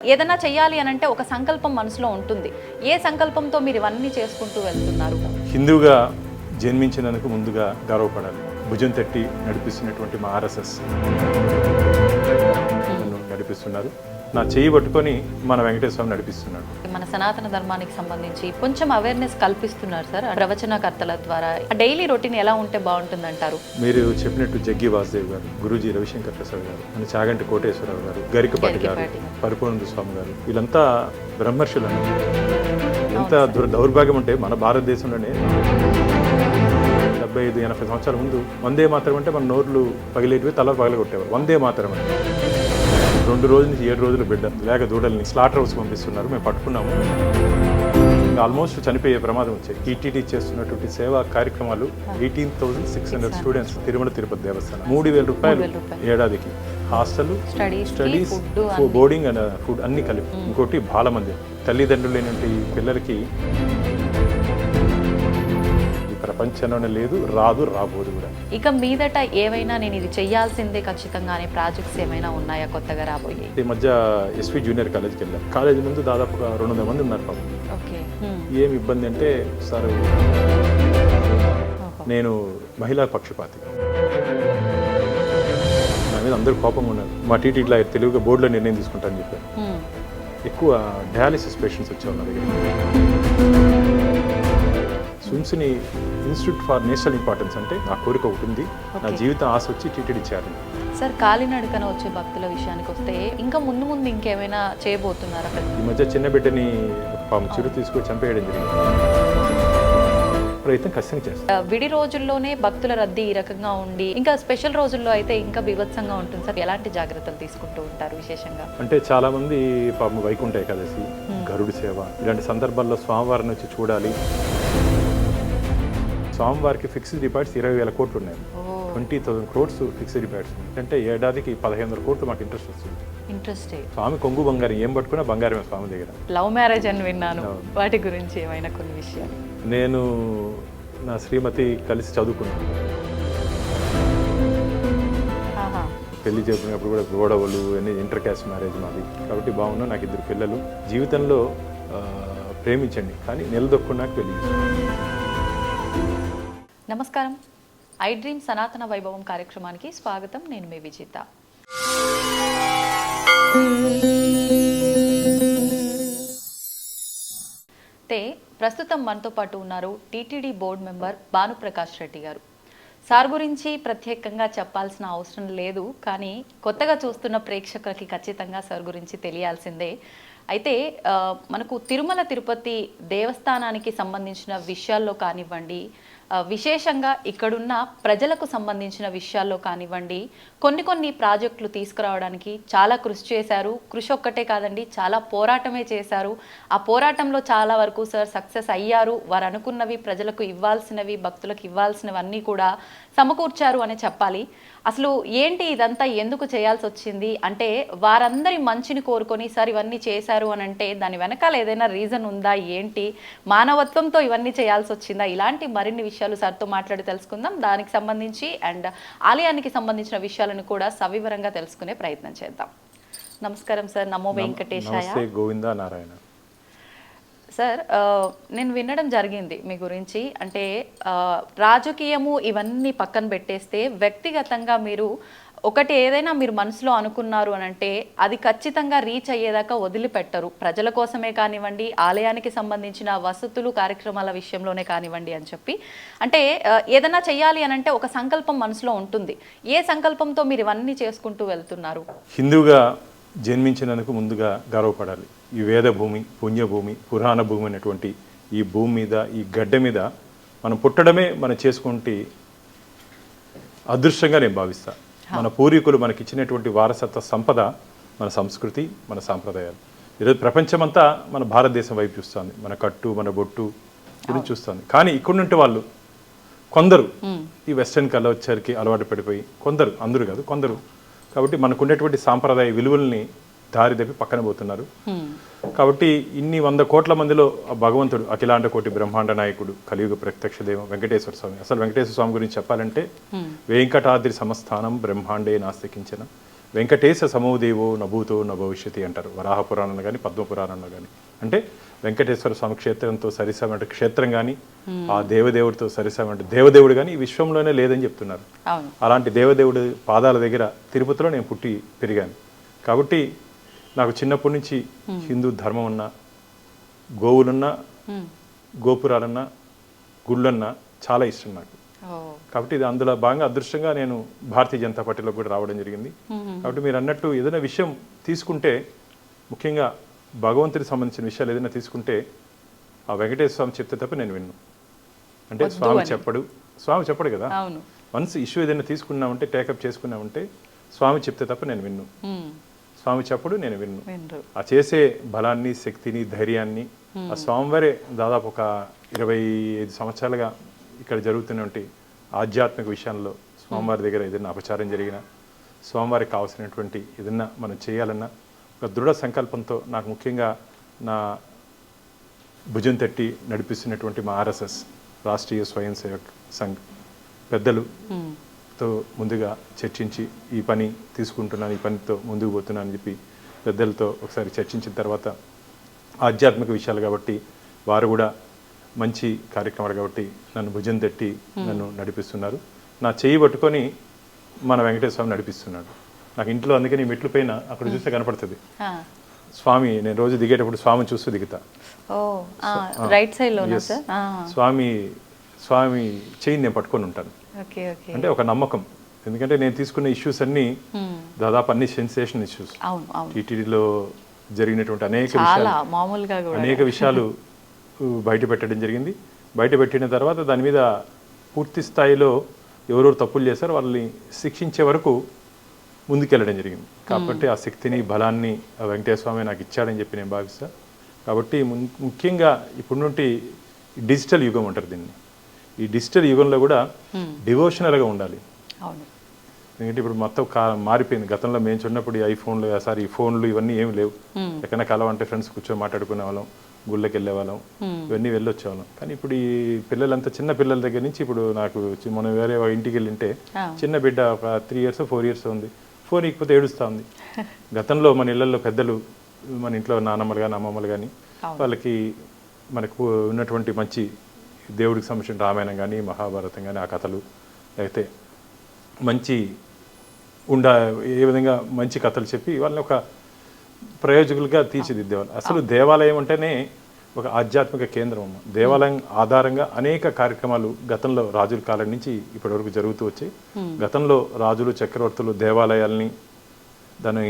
ఏదైనా చెయ్యాలి అని అంటే ఒక సంకల్పం మనసులో ఉంటుంది. ఏ సంకల్పంతో మీరు ఇవన్నీ చేసుకుంటూ వెళ్తున్నారు? హిందువుగా జన్మించినందుకు ముందుగా గర్వపడాలి. భుజం తట్టి నడిపిస్తున్నటువంటి మా ఆర్ఎస్ఎస్ నన్ను నడిపిస్తున్నారు. నా చేయి పట్టుకొని మన వెంకటేశ్వర స్వామి నడిపిస్తున్నాడు. మన సనాతన ధర్మానికి సంబంధించి కొంచెం అవేర్నెస్ కల్పిస్తున్నారు సార్ ప్రవచనకర్తల ద్వారా. డైలీ రొటీన్ ఎలా ఉంటే బాగుంటుందంటారు? మీరు చెప్పినట్టు జగ్గి వాసుదేవ్ గారు, గురూజీ రవిశంకర్ ప్రసాద్ గారు, మన చాగంటి కోటేశ్వరరావు గారు, గరికపాటి గారు, పరిపూర్ణ స్వామి గారు, వీళ్ళంతా బ్రహ్మర్షులు. ఎంత దౌర్భాగ్యం అంటే మన భారతదేశంలోనే 75-80 సంవత్సరాల ముందు వందే మాత్రం అంటే మన నోర్లు పగిలేటివి, తల పగలగొట్టేవారు. వందే మాత్రం అంటే 2 రోజుల నుంచి 7 రోజులు బిడ్డ లేక దూడల్ని స్లాటర్ హౌస్ పంపిస్తున్నారు. మేము పట్టుకున్నాము. ఆల్మోస్ట్ చనిపోయే ప్రమాదం వచ్చాయి. టీటీడీ చేస్తున్నటువంటి సేవా కార్యక్రమాలు 18,600 స్టూడెంట్స్ తిరుమల తిరుపతి దేవస్థానం 3,000 రూపాయలు ఏడాదికి. Hostel, studies, boarding and food అన్ని కలిపి. ఇంకోటి బాలమందిరం. తల్లిదండ్రులు లేనటువంటి పిల్లలకి ప్రపంచంలోనే లేదు, రాబోదు కూడా. ఇక మీదట ఏమైనా నేను ఇది చెయ్యాల్సిందే ఖచ్చితంగా అనే ప్రాజెక్ట్స్ ఏమైనా ఉన్నాయా కొత్తగా రాబోయే? ఈ మధ్య ఎస్వి జూనియర్ కాలేజ్కి వెళ్ళాం. కాలేజీ ముందు దాదాపుగా 200 మంది ఉన్నారు పాపం. ఏం ఇబ్బంది అంటే సార్ నేను మహిళా పక్షపాతి, నా మీద అందరూ కోపంగా ఉన్నారు. మా టీటీ ఇట్లా తెలుగుగా బోర్డులో నిర్ణయం తీసుకుంటానని చెప్పారు. ఎక్కువ డయాలిసిస్ పేషెంట్స్ వచ్చారు నా దగ్గర. స్విమ్స్ని ఇన్స్టిట్యూట్ ఫర్ నేషనల్ ఇంపార్టెన్స్ అంటే నా కోరిక ఒకటి ఉంది. నా జీవితం ఆశ వచ్చి టీటీడీ చేయాలి. సార్ కాలినడకన వచ్చే భక్తుల విషయానికి వస్తే ఇంకా ముందు ఇంకేమైనా చేయబోతున్నారు అక్కడ? ఈ మధ్య చిన్న బిడ్డని చిరు తీసుకొని చంపేయడం జరిగింది. ప్రయత్నం ఖచ్చితంగా చేస్తాం. విడి రోజుల్లోనే భక్తుల రద్దీ ఈ రకంగా ఉండి ఇంకా స్పెషల్ రోజుల్లో అయితే ఇంకా బీభత్సంగా ఉంటుంది సార్. ఎలాంటి జాగ్రత్తలు తీసుకుంటూ ఉంటారు విశేషంగా? అంటే చాలా మంది పాపం వైకుంఠ ఏకాదశి, గరుడు సేవ ఇలాంటి సందర్భాల్లో స్వామివారిని వచ్చి చూడాలి. స్వామివారికి ఫిక్స్డ్ డిపాజిట్స్ 20,000 కోట్లు ఉన్నాయి. 20,000 crores ఫిక్స్డ్ డిపాజిట్స్. అంటే ఏడాదికి 1,500 కోట్లు మాకు ఇంట్రెస్ట్ వస్తుంది. స్వామి కొంగు బంగారం, ఏం పట్టుకున్నా బంగారమే స్వామి దగ్గర. లవ్ మ్యారేజ్ అని విన్నాను, వాటి గురించి ఏమైనా కొన్ని విషయాలు? నేను నా శ్రీమతి కలిసి చదువుకున్నాను. పెళ్లి చేసుకున్నప్పుడు కూడా గొడవలు అన్ని ఇంటర్ క్యాస్ట్ మ్యారేజ్ మాది. కాబట్టి బాగున్నా. నాకు 2 పిల్లలు. జీవితంలో ప్రేమించండి కానీ నిలదొక్కున్నాక పెళ్లి. నమస్కారం. ఐ డ్రీమ్ సనాతన వైభవం కార్యక్రమానికి స్వాగతం. నేను మీ విజిత. ప్రస్తుతం మనతో పాటు ఉన్నారు TTD board member Bhanuprakash Reddy గారు. సార్ గురించి ప్రత్యేకంగా చెప్పాల్సిన అవసరం లేదు, కానీ కొత్తగా చూస్తున్న ప్రేక్షకులకి ఖచ్చితంగా సార్ గురించి తెలియాల్సిందే. అయితే మనకు తిరుమల తిరుపతి దేవస్థానానికి సంబంధించిన విషయాల్లో కానివ్వండి, విశేషంగా ఇక్కడున్న ప్రజలకు సంబంధించిన విషయాల్లో కానివ్వండి, కొన్ని ప్రాజెక్టులు తీసుకురావడానికి చాలా కృషి చేశారు. కృషి ఒక్కటే కాదండి, చాలా పోరాటమే చేశారు. ఆ పోరాటంలో చాలా వరకు సార్ సక్సెస్ అయ్యారు. వారు అనుకున్నవి, ప్రజలకు ఇవ్వాల్సినవి, భక్తులకు ఇవ్వాల్సినవన్నీ కూడా సమకూర్చారు అని చెప్పాలి. అసలు ఏంటి ఇదంతా ఎందుకు చేయాల్సి వచ్చింది అంటే, వారందరి మంచిని కోరుకొని సార్ ఇవన్నీ చేశారు అని అంటే దాని వెనకాల ఏదైనా రీజన్ ఉందా, ఏంటి మానవత్వంతో ఇవన్నీ చేయాల్సి వచ్చిందా? ఇలాంటి మరిన్ని విషయాలు సార్తో మాట్లాడి తెలుసుకుందాం. దానికి సంబంధించి అండ్ ఆలయానికి సంబంధించిన విషయాలను కూడా సవివరంగా తెలుసుకునే ప్రయత్నం చేద్దాం. నమస్కారం సార్. నమో వెంకటేశాయ. గోవిందా నారాయణ. సార్ నేను వినడం జరిగింది మీ గురించి. అంటే రాజకీయము ఇవన్నీ పక్కన పెట్టేస్తే వ్యక్తిగతంగా మీరు ఒకటి ఏదైనా మీరు మనసులో అనుకున్నారు అని అంటే అది ఖచ్చితంగా రీచ్ అయ్యేదాకా వదిలిపెట్టరు. ప్రజల కోసమే కానివ్వండి, ఆలయానికి సంబంధించిన వసతులు కార్యక్రమాల విషయంలోనే కానివ్వండి అని చెప్పి. అంటే ఏదైనా చెయ్యాలి అని అంటే ఒక సంకల్పం మనసులో ఉంటుంది. ఏ సంకల్పంతో మీరు ఇవన్నీ చేసుకుంటూ వెళ్తున్నారు? హిందువుగా జన్మించినందుకు ముందుగా గర్వపడాలి. ఈ వేద భూమి, పుణ్యభూమి, పురాణ భూమి అనేటువంటి ఈ భూమి మీద, ఈ గడ్డ మీద మనం పుట్టడమే మనం చేసుకుంటే అదృష్టంగా నేను భావిస్తాను. మన పూర్వీకులు మనకి ఇచ్చినటువంటి వారసత్వ సంపద మన సంస్కృతి, మన సాంప్రదాయాలు. ఈరోజు ప్రపంచమంతా మన భారతదేశం వైపు చూస్తుంది. మన కట్టు, మన బొట్టు గురించి చూస్తుంది. కానీ ఇక్కడ నుండి వాళ్ళు కొందరు ఈ వెస్ట్రన్ కల్చర్కి అలవాటు పడిపోయి, కొందరు, అందరూ కాదు కొందరు. కాబట్టి మనకు ఉన్నటువంటి సాంప్రదాయ విలువల్ని దారి తప్పి పక్కన పోతున్నారు. కాబట్టి ఇన్ని 100 కోట్ల మందిలో ఆ భగవంతుడు అఖిలాండ కోటి బ్రహ్మాండ నాయకుడు కలియుగ ప్రత్యక్ష దైవం వెంకటేశ్వర స్వామి. అసలు వెంకటేశ్వర స్వామి గురించి చెప్పాలంటే వెంకటాద్రి సమస్థానం బ్రహ్మాండే నాస్తికించిన వెంకటేశ సమోదేవో నభూతో నభవిష్యతి అంటారు వరాహ పురాణంలో కానీ పద్మపురాణంలో కానీ. అంటే వెంకటేశ్వర స్వామి క్షేత్రంతో సరిసమంటే క్షేత్రం కానీ ఆ దేవదేవుడితో సరిసమంటే దేవదేవుడు కానీ ఈ విశ్వంలోనే లేదని చెప్తున్నారు. అలాంటి దేవదేవుడి పాదాల దగ్గర తిరుపతిలో నేను పుట్టి పెరిగాను. కాబట్టి నాకు చిన్నప్పటి నుంచి హిందూ ధర్మం అన్నా, గోవులన్నా, గోపురాలన్నా, గుళ్ళన్నా చాలా ఇష్టం నాకు. కాబట్టి ఇది అందులో భాగంగా అదృష్టంగా నేను భారతీయ జనతా పార్టీలో కూడా రావడం జరిగింది. కాబట్టి మీరు అన్నట్టు ఏదైనా విషయం తీసుకుంటే, ముఖ్యంగా భగవంతుడికి సంబంధించిన విషయాలు ఏదైనా తీసుకుంటే ఆ వెంకటేశ్వర స్వామి చెప్తే తప్ప నేను విన్ను. అంటే స్వామి చెప్పడు కదా. వన్స్ ఇష్యూ ఏదైనా తీసుకున్నామంటే, టేకప్ చేసుకున్నామంటే స్వామి చెప్తే తప్ప నేను విన్ను. స్వామి చెప్పడు, నేను విన్ను. ఆ చేసే బలాన్ని, శక్తిని, ధైర్యాన్ని ఆ స్వామివారే దాదాపు ఒక 25 సంవత్సరాలుగా ఇక్కడ జరుగుతున్నటువంటి ఆధ్యాత్మిక విషయాల్లో స్వామివారి దగ్గర ఏదైనా అపచారం జరిగినా, స్వామివారికి కావాల్సినటువంటి ఏదైనా మనం చేయాలన్నా ఒక దృఢ సంకల్పంతో నాకు ముఖ్యంగా నా భుజం తట్టి నడిపిస్తున్నటువంటి మా ఆర్ఎస్ఎస్ రాష్ట్రీయ స్వయం సేవక్ సంఘ్ పెద్దలుతో ముందుగా చర్చించి ఈ పని తీసుకుంటున్నాను, ఈ పనితో ముందుకు పోతున్నాను అని చెప్పి పెద్దలతో ఒకసారి చర్చించిన తర్వాత ఆధ్యాత్మిక విషయాలు కాబట్టి వారు కూడా మంచి కార్యక్రమాలు కాబట్టి నన్ను భుజం తట్టి నన్ను నడిపిస్తున్నారు. నా చేయి పట్టుకొని మన వెంకటేశ్వర స్వామి నడిపిస్తున్నాడు. నాకు ఇంట్లో అందుకని మెట్లు పైన అక్కడ చూస్తే కనపడుతుంది స్వామి. నేను రోజు దిగేటప్పుడు స్వామిని చూస్తూ దిగుతా. స్వామి చేయిని నేను పట్టుకొని ఉంటాను. అంటే ఒక నమ్మకం. ఎందుకంటే నేను తీసుకున్న ఇష్యూస్ అన్ని దాదాపు అన్ని సెన్సేషన్ ఇష్యూస్. టీటీడీలో జరిగినటువంటి అనేక విషయాలు బయట పెట్టడం జరిగింది. బయట పెట్టిన తర్వాత దాని మీద పూర్తి స్థాయిలో ఎవరెవరు తప్పులు చేశారో వాళ్ళని శిక్షించే వరకు ముందుకెళ్ళడం జరిగింది. కాబట్టి ఆ శక్తిని, బలాన్ని ఆ వెంకటేశ్వర స్వామి నాకు ఇచ్చాడని చెప్పి నేను భావిస్తాను. కాబట్టి ముఖ్యంగా ఇప్పుడు నుండి డిజిటల్ యుగం అంటారు దీన్ని. ఈ డిజిటల్ యుగంలో కూడా డివోషనల్గా ఉండాలి. ఎందుకంటే ఇప్పుడు మొత్తం మారిపోయింది. గతంలో మేము చూడనప్పుడు ఈ ఐఫోన్లు, ఈ ఫోన్లు ఇవన్నీ ఏమి లేవు. ఎక్కడైనా కలవంటే ఫ్రెండ్స్ కూర్చొని మాట్లాడుకునే వాళ్ళం, గుళ్ళకి వెళ్ళే వాళ్ళం, ఇవన్నీ వెళ్ళొచ్చేవాళ్ళం. కానీ ఇప్పుడు ఈ పిల్లలంతా చిన్న పిల్లల దగ్గర నుంచి ఇప్పుడు నాకు మనం వేరే ఇంటికి వెళ్ళింటే చిన్న బిడ్డ ఒక 3 years 4 years ఉంది, ఫోన్ ఇకపోతే ఏడుస్తూ ఉంది. గతంలో మన ఇళ్లలో పెద్దలు, మన ఇంట్లో నాన్నమ్మలు కానీ అమ్మమ్మలు కానీ వాళ్ళకి మనకు ఉన్నటువంటి మంచి దేవుడికి సంబంధించిన రామాయణం కానీ మహాభారతం కానీ ఆ కథలు, అయితే మంచి ఏ విధంగా మంచి కథలు చెప్పి వాళ్ళని ఒక ప్రయోజకులుగా తీర్చిదిద్దేవాళ్ళు. అసలు దేవాలయం అంటేనే ఒక ఆధ్యాత్మిక కేంద్రం. దేవాలయం ఆధారంగా అనేక కార్యక్రమాలు గతంలో రాజుల కాలం నుంచి ఇప్పటి వరకు జరుగుతూ వచ్చాయి. గతంలో రాజులు, చక్రవర్తులు దేవాలయాల్ని దాని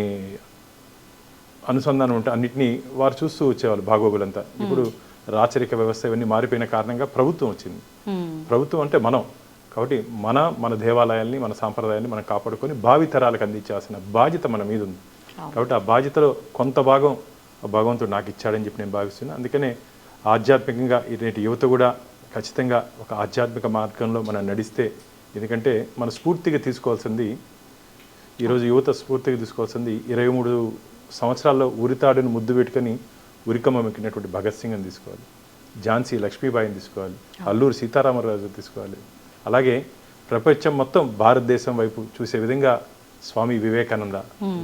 అనుసంధానం ఉంటే అన్నింటినీ వారు చూస్తూ వచ్చేవాళ్ళు భాగోగులంతా. ఇప్పుడు రాచరిక వ్యవస్థ ఇవన్నీ మారిపోయిన కారణంగా ప్రభుత్వం వచ్చింది. ప్రభుత్వం అంటే మనం. కాబట్టి మన దేవాలయాల్ని, మన సాంప్రదాయాన్ని మనం కాపాడుకొని భావితరాలకు అందించాల్సిన బాధ్యత మన మీద ఉంది. కాబట్టి ఆ బాధ్యతలో కొంత భాగం భగవంతుడు నాకు ఇచ్చాడని చెప్పి నేను భావిస్తున్నాను. అందుకనే ఆధ్యాత్మికంగా నేటి యువత కూడా ఖచ్చితంగా ఒక ఆధ్యాత్మిక మార్గంలో మనం నడిస్తే, ఎందుకంటే మన స్ఫూర్తిగా తీసుకోవాల్సింది, ఈరోజు యువత స్ఫూర్తిగా తీసుకోవాల్సింది 23 సంవత్సరాల్లో ఉరితాడుని ముద్దు పెట్టుకొని ఉరికమ్మ మెక్కినటువంటి భగత్ సింగ్ని తీసుకోవాలి, ఝాన్సీ లక్ష్మీబాయిని తీసుకోవాలి, అల్లూరి సీతారామరాజు తీసుకోవాలి. అలాగే ప్రపంచం మొత్తం భారతదేశం వైపు చూసే విధంగా స్వామి వివేకానంద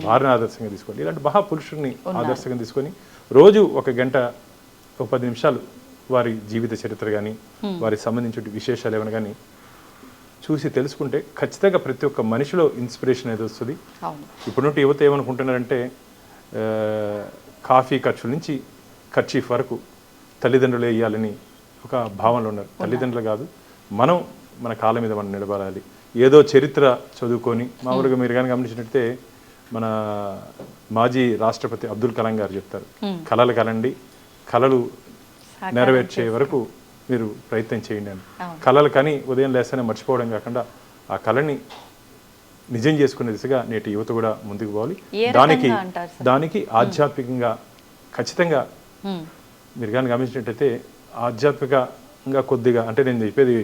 వారిని ఆదర్శంగా తీసుకోవాలి. ఇలాంటి మహాపురుషుడిని ఆదర్శంగా తీసుకొని రోజు 1 గంట 10 నిమిషాలు వారి జీవిత చరిత్ర కానీ వారికి సంబంధించిన విశేషాలు ఏమైనా కానీ చూసి తెలుసుకుంటే ఖచ్చితంగా ప్రతి ఒక్క మనిషిలో ఇన్స్పిరేషన్ అనేది వస్తుంది. ఇప్పుడు యువత ఏమనుకుంటున్నారంటే కాఫీ ఖర్చుల నుంచి ఖర్చీఫ్ వరకు తల్లిదండ్రులు వేయాలని ఒక భావనలో ఉన్నారు. తల్లిదండ్రులు కాదు, మనం మన కాళ్ళ మీద మనం నిలబడాలి. ఏదో చరిత్ర చదువుకొని, మామూలుగా మీరు కానీ గమనించినట్టే మన మాజీ రాష్ట్రపతి అబ్దుల్ కలాం గారు చెప్తారు, కళలు కలండి, కళలు నెరవేర్చే వరకు మీరు ప్రయత్నం చేయండి అని. కళలు కానీ ఉదయం లేస్తేనే మర్చిపోవడం కాకుండా ఆ కళని నిజం చేసుకునే దిశగా నేటి యువత కూడా ముందుకు పోవాలి. దానికి ఆధ్యాత్మికంగా ఖచ్చితంగా మీరు కానీ గమనించినట్టయితే ఆధ్యాత్మికంగా కొద్దిగా, అంటే నేను చెప్పేది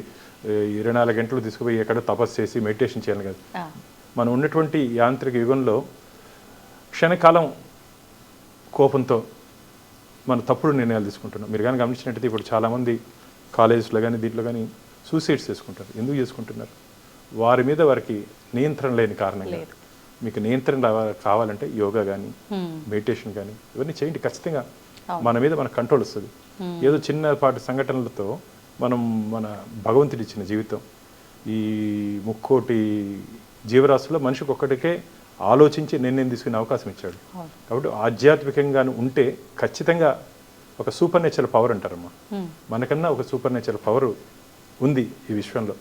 24 గంటలు తీసుకుపోయి ఎక్కడ తపస్సు చేసి మెడిటేషన్ చేయాలి కదా. మనం ఉన్నటువంటి యాంత్రిక యుగంలో క్షణకాలం కోపంతో మన తప్పుడు నిర్ణయాలు తీసుకుంటున్నాం. మీరు కానీ గమనించినట్టయితే ఇప్పుడు చాలామంది కాలేజెస్లో కానీ దీంట్లో కానీ సూసైడ్స్ చేసుకుంటారు. ఎందుకు చేసుకుంటున్నారు? వారి మీద వారికి నియంత్రణ లేని కారణంగా. మీకు నియంత్రణ కావాలంటే యోగా కానీ మెడిటేషన్ కానీ ఇవన్నీ చేయండి. ఖచ్చితంగా మన మీద మన కంట్రోల్ వస్తుంది. ఏదో చిన్నపాటి సంఘటనలతో మనం మన భగవంతుడి ఇచ్చిన జీవితం, ఈ 3,00,00,000 జీవరాశుల్లో మనిషికి ఒక్కటికే ఆలోచించి నిర్ణయం తీసుకునే అవకాశం ఇచ్చాడు. కాబట్టి ఆధ్యాత్మికంగా ఉంటే ఖచ్చితంగా ఒక సూపర్ నేచురల్ పవర్ అంటారమ్మా. మనకన్నా ఒక సూపర్ నేచురల్ పవర్ ఉంది ఈ విశ్వంలో.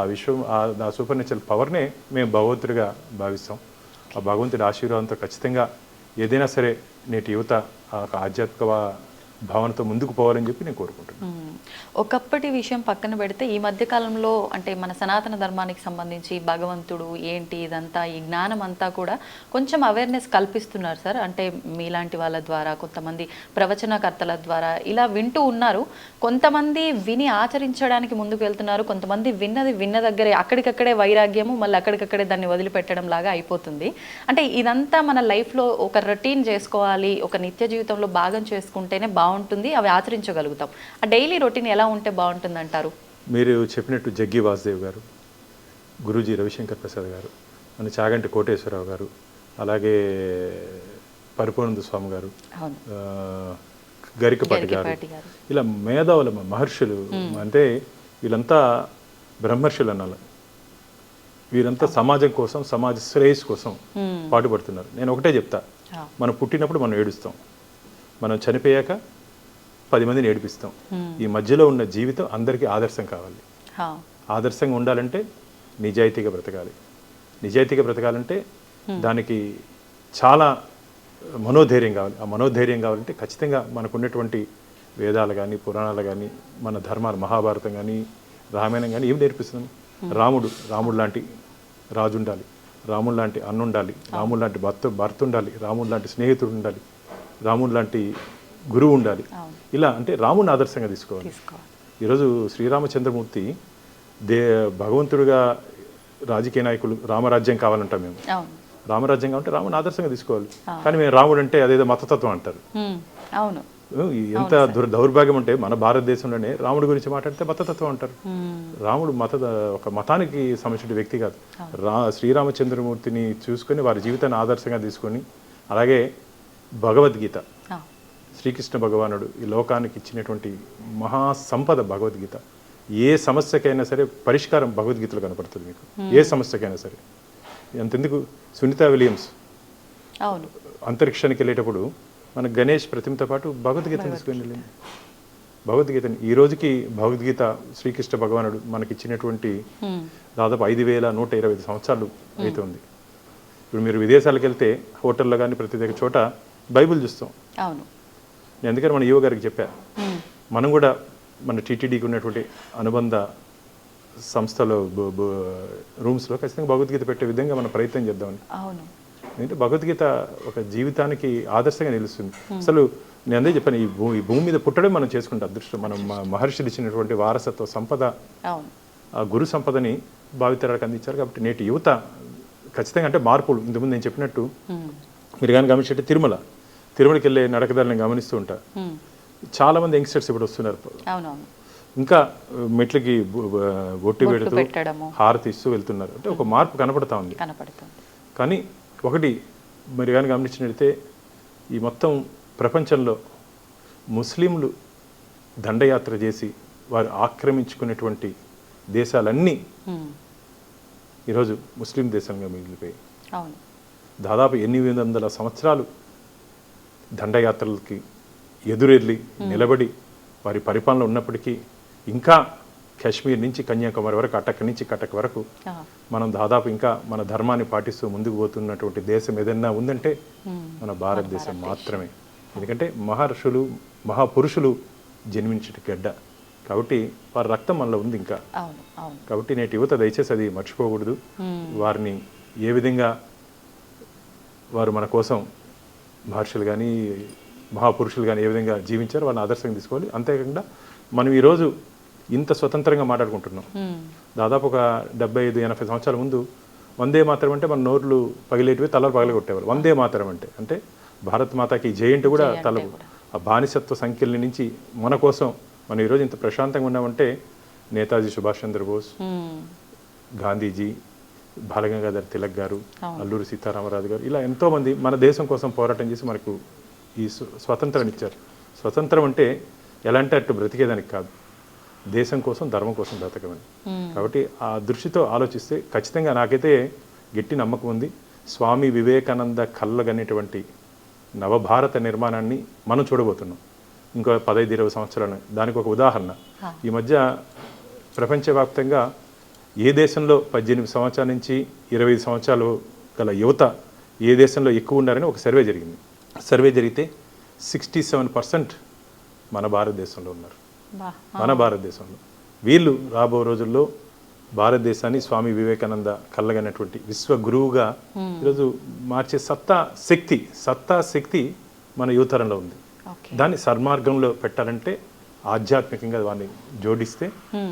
ఆ సూపర్ నేచురల్ పవర్నే మేము భగవంతుడిగా భావిస్తాం. ఆ భగవంతుడి ఆశీర్వాదంతో ఖచ్చితంగా ఏదైనా సరే నేటి యువత ఆ ఆధ్యాత్మిక భావనతో ముందుకు పోవాలని చెప్పి నేను కోరుకుంటున్నాను. ఒకప్పటి విషయం పక్కన పెడితే ఈ మధ్య కాలంలో అంటే మన సనాతన ధర్మానికి సంబంధించి భగవంతుడు ఏంటి ఇదంతా ఈ జ్ఞానం అంతా కూడా కొంచెం అవేర్నెస్ కల్పిస్తున్నారు సార్. అంటే మీలాంటి వాళ్ళ ద్వారా, కొంతమంది ప్రవచనకర్తల ద్వారా ఇలా వింటూ ఉన్నారు. కొంతమంది విని ఆచరించడానికి ముందుకు వెళ్తున్నారు. కొంతమంది విన్న దగ్గరే అక్కడికక్కడే వైరాగ్యము, మళ్ళీ అక్కడికక్కడే దాన్ని వదిలిపెట్టడం లాగా అయిపోతుంది. అంటే ఇదంతా మన లైఫ్లో ఒక రొటీన్ చేసుకోవాలి, ఒక నిత్య జీవితంలో భాగం చేసుకుంటేనే బాగుంటుంది, అవి ఆచరించగలుగుతాం. ఆ డైలీ రొటీన్ ఎలా ఉంటే బాగుంటుంది అంటారు? మీరు చెప్పినట్టు జగ్గి వాసుదేవ్ గారు, గురూజీ రవిశంకర్ ప్రసాద్ గారు, మన చాగంటి కోటేశ్వరరావు గారు, అలాగే పరిపూర్ణానంద స్వామి గారు, గరికపాటి గారు, ఇలా మేధావుల మహర్షులు, అంటే వీళ్ళంతా బ్రహ్మర్షులు అన్నారు. వీరంతా సమాజం కోసం, సమాజ శ్రేయస్సు కోసం పాటుపడుతున్నారు. నేను ఒకటే చెప్తా, మనం పుట్టినప్పుడు మనం ఏడుస్తాం, మనం చనిపోయాక 10 మందిని ఏడిపిస్తాం. ఈ మధ్యలో ఉన్న జీవితం అందరికీ ఆదర్శం కావాలి. ఆదర్శంగా ఉండాలంటే నిజాయితీగా బ్రతకాలి. నిజాయితీగా బ్రతకాలంటే దానికి చాలా మనోధైర్యం కావాలి. ఆ మనోధైర్యం కావాలంటే ఖచ్చితంగా మనకు ఉన్నటువంటి వేదాలు కానీ, పురాణాలు కానీ, మన ధర్మాలు, మహాభారతం కానీ, రామాయణం కానీ ఏం నేర్పిస్తుంది? రాముడు లాంటి రాజు ఉండాలి, రాముడు లాంటి అన్న ఉండాలి, రాముడు లాంటి భర్త ఉండాలి, రాముడు లాంటి స్నేహితుడు ఉండాలి, రాముడు లాంటి గురువు ఉండాలి. ఇలా అంటే రాముడిని ఆదర్శంగా తీసుకోవాలి. ఈరోజు శ్రీరామచంద్రమూర్తి భగవంతుడిగా రాజకీయ నాయకులు రామరాజ్యం కావాలంటాం మేము. రామరాజ్యం కావాలంటే రాముడిని ఆదర్శంగా తీసుకోవాలి. కానీ మేము రాముడు అంటే అదేదో మతతత్వం అంటారు. అవును, ఎంత దౌర్భాగ్యం అంటే మన భారతదేశంలోనే రాముడి గురించి మాట్లాడితే మతతత్వం అంటారు. రాముడు ఒక మతానికి సంబంధించిన వ్యక్తి కాదు. శ్రీరామచంద్రమూర్తిని చూసుకొని వారి జీవితాన్ని ఆదర్శంగా తీసుకొని, అలాగే భగవద్గీత, శ్రీకృష్ణ భగవానుడు ఈ లోకానికి ఇచ్చినటువంటి మహాసంపద భగవద్గీత. ఏ సమస్యకైనా సరే పరిష్కారం భగవద్గీతలో కనపడుతుంది మీకు. ఏ సమస్యకైనా సరే. అంతెందుకు, సునీత విలియమ్స్ అంతరిక్షానికి వెళ్ళేటప్పుడు మన గణేష్ ప్రతిమతో పాటు భగవద్గీతను తీసుకుని వెళ్ళింది. భగవద్గీతని ఈ రోజుకి భగవద్గీత శ్రీకృష్ణ భగవానుడు మనకి ఇచ్చినటువంటి దాదాపు 5,125 సంవత్సరాలు అవుతుంది. ఇప్పుడు మీరు విదేశాలకు వెళ్తే హోటల్లో కానీ ప్రతి దగ్గర చోట బైబిల్ చూస్తాం. నేను అందుకని మన యువ గారికి చెప్పా, మనం కూడా మన టీటీడీకి ఉన్నటువంటి అనుబంధ సంస్థలో రూమ్స్లో ఖచ్చితంగా భగవద్గీత పెట్టే విధంగా మనం ప్రయత్నం చేద్దామని. ఎందుకంటే భగవద్గీత ఒక జీవితానికి ఆదర్శంగా నిలుస్తుంది. అసలు నేను అదే చెప్పాను, ఈ భూమి మీద పుట్టడం మనం చేసుకుంటే అదృష్టం. మనం మహర్షులు ఇచ్చినటువంటి వారసత్వ సంపద, ఆ గురు సంపదని భావితరాలకు అందించారు. కాబట్టి నేటి యువత ఖచ్చితంగా అంటే మార్పులు. ఇంతకుముందు నేను చెప్పినట్టు మీరు కానీ గమనించే తిరుమలకి వెళ్ళే నడకదారులను గమనిస్తూ ఉంటా. చాలా మంది యంగ్స్టర్స్ ఇప్పుడు వస్తున్నారు. ఇంకా మెట్లకి బొట్టు పెడుతూ హారతి ఇస్తూ వెళ్తున్నారు. అంటే ఒక మార్పు కనపడతా ఉంది. కానీ ఒకటి మీరు కానీ గమనించినట్లయితే ఈ మొత్తం ప్రపంచంలో ముస్లింలు దండయాత్ర చేసి వారు ఆక్రమించుకునేటువంటి దేశాలన్నీ ఈరోజు ముస్లిం దేశంగా మిగిలిపోయాయి. దాదాపు 800 సంవత్సరాలు దండయాత్రలకి ఎదురెళ్ళి నిలబడి వారి పరిపాలన ఉన్నప్పటికీ ఇంకా కాశ్మీర్ నుంచి కన్యాకుమారి వరకు, అటక్ నుంచి కటక్ వరకు మనం దాదాపు ఇంకా మన ధర్మాన్ని పాటిస్తూ ముందుకు పోతున్నటువంటి దేశం ఏదైనా ఉందంటే మన భారతదేశం మాత్రమే. ఎందుకంటే మహర్షులు, మహాపురుషులు జన్మించిన గడ్డ. కాబట్టి వారి రక్తం మనలో ఉంది ఇంకా. కాబట్టి నేటి యువత దయచేసి అది మర్చిపోకూడదు. వారిని ఏ విధంగా వారు మన కోసం మహర్షులు కానీ మహాపురుషులు కానీ ఏ విధంగా జీవించారో వాళ్ళని ఆదర్శంగా తీసుకోవాలి. అంతేకాకుండా మనం ఈరోజు ఇంత స్వతంత్రంగా మాట్లాడుకుంటున్నాం. దాదాపు ఒక 75-80 సంవత్సరాల ముందు వందే మాతరం అంటే మన నోర్లు పగిలేటివి, తలలు పగలగొట్టేవారు. వందే మాతరం అంటే భారత్ మాతాకి జై అంటే కూడా జై అంటే తల కూడా. ఆ బానిసత్వ సంఖ్యల నుంచి మన కోసం మనం ఈరోజు ఇంత ప్రశాంతంగా ఉన్నామంటే నేతాజీ సుభాష్ చంద్రబోస్, గాంధీజీ, బాలగంగాధర్ తిలక్ గారు, అల్లూరి సీతారామరాజు గారు, ఇలా ఎంతోమంది మన దేశం కోసం పోరాటం చేసి మనకు ఈ స్వతంత్రాన్ని ఇచ్చారు. స్వతంత్రం అంటే ఎలా అంటే అట్టు బ్రతికేదానికి కాదు, దేశం కోసం ధర్మం కోసం బ్రతకమని. కాబట్టి ఆ దృష్టితో ఆలోచిస్తే ఖచ్చితంగా నాకైతే గట్టి నమ్మకం ఉంది. స్వామి వివేకానంద కళ్ళగనేటువంటి నవభారత నిర్మాణాన్ని మనం చూడబోతున్నాం ఇంకో 15-20 సంవత్సరాలు. దానికి ఒక ఉదాహరణ, ఈ మధ్య ప్రపంచవ్యాప్తంగా ఏ దేశంలో 18 సంవత్సరాల నుంచి 25 సంవత్సరాలు గల యువత ఏ దేశంలో ఎక్కువ ఉన్నారని ఒక సర్వే జరిగింది. సర్వే జరిగితే 67% మన భారతదేశంలో ఉన్నారు. మన భారతదేశంలో వీళ్ళు రాబో రోజుల్లో భారతదేశాన్ని స్వామి వివేకానంద కళ్ళగనటువంటి విశ్వ గురువుగా ఈరోజు మార్చే సత్తా శక్తి మన యువతరంలో ఉంది. దాన్ని సన్మార్గంలో పెట్టాలంటే ఆధ్యాత్మికంగా వాడిని జోడిస్తే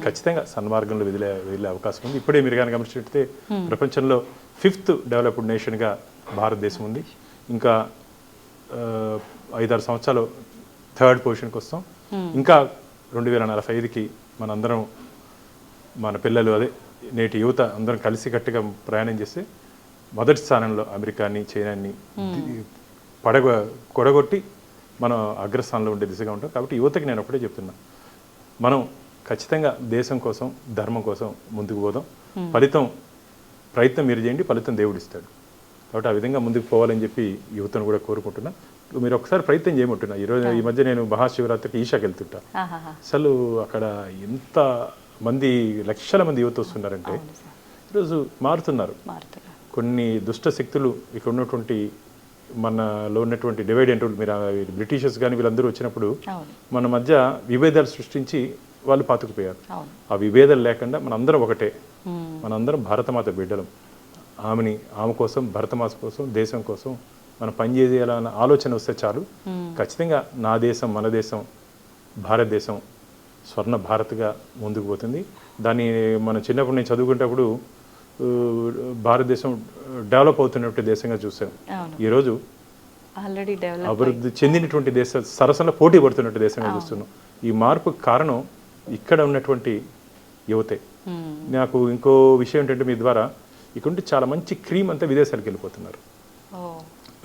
ఖచ్చితంగా సన్మార్గంలో వెళ్ళే అవకాశం ఉంది. ఇప్పుడే మీరు కానీ గమనించినట్లయితే ప్రపంచంలో 5th డెవలప్డ్ నేషన్గా భారతదేశం ఉంది. ఇంకా 5-6 సంవత్సరాలు 3rd పొజిషన్కి వస్తాం. ఇంకా 2045కి మనందరం మన పిల్లలు అదే నేటి యువత అందరం కలిసికట్టుగా ప్రయాణం చేస్తే మొదటి స్థానంలో అమెరికాని, చైనాని కొడగొట్టి మనం అగ్రస్థానంలో ఉండే దిశగా ఉంటాం. కాబట్టి యువతకి నేను ఒకటే చెప్తున్నా, మనం ఖచ్చితంగా దేశం కోసం ధర్మం కోసం ముందుకు పోదాం. ప్రయత్నం మీరు చేయండి, ఫలితం దేవుడు ఇస్తాడు. కాబట్టి ఆ విధంగా ముందుకు పోవాలని చెప్పి యువతను కూడా కోరుకుంటున్నా. మీరు ఒకసారి ప్రయత్నం చేయమంటున్నా. ఈ మధ్య నేను మహాశివరాత్రికి ఈషాకి వెళ్తుంటా. అసలు అక్కడ ఎంత మంది లక్షల మంది యువత వస్తున్నారంటే ఈరోజు మారుతున్నారు. కొన్ని దుష్ట శక్తులు ఇక్కడ ఉన్నటువంటి మనలో ఉన్నటువంటి డివైడ్ అండ్ రూల్, మీరు బ్రిటిషర్స్ కానీ వీళ్ళందరూ వచ్చినప్పుడు మన మధ్య విభేదాలు సృష్టించి వాళ్ళు పాతుకుపోయారు. ఆ విభేదాలు లేకుండా మనందరం ఒకటే, మనందరం భారతమాత బిడ్డలం. ఆమె కోసం, భరతమాత కోసం, దేశం కోసం మనం పనిచేయాలన్న ఆలోచన వస్తే చాలు. ఖచ్చితంగా నా దేశం, మన దేశం, భారతదేశం స్వర్ణ భారత్గా ముందుకు పోతుంది. దాన్ని మనం చిన్నప్పుడు నేను చదువుకునేటప్పుడు భారతదేశం డెవలప్ అవుతున్నటువంటి దేశంగా చూసాం. ఈరోజు ఆల్రెడీ అభివృద్ధి చెందినటువంటి సరసంలో పోటీ పడుతున్నట్టు దేశంగా చూస్తున్నాం. ఈ మార్పుకు కారణం ఇక్కడ ఉన్నటువంటి యువతే. నాకు ఇంకో విషయం ఏంటంటే, మీ ద్వారా ఇక్కడ చాలా మంచి క్రీమ్ అంతా విదేశాలకు వెళ్ళిపోతున్నారు.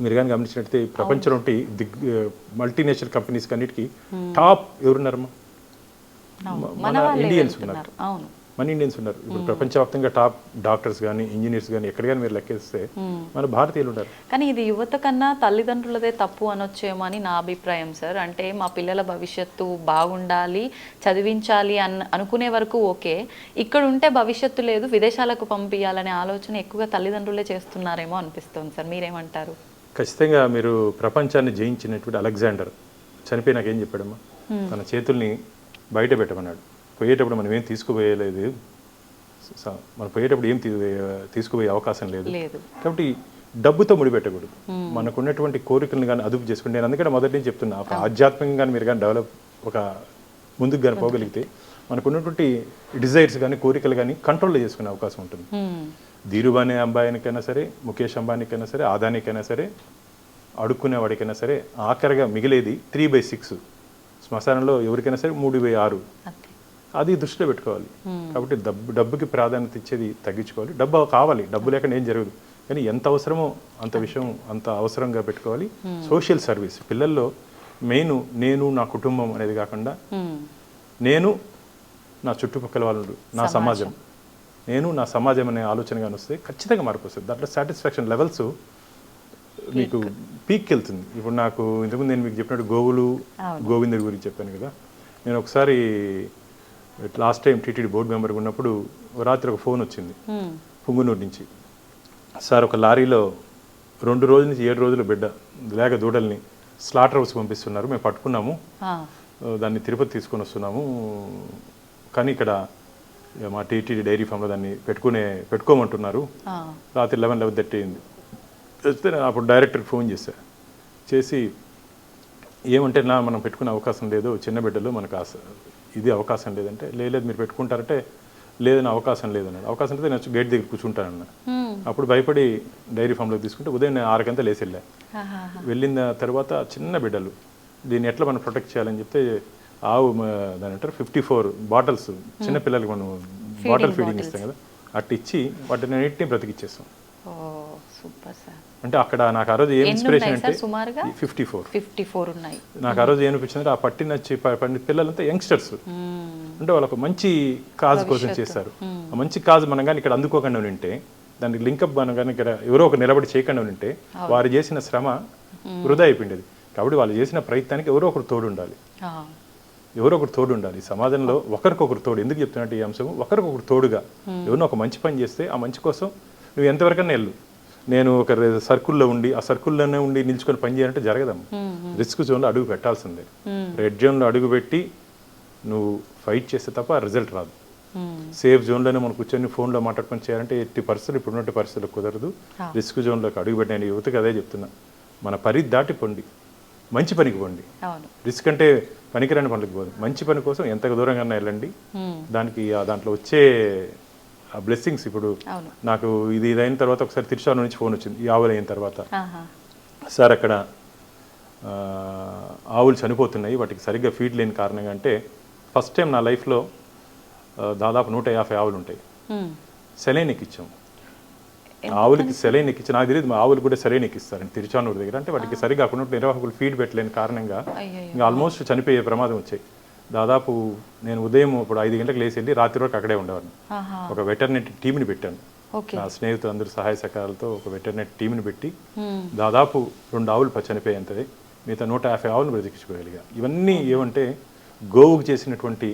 మీరు కానీ గమనించినట్లయితే ప్రపంచంలో మల్టీనేషనల్ కంపెనీస్ అన్నిటికీ టాప్ ఎవరున్నారమ్మా? మన ఇండియన్స్ ఉన్నారు. ఇప్పుడు ప్రపంచవ్యాప్తంగా టాప్ డాక్టర్స్ కానీ, ఇంజనీర్స్ కానీ ఎక్కడ కానీ మీరు లెక్కేస్తే మన భారతీయులు ఉన్నారు. కానీ ఇది యువత కన్నా తల్లిదండ్రులదే తప్పు అనొచ్చేమో అని నా అభిప్రాయం సార్. అంటే మా పిల్లల భవిష్యత్తు బాగుండాలి, చదివించాలి అనుకునే వరకు ఓకే, ఇక్కడ ఉంటే భవిష్యత్తు లేదు, విదేశాలకు పంపించాలనే ఆలోచన ఎక్కువగా తల్లిదండ్రులే చేస్తున్నారేమో అనిపిస్తుంది సార్. మీరేమంటారు? ఖచ్చితంగా మీరు ప్రపంచాన్ని జయించినటువంటి అలెగ్జాండర్ చనిపోయి నాకేం చెప్పాడమ్మా, తన చేతుల్ని బయట పెట్టమన్నాడు. పోయేటప్పుడు మనం ఏం తీసుకుపోయలేదు, మనం పోయేటప్పుడు ఏం తీసుకుపోయే అవకాశం లేదు. కాబట్టి డబ్బుతో ముడిపెట్టకూడదు. మనకున్నటువంటి కోరికలను కానీ అదుపు చేసుకుంటే, నేను అందుకని మొదటి నుంచి చెప్తున్నా, ఒక ఆధ్యాత్మికంగా మీరు కానీ డెవలప్ ముందుకు కానీ పోగలిగితే మనకున్నటువంటి డిజైర్స్ కానీ, కోరికలు కానీ కంట్రోల్లో చేసుకునే అవకాశం ఉంటుంది. ధీరుభాయ్ అంబానీకైనా సరే, ముఖేష్ అంబానీకైనా సరే, ఆదానికైనా సరే, అడుక్కునేవాడికైనా సరే, ఆఖరిగా మిగిలేది 3/6. శ్మశానంలో ఎవరికైనా సరే 3/6. అది దృష్టిలో పెట్టుకోవాలి. కాబట్టి డబ్బుకి ప్రాధాన్యత ఇచ్చేది తగ్గించుకోవాలి. డబ్బు కావాలి, డబ్బు లేకుండా ఏం జరగదు. కానీ ఎంత అవసరమో అంత అవసరంగా పెట్టుకోవాలి. సోషల్ సర్వీస్ పిల్లల్లో మెయిన్ నేను నా కుటుంబం అనేది కాకుండా, నేను నా చుట్టుపక్కల వాళ్ళు, నా సమాజం, నేను నా సమాజం అనే ఆలోచనగా వస్తే ఖచ్చితంగా మార్పు వస్తుంది. దాంట్లో సాటిస్ఫాక్షన్ లెవెల్స్ మీకు పీక్కి వెళ్తుంది. ఇప్పుడు నాకు ఇంతకుముందు నేను మీకు చెప్పినట్టు గోవిందుడి గురించి చెప్పాను కదా. నేను ఒకసారి లాస్ట్ టైం టీటీడీ బోర్డు మెంబర్గా ఉన్నప్పుడు రాత్రి ఒక ఫోన్ వచ్చింది పుంగునూరు నుంచి. సార్, ఒక లారీలో 2 రోజుల నుంచి 7 రోజుల బిడ్డ లేక దూడల్ని స్లాటర్ హౌస్ పంపిస్తున్నారు, మేము పట్టుకున్నాము, దాన్ని తిరుపతి తీసుకొని వస్తున్నాము, కానీ ఇక్కడ మా టీటీడీ డైరీ ఫామ్లో దాన్ని పెట్టుకోమంటున్నారు. రాత్రి 11:30 అయింది. వస్తే అప్పుడు డైరెక్టర్కి ఫోన్ చేసి ఏమంటే మనం పెట్టుకునే అవకాశం లేదు, చిన్న బిడ్డలు మనకు ఇది అవకాశం లేదంటే, లేదు మీరు పెట్టుకుంటారంటే లేదని అవకాశం లేదన్నాడు. అవకాశం అయితే నేను గేట్ దగ్గర కూర్చుంటానన్న. అప్పుడు భయపడి డైరీ ఫామ్లోకి తీసుకుంటే ఉదయం నేను 6 గంటలు లేసి వెళ్ళిన తర్వాత చిన్న బిడ్డలు దీన్ని ఎట్లా మనం ప్రొటెక్ట్ చేయాలని చెప్తే ఆవు దాని అంటారు 54 బాటిల్స్ చిన్నపిల్లలకి మనం బాటిల్ ఫీడింగ్ ఇస్తాం కదా, అట్టు ఇచ్చి వాటిని అన్నింటినీ బ్రతికిచ్చేస్తాం. అంటే అక్కడ నాకు ఆ రోజు ఏం ఇన్స్పిరేషన్ అంటే 54 ఉన్నాయి. నాకు ఆ రోజు ఏమనిపించింది, ఆ పట్టిన పిల్లలంతా యంగ్స్టర్స్, అంటే వాళ్ళకు మంచి కాజ్ కోసం చేస్తారు. ఆ మంచి కాజ్ మనం కానీ ఇక్కడ అందుకోకుండా ఉంటే, దానికి లింకప్ మనం కానీ ఇక్కడ ఎవరో ఒక నిలబడి చేయకుండా ఉంటే వారు చేసిన శ్రమ వృధా అయిపోయింది. కాబట్టి వాళ్ళు చేసిన ప్రయత్నానికి ఎవరో ఒకరు తోడు ఉండాలి, ఎవరో ఒకరు తోడు ఉండాలి సమాజంలో. ఒకరికొకరు తోడు. ఎందుకు చెప్తున్నట్టు ఈ అంశం, ఒకరికొకరు తోడుగా ఎవరినో ఒక మంచి పని చేస్తే ఆ మంచి కోసం నువ్వు ఎంతవరకన్నా వెళ్ళు. నేను ఒక సర్కిల్లో ఉండి ఆ సర్కిల్లోనే ఉండి నిల్చుకొని పని చేయాలంటే జరగదమ్మా. రిస్క్ జోన్లో అడుగు పెట్టాల్సిందే. రెడ్ జోన్లో అడుగు పెట్టి నువ్వు ఫైట్ చేస్తే తప్ప రిజల్ట్ రాదు. సేఫ్ జోన్లోనే మనం కూర్చొని ఫోన్లో మాట్లాడుకొని చేయాలంటే ఎట్టి పరిస్థితులు ఇప్పుడున్నట్టు పరిస్థితులు కుదరదు. రిస్క్ జోన్లోకి అడుగు పెట్టిన యువతకి అదే చెప్తున్నా, మన పరిధి దాటి పొండి, మంచి పనికి పోండి. రిస్క్ అంటే పనికిరాని పనులకు పోదు, మంచి పని కోసం ఎంత దూరంగా వెళ్ళండి. దానికి దాంట్లో వచ్చే ఆ బ్లెస్సింగ్స్. ఇప్పుడు నాకు ఇది అయిన తర్వాత ఒకసారి తిరుచానూరు నుంచి ఫోన్ వచ్చింది, ఈ ఆవులు అయిన తర్వాత, సార్ అక్కడ ఆవులు చనిపోతున్నాయి, వాటికి సరిగ్గా ఫీడ్ లేని కారణంగా. అంటే ఫస్ట్ టైం నా లైఫ్లో దాదాపు 150 ఆవులు ఉంటాయి, సెలైన్ ఎక్కిచ్చాం. ఆవులకి సెలైన్ ఎక్కించి, నాకు తెలియదు ఆవులు కూడా సెలైన్ ఎక్కిస్తారండి తిరుచానూరు దగ్గర. అంటే వాటికి సరిగ్గా అక్కడ నిర్వాహకులు ఫీడ్ పెట్టలేని కారణంగా ఇంకా ఆల్మోస్ట్ చనిపోయే ప్రమాదం వచ్చాయి. దాదాపు నేను ఉదయం ఇప్పుడు 5 గంటలకు లేచి వెళ్ళి రాత్రి వరకు అక్కడే ఉండేవాడిని. ఒక వెటర్నరీ టీంని పెట్టాను, నా స్నేహితులు అందరూ సహాయ సహకారాలతో ఒక వెటర్నరీ టీంని పెట్టి దాదాపు 2 ఆవులు చనిపోయేంతది, మిగతా 150 ఆవులను బ్రతికించుకోగలిగా. ఇవన్నీ ఏమంటే గోవుకు చేసినటువంటి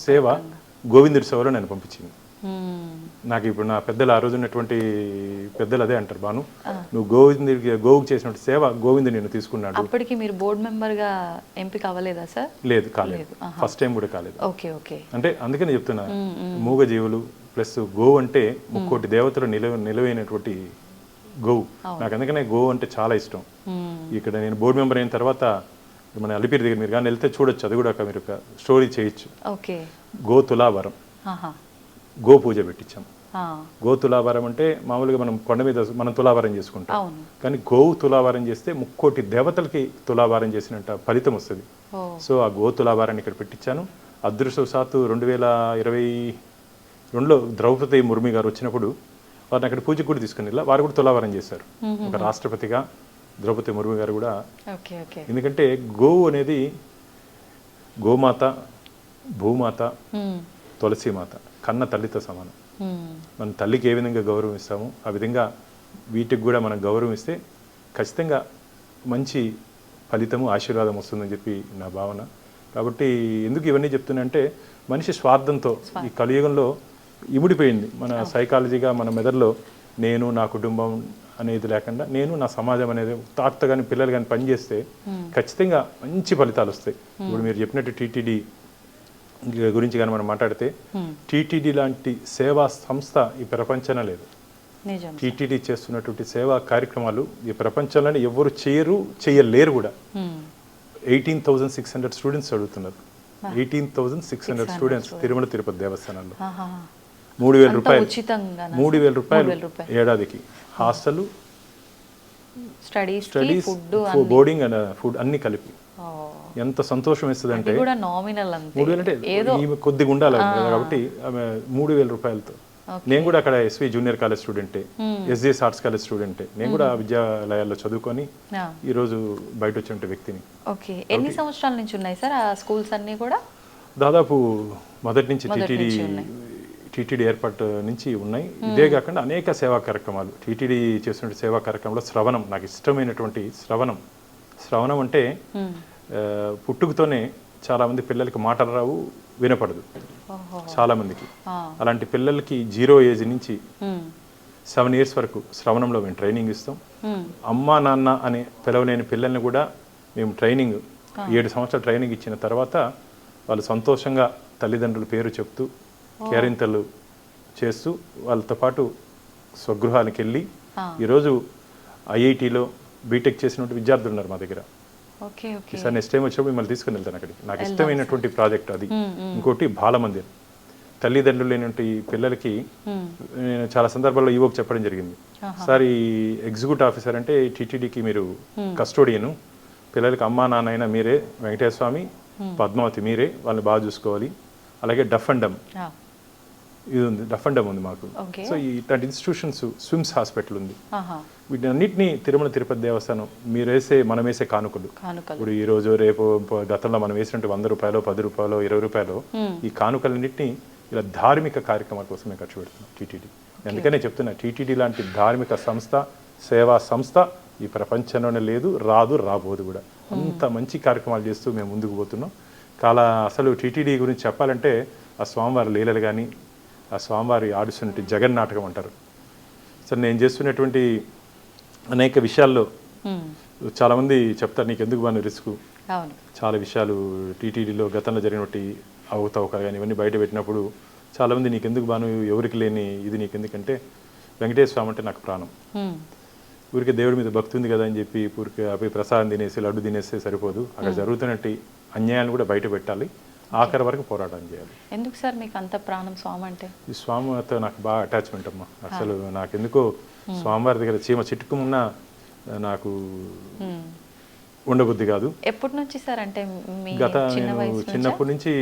సేవ గోవిందుడి సేవలో నేను పంపించింది. నాకు ఇప్పుడు నా పెద్దలు ఆ రోజు ఉన్నటువంటి పెద్దలు అదే అంటారు, బాను నువ్వు గోవుకి చేసినటువంటి సేవ గోవిందుడు నేను తీసుకున్నాడు. అప్పటికి మీరు బోర్డు మెంబర్ గా ఎంపిక అవ్వలేదా సార్? లేదు, కాలేదు. ఫస్ట్ టైం కూడా కాలేదు. అంటే అందుకని చెప్తున్నా, మూగ జీవులు ప్లస్ గోవు అంటే 3 దేవతలు నిలవైనటువంటి గోవు. నాకు అందుకనే గోవు అంటే చాలా ఇష్టం. ఇక్కడ నేను బోర్డు మెంబర్ అయిన తర్వాత మన అలిపిరి దగ్గర మీరు కానీ వెళ్తే చూడొచ్చు, అది కూడా మీరు ఒక స్టోరీ చేయొచ్చు. గో తులాభారం, గో పూజ పెట్టించాం. గో తులాభారం అంటే మామూలుగా మనం కొండ మీద మనం తులాభారం చేసుకుంటాం, కానీ గోవు తులాభారం చేస్తే 3 దేవతలకి తులాభారం చేసినట్టు ఫలితం వస్తుంది. సో ఆ గో తులాభారాన్ని ఇక్కడ పెట్టించాను. అదృష్టవశాత్తు 2022లో ద్రౌపది ముర్మి గారు వచ్చినప్పుడు వారిని అక్కడ పూజకు కూడా తీసుకుని వెళ్ళా, వారు కూడా తులాభారం చేశారు. ఒక రాష్ట్రపతిగా ద్రౌపది ముర్మి గారు కూడా. ఎందుకంటే గోవు అనేది గోమాత, భూమాత, తులసీమాత, కన్న తల్లితో సమానం. మన తల్లికి ఏ విధంగా గౌరవం ఇస్తామో ఆ విధంగా వీటికి కూడా మనం గౌరవం ఇస్తే ఖచ్చితంగా మంచి ఫలితము ఆశీర్వాదం వస్తుందని చెప్పి నా భావన. కాబట్టి ఎందుకు ఇవన్నీ చెప్తున్నా అంటే, మనిషి స్వార్థంతో ఈ కలియుగంలో ఇముడిపోయింది. మన సైకాలజీగా మన మెదడులో నేను నా కుటుంబం అనేది లేకుండా నేను నా సమాజం అనేది తాత కానీ పిల్లలు కానీ పనిచేస్తే ఖచ్చితంగా మంచి ఫలితాలు వస్తాయి. ఇప్పుడు మీరు చెప్పినట్టు టీటీడీ గురించి కానీ మనం మాట్లాడితే, టీటీడీ లాంటి సేవా సంస్థ ఈ ప్రపంచంలో లేదు. టీటీడీ చేస్తున్నటువంటి సేవా కార్యక్రమాలు ఈ ప్రపంచంలోనే ఎవరు చేయలేరు కూడా. 18,600 స్టూడెంట్స్ చదువుతున్నారు. 18,600 స్టూడెంట్స్ తిరుమల తిరుపతి దేవస్థానంలో. 3,000 రూపాయలు ఏడాదికి hostel, studies, boarding and food అన్ని కలిపి. ఎంత సంతోషం ఇస్తుంది అంటే 3,000 అంటే కొద్దిగా ఉండాలి కాబట్టి 3,000 రూపాయలతో. నేను కూడా అక్కడ ఎస్వి జూనియర్ కాలేజ్ స్టూడెంటే, ఎస్జిఎస్ ఆర్ట్స్ కాలేజ్ స్టూడెంటే. నేను కూడా విద్యాలయాల్లో చదువుకొని ఈ రోజు బయట వచ్చిన వ్యక్తిని. ఎన్ని సంవత్సరాల నుంచి ఉన్నాయి సార్ ఆ స్కూల్స్ అన్ని కూడా? దాదాపు మొదటి నుంచి టీటీడీ ఏర్పాటు నుంచి ఉన్నాయి. ఇదే కాకుండా అనేక సేవా కార్యక్రమాలు టీటీడీ చేస్తున్న సేవా కార్యక్రమంలో శ్రవణం, నాకు ఇష్టమైనటువంటి శ్రవణం అంటే పుట్టుకతోనే చాలా మంది పిల్లలకి మాటలు రావు, వినపడదు చాలా మందికి. అలాంటి పిల్లలకి 0 ఏజ్ నుంచి 7 ఇయర్స్ వరకు శ్రవణంలో మేము ట్రైనింగ్ ఇస్తాం. అమ్మా నాన్న అనే పిలవలేని పిల్లల్ని కూడా మేము ట్రైనింగ్ 7 సంవత్సరాలు ట్రైనింగ్ ఇచ్చిన తర్వాత వాళ్ళు సంతోషంగా తల్లిదండ్రుల పేరు చెప్తూ కేరింతలు చేస్తూ వాళ్ళతో పాటు స్వగృహానికి వెళ్ళి ఈరోజు ఐఐటీలో బీటెక్ చేసినటువంటి విద్యార్థులు ఉన్నారు మా దగ్గర. ఈసారి నెక్స్ట్ టైం వచ్చినప్పుడు మిమ్మల్ని తీసుకుని వెళ్తాను అక్కడికి. నాకు ఇష్టమైనటువంటి ప్రాజెక్ట్ అది. ఇంకోటి బాలమందిర్. తల్లిదండ్రులు లేనటువంటి పిల్లలకి నేను చాలా సందర్భాల్లో ఈవోకి చెప్పడం జరిగింది. సార్ ఈ ఎగ్జిక్యూటివ్ ఆఫీసర్ అంటే టీటీడీకి మీరు కస్టోడియను, పిల్లలకి అమ్మా నాన్న అయినా మీరే, వెంకటేశ్వర స్వామి పద్మావతి మీరే, వాళ్ళని బాగా చూసుకోవాలి. అలాగే డఫ్ అండ్ డమ్ ఇది ఉంది, డఫ్ అండ్ డమ్ ఉంది మాకు. సో ఇట్లాంటి ఇన్స్టిట్యూషన్స్, స్విమ్స్ హాస్పిటల్ ఉంది. వీటన్నిటిని తిరుమల తిరుపతి దేవస్థానం మనం వేసే కానుకలు, ఇప్పుడు ఈ రోజు రేపు గతంలో మనం వేసినట్టు 100 రూపాయలు, 10 రూపాయలు, 20 రూపాయలు, ఈ కానుకలన్నింటినీ ఇలా ధార్మిక కార్యక్రమాల కోసమే ఖర్చు పెడుతున్నాం టీటీడీ. అందుకనే చెప్తున్నా, టీటీడీ లాంటి ధార్మిక సంస్థ, సేవా సంస్థ ఈ ప్రపంచంలోనే లేదు, రాబోదు కూడా. అంత మంచి కార్యక్రమాలు చేస్తూ మేము ముందుకు పోతున్నాం. అసలు టీటీడీ గురించి చెప్పాలంటే ఆ స్వామివారి లీలలు కానీ, ఆ స్వామివారి ఆడుస్తున్నట్టు జగన్నాటకం అంటారు. సో నేను చేస్తున్నటువంటి అనేక విషయాల్లో చాలామంది చెప్తారు నీకు ఎందుకు బాగా రిస్క్. చాలా విషయాలు టీటీడీలో గతంలో జరిగినటువంటి అవకతవకలు కానీ ఇవన్నీ బయట పెట్టినప్పుడు చాలామంది నీకెందుకు బాను, ఎవరికి లేని ఇది నీకెందుకంటే వెంకటేశ్వర స్వామి అంటే నాకు ప్రాణం. ఊరికి దేవుడి మీద భక్తి ఉంది కదా అని చెప్పి ఊరికి అవి ప్రసాదం తినేసి లడ్డు తినేస్తే సరిపోదు. అక్కడ జరుగుతున్నట్టు అన్యాయాన్ని కూడా బయట పెట్టాలి, ఆఖరి వరకు పోరాటం చేయాలి. ఎందుకు సార్ మీకు అంత ప్రాణం స్వామి అంటే? ఈ స్వామితో నాకు బాగా అటాచ్మెంట్ అమ్మా. అసలు నాకెందుకో స్వామివారి దగ్గర చీమ చిట్టుకున్నా నాకు ఉండబుద్ధి కాదు. ఎప్పటి నుంచి సార్? అంటే చిన్నప్పటి నుంచి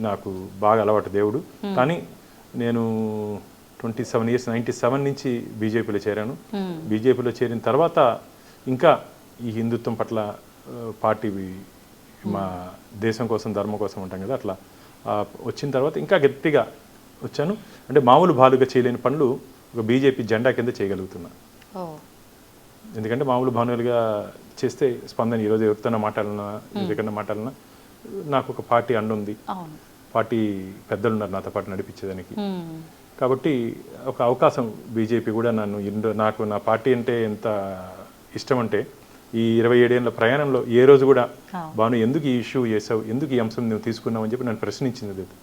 నాకు బాగా అలవాటు దేవుడు. కానీ నేను 27 years 97 నుంచి బీజేపీలో చేరాను. బీజేపీలో చేరిన తర్వాత ఇంకా ఈ హిందుత్వం పట్ల పార్టీ, మా దేశం కోసం ధర్మం కోసం ఉంటాం కదా, అట్లా వచ్చిన తర్వాత ఇంకా గట్టిగా వచ్చాను. అంటే మామూలు భాలుగా చేయలేని పనులు ఒక బీజేపీ జెండా కింద చేయగలుగుతున్నా. ఎందుకంటే మామూలు భానులుగా చేస్తే స్పందన, ఈరోజు ఎవరితోనే మాట్లాడినా, ఎవరికన్నా మాట్లాడినా నాకు ఒక పార్టీ అండ ఉంది, పార్టీ పెద్దలు ఉన్నారు నాతో పాటు నడిపించేదానికి. కాబట్టి ఒక అవకాశం బీజేపీ కూడా నాకు నా పార్టీ అంటే ఎంత ఇష్టం అంటే ఈ 27 ఏళ్ళ ప్రయాణంలో ఏ రోజు కూడా బాను ఎందుకు ఈ ఇష్యూ చేసావు, ఎందుకు ఈ అంశం నువ్వు తీసుకున్నావు అని చెప్పి నన్ను ప్రశ్నించింది లేదు.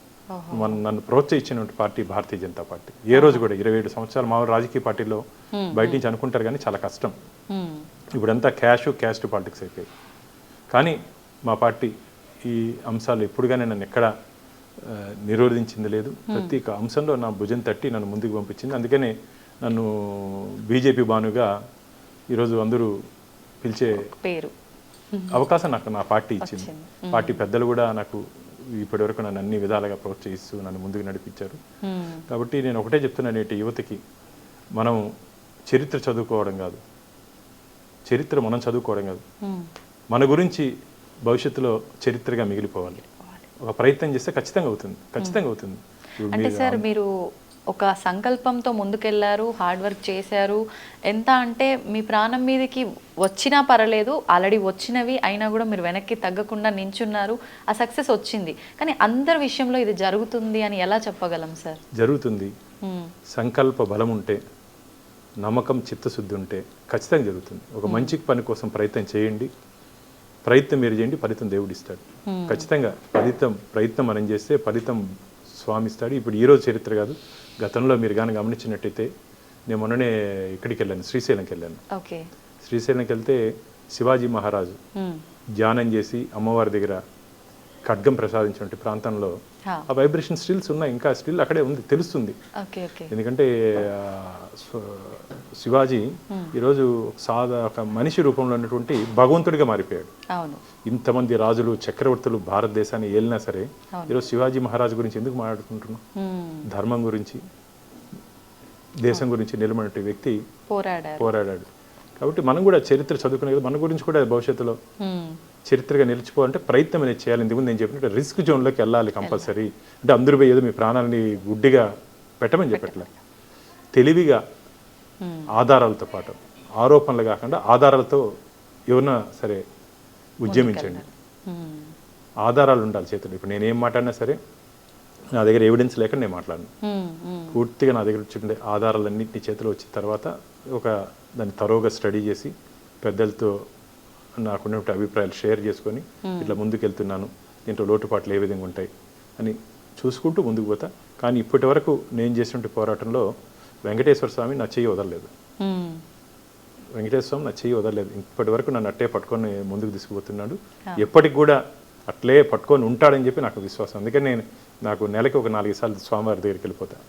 నన్ను ప్రోత్సహించినటువంటి పార్టీ భారతీయ జనతా పార్టీ. ఏ రోజు కూడా 27 సంవత్సరాలు మామూలు రాజకీయ పార్టీలో బయట నుంచి అనుకుంటారు కానీ చాలా కష్టం. ఇప్పుడంతా క్యాస్ట్ పాలిటిక్స్ అయిపోయాయి. కానీ మా పార్టీ ఈ అంశాలు ఎప్పుడుగానే నన్ను ఎక్కడ నిరోధించింది లేదు. ప్రతి ఒక్క అంశంలో నా భుజం తట్టి నన్ను ముందుకు పంపించింది. అందుకనే నన్ను బీజేపీ బానుగా ఈరోజు అందరూ పిలిచే పేరు అవకాశం నాకు నా పార్టీ ఇచ్చింది. పార్టీ పెద్దలు కూడా నాకు ఇప్పటి వరకు నన్ను అన్ని విధాలుగా ప్రోత్సహిస్తూ నన్ను ముందుకు నడిపించారు. కాబట్టి నేను ఒకటే చెప్తున్నాను, నేటి యువతకి మనం చరిత్ర చదువుకోవడం కాదు, చరిత్ర మనం చదువుకోవడం కాదు, మన గురించి భవిష్యత్తులో చరిత్రగా మిగిలిపోవాలి. ఒక ప్రయత్నం చేస్తే ఖచ్చితంగా అవుతుంది. అంటే సార్ మీరు ఒక సంకల్పంతో ముందుకెళ్లారు, హార్డ్ వర్క్ చేశారు. ఎంత అంటే మీ ప్రాణం మీదకి వచ్చినా పర్వాలేదు, ఆల్రెడీ వచ్చినవి అయినా కూడా మీరు వెనక్కి తగ్గకుండా నించున్నారు. ఆ సక్సెస్ వచ్చింది. కానీ అందరి విషయంలో ఇది జరుగుతుంది అని ఎలా చెప్పగలం సార్? జరుగుతుంది. సంకల్ప బలం ఉంటే, నమ్మకం, చిత్తశుద్ధి ఉంటే ఖచ్చితంగా జరుగుతుంది. ఒక మంచి పని కోసం ప్రయత్నం చేయండి. ప్రయత్నం మీరు చేయండి, ఫలితం దేవుడు ఇస్తాడు. ఖచ్చితంగా ప్రయత్నం మనం చేస్తే ఫలితం స్వామి ఇస్తాడు. ఇప్పుడు ఈరోజు చరిత్ర కాదు, గతంలో మీరు కానీ గమనించినట్టయితే నేను మొన్ననే ఇక్కడికి వెళ్ళాను, శ్రీశైలంకి వెళ్ళాను. శ్రీశైలంకి వెళ్తే శివాజీ మహారాజు ధ్యానం చేసి అమ్మవారి దగ్గర ఖడ్గం ప్రసాదించిన ప్రాంతంలో ఆ వైబ్రేషన్ స్టిల్స్ ఉన్నాయి, ఇంకా స్టిల్ అక్కడే ఉంది, తెలుస్తుంది. ఎందుకంటే శివాజీ ఈరోజు ఒక మనిషి రూపంలో ఉన్నటువంటి భగవంతుడిగా మారిపోయాడు. ఇంతమంది రాజులు, చక్రవర్తులు భారతదేశాన్ని ఏలినా సరే ఈరోజు శివాజీ మహారాజు గురించి ఎందుకు మాట్లాడుకుంటున్నాం? ధర్మం గురించి, దేశం గురించి నిలబడిన వ్యక్తి పోరాడాడు. కాబట్టి మనం కూడా చరిత్ర చదువుకునే మన గురించి కూడా భవిష్యత్తులో చరిత్రగా నిలిచిపోవాలంటే ప్రయత్నం అనేది చేయాలి. ఇందుకు నేను చెప్పినట్టు రిస్క్ జోన్లోకి వెళ్ళాలి కంపల్సరీ. అంటే అందరూ పోయి ఏదో మీ ప్రాణాలని గుడ్డిగా పెట్టమని చెప్పట్లే, తెలివిగా ఆధారాలతో పాటు, ఆరోపణలు కాకుండా ఆధారాలతో ఎవరన్నా సరే ఉద్యమించండి. ఆధారాలు ఉండాలి చేతులు. ఇప్పుడు నేనేం మాట్లాడినా సరే నా దగ్గర ఎవిడెన్స్ లేక నేను మాట్లాడను. పూర్తిగా నా దగ్గర వచ్చి ఆధారాలన్నింటినీ చేతిలో వచ్చిన తర్వాత దాన్ని తరోగా స్టడీ చేసి పెద్దలతో నాకున్న అభిప్రాయాలు షేర్ చేసుకొని ఇట్లా ముందుకు వెళ్తున్నాను, దీంట్లో లోటుపాట్లు ఏ విధంగా ఉంటాయి అని చూసుకుంటూ ముందుకు పోతా. కానీ ఇప్పటి వరకు నేను చేసినటువంటి పోరాటంలో వెంకటేశ్వర స్వామి నా చెయ్యి వదలలేదు. వెంకటేశ్వర స్వామి నా చెయ్యి వదలలేదు. ఇప్పటి వరకు నన్ను అట్టే పట్టుకొని ముందుకు తీసుకుపోతున్నాడు. ఎప్పటికి కూడా అట్లే పట్టుకొని ఉంటాడని చెప్పి నాకు విశ్వాసం. అందుకని నాకు నెలకి ఒక 4 సార్లు స్వామివారి దగ్గరికి వెళ్ళిపోతాను.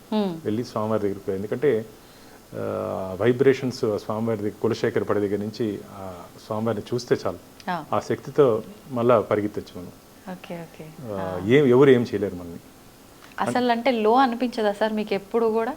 వెళ్ళి స్వామివారి దగ్గరికి పోయి, ఎందుకంటే వైబ్రేషన్స్ స్వామివారి దగ్గర కులశేఖర పడి దగ్గర నుంచి ఆ స్వామివారిని చూస్తే చాలు, ఆ శక్తితో మళ్ళీ పరిగెత్తచ్చు మనం. Okay okay. ఎవరు ఏం చేయలేరు మనని. అసలు అంటే లో అనిపించదా సార్ మీకు ఎప్పుడు కూడా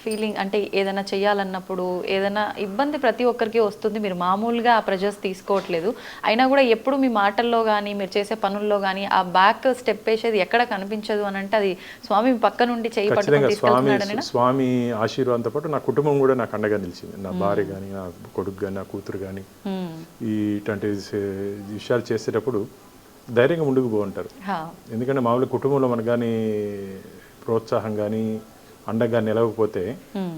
ఫీలింగ్? అంటే ఏదైనా చేయాలన్నప్పుడు ఏదైనా ఇబ్బంది ప్రతి ఒక్కరికి వస్తుంది, మీరు మామూలుగా ఆ ప్రెజర్స్ తీసుకోవట్లేదు, అయినా కూడా ఎప్పుడు మీ మాటల్లో కానీ మీరు చేసే పనుల్లో కానీ ఆ బ్యాక్ స్టెప్ వేసేది ఎక్కడ కనిపించదు అని అంటే అది స్వామి పక్క నుండి చేయి పట్టుకొని తీసుకెళ్తున్నాడని? స్వామి ఆశీర్వాదంతో పాటు నా కుటుంబం కూడా నాకు అండగా నిలిచింది. నా భార్య కానీ, నా కొడుకు కానీ, నా కూతురు కానీ ఇట్లాంటి విషయాలు చేసేటప్పుడు ధైర్యంగా ముందుకు పోంటారు. ఎందుకంటే మామూలు కుటుంబంలో మనకు కానీ ప్రోత్సాహం కానీ అండగా నిలవకపోతే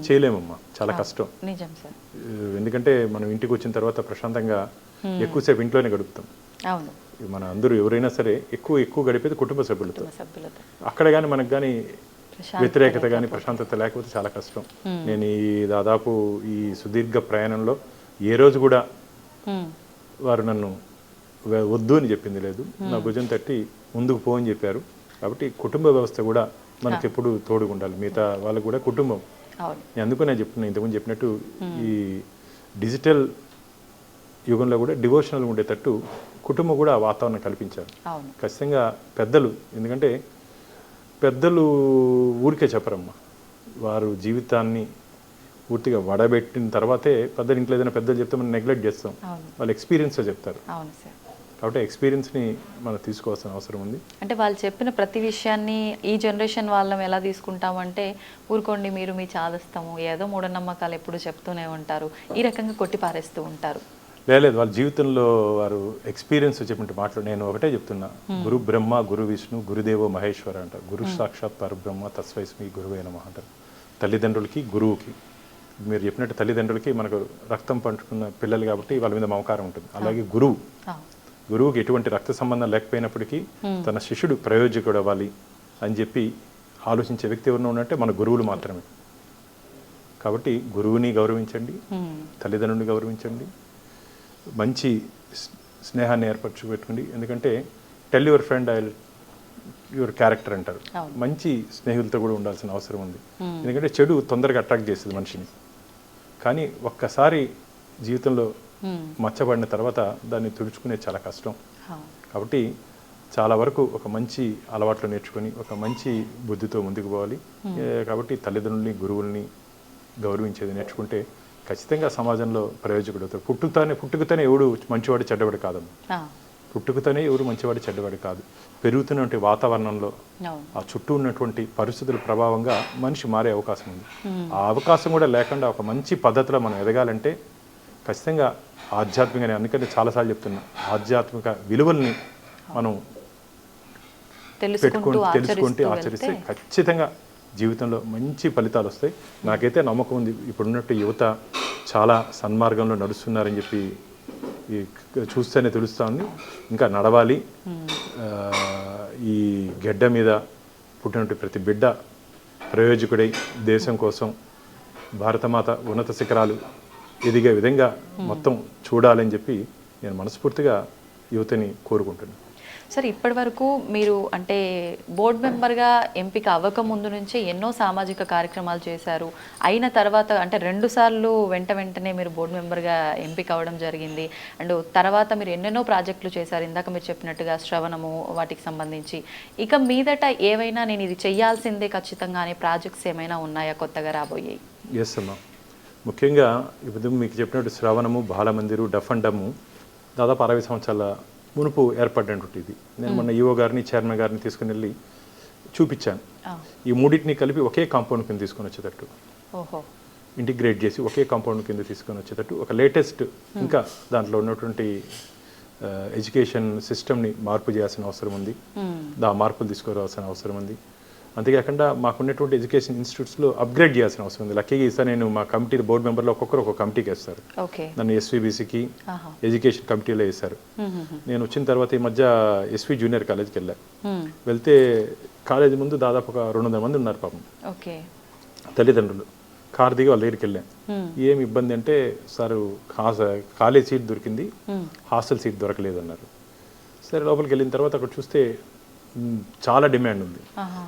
చేయలేమమ్మా, చాలా కష్టం. నిజం సార్. ఎందుకంటే మనం ఇంటికి వచ్చిన తర్వాత ప్రశాంతంగా ఎక్కువసేపు ఇంట్లోనే గడుపుతాం. అవును. మన అందరూ ఎవరైనా సరే ఎక్కువ గడిపేది కుటుంబ సభ్యులతో. అక్కడ కానీ మనకు కానీ వ్యతిరేకత కానీ ప్రశాంతత లేకపోతే చాలా కష్టం. నేను దాదాపు ఈ సుదీర్ఘ ప్రయాణంలో ఏ రోజు కూడా వారు నన్ను వద్దు అని చెప్పింది లేదు. నా భుజం తట్టి ముందుకు పో అని చెప్పారు. కాబట్టి కుటుంబ వ్యవస్థ కూడా మనకి ఎప్పుడు తోడుగా ఉండాలి. మిగతా వాళ్ళకు కూడా కుటుంబం. అందుకు నేను చెప్తున్నా, ఇంతకుముందు చెప్పినట్టు ఈ డిజిటల్ యుగంలో కూడా డివోషనల్ ఉండేటట్టు కుటుంబం కూడా ఆ వాతావరణం కల్పించాలి ఖచ్చితంగా. పెద్దలు, ఎందుకంటే పెద్దలు ఊరికే చెప్పరమ్మా, వారు జీవితాన్ని పూర్తిగా వడబెట్టిన తర్వాతే పెద్దలు. ఇంట్లో ఏదైనా పెద్దలు చెప్తే మనం నెగ్లెక్ట్ చేస్తాం, వాళ్ళు ఎక్స్పీరియన్స్లో చెప్తారు. కాబట్టి ఎక్స్పీరియన్స్ని మనం తీసుకోవాల్సిన అవసరం ఉంది. అంటే వాళ్ళు చెప్పిన ప్రతి విషయాన్ని ఈ జనరేషన్ వాళ్ళం ఎలా తీసుకుంటామంటే, ఊరుకోండి మీరు మీ చాదస్తాము, ఏదో మూఢనమ్మకాలు ఎప్పుడు చెప్తూనే ఉంటారు, ఈ రకంగా కొట్టిపారేస్తూ ఉంటారు. లేదు, వాళ్ళ జీవితంలో వారు ఎక్స్పీరియన్స్ చెప్పినట్టు మాట్లాడు. నేను ఒకటే చెప్తున్నా, గురు బ్రహ్మ గురు విష్ణు గురుదేవో మహేశ్వర అంటారు. గురు సాక్షాత్ పరబ్రహ్మ తస్వైస్మి గురువే నమః అంటారు. తల్లిదండ్రులకి గురువుకి, మీరు చెప్పినట్టు తల్లిదండ్రులకి మనకు రక్తం పంచుకున్న పిల్లలు కాబట్టి వాళ్ళ మీద మమకారం ఉంటుంది. అలాగే గురువుకి ఎటువంటి రక్త సంబంధం లేకపోయినప్పటికీ తన శిష్యుడు ప్రయోజకుడు అవ్వాలి అని చెప్పి ఆలోచించే వ్యక్తి ఎవరైనా ఉన్నట్టే మన గురువులు మాత్రమే. కాబట్టి గురువుని గౌరవించండి, తల్లిదండ్రుని గౌరవించండి, మంచి స్నేహాన్ని ఏర్పరచుపెట్టుకోండి. ఎందుకంటే tell your friend your character అంటారు. మంచి స్నేహితులతో కూడా ఉండాల్సిన అవసరం ఉంది. ఎందుకంటే చెడు తొందరగా అట్రాక్ట్ చేస్తుంది మనిషిని. కానీ ఒక్కసారి జీవితంలో మచ్చబడిన తర్వాత దాన్ని తుడుచుకునే చాలా కష్టం. కాబట్టి చాలా వరకు ఒక మంచి అలవాట్లు నేర్చుకొని ఒక మంచి బుద్ధితో ముందుకు పోవాలి. కాబట్టి తల్లిదండ్రుల్ని గురువుల్ని గౌరవించేది నేర్చుకుంటే ఖచ్చితంగా సమాజంలో ప్రయోజకుడు అవుతారు. పుట్టుకతోనే ఎవడు మంచివాడు చెడ్డవాడు కాదమ్మా. పుట్టుకతోనే ఎవరు మంచివాడు చెడ్డవాడు కాదు. పెరుగుతున్నటువంటి వాతావరణంలో ఆ చుట్టూ ఉన్నటువంటి పరిస్థితుల ప్రభావంగా మనిషి మారే అవకాశం ఉంది. ఆ అవకాశం కూడా లేకుండా ఒక మంచి పద్ధతిలో మనం ఎదగాలంటే ఖచ్చితంగా ఆధ్యాత్మికంగా, అందుకని చాలాసార్లు చెప్తున్నా, ఆధ్యాత్మిక విలువల్ని మనం తెలుసుకుంటూ ఆచరిస్తే ఖచ్చితంగా జీవితంలో మంచి ఫలితాలు వస్తాయి. నాకైతే నమ్మకం ఉంది, ఇప్పుడున్నట్టు యువత చాలా సన్మార్గంలో నడుస్తున్నారని చెప్పి చూస్తేనే తెలుస్తూ ఉంది. ఇంకా నడవాలి. ఈ గడ్డ మీద పుట్టినట్టు ప్రతి బిడ్డ ప్రయోజకుడై దేశం కోసం భారతమాత ఉన్నత శిఖరాలు ఎదిగే విధంగా మొత్తం చూడాలని చెప్పి నేను మనస్ఫూర్తిగా యువతని కోరుకుంటున్నాను. సార్, ఇప్పటి వరకు మీరు అంటే బోర్డు మెంబర్గా ఎంపిక అవ్వక ముందు నుంచే ఎన్నో సామాజిక కార్యక్రమాలు చేశారు. అయిన తర్వాత అంటే 2 సార్లు వెంటనే మీరు బోర్డు మెంబర్గా ఎంపిక అవ్వడం జరిగింది. అండ్ తర్వాత మీరు ఎన్నెన్నో ప్రాజెక్టులు చేశారు. ఇందాక మీరు చెప్పినట్టుగా శ్రవణము వాటికి సంబంధించి. ఇక మీదట ఏవైనా నేను ఇది చేయాల్సిందే ఖచ్చితంగా అనే ప్రాజెక్ట్స్ ఏమైనా ఉన్నాయా కొత్తగా రాబోయాయి? ఎస్ అమ్మా. ముఖ్యంగా ఇప్పుడు మీకు చెప్పినట్టు శ్రవణము, బాలమందిరు, డఫ్ అండ్ డమ్ము దాదాపు 60 సంవత్సరాల మునుపు ఏర్పడినటువంటి ఇది. నేను మొన్న ఈఓ గారిని, చైర్మన్ గారిని తీసుకుని వెళ్ళి చూపించాను. ఈ మూడింటిని కలిపి ఒకే కాంపౌండ్ కింద తీసుకొని వచ్చేటట్టు, ఇంటిగ్రేట్ చేసి ఒకే కాంపౌండ్ కింద తీసుకొని వచ్చేటట్టు ఒక లేటెస్ట్, ఇంకా దాంట్లో ఉన్నటువంటి ఎడ్యుకేషన్ సిస్టమ్ని మార్పు చేయాల్సిన అవసరం ఉంది. మార్పులు తీసుకురావాల్సిన అవసరం ఉంది. అంతేకాకుండా మాకున్నటువంటి ఎడ్యుకేషన్ ఇన్స్టిట్యూట్స్లో అప్గ్రేడ్ చేయాల్సిన అవసరం ఉంది. లక్కీగా ఈసారి నేను మా కమిటీ బోర్డు మెంబర్లో ఒక్కొక్కరు ఒక కమిటీకి వేస్తారు. నన్ను ఎస్వీబీసీకి ఎడ్యుకేషన్ కమిటీలో వేశారు. నేను వచ్చిన తర్వాత ఈ మధ్య ఎస్వి జూనియర్ కాలేజ్కి వెళ్ళాను. వెళ్తే కాలేజీ ముందు దాదాపు ఒక 200 మంది ఉన్నారు పాపం, తల్లిదండ్రులు. కారు దిగి వాళ్ళ దగ్గరికి వెళ్ళాను. ఏమి ఇబ్బంది అంటే, సార్ కాలేజ్ సీట్ దొరికింది, హాస్టల్ సీట్ దొరకలేదు అన్నారు. సరే లోపలికి వెళ్ళిన తర్వాత అక్కడ చూస్తే చాలా డిమాండ్ ఉంది.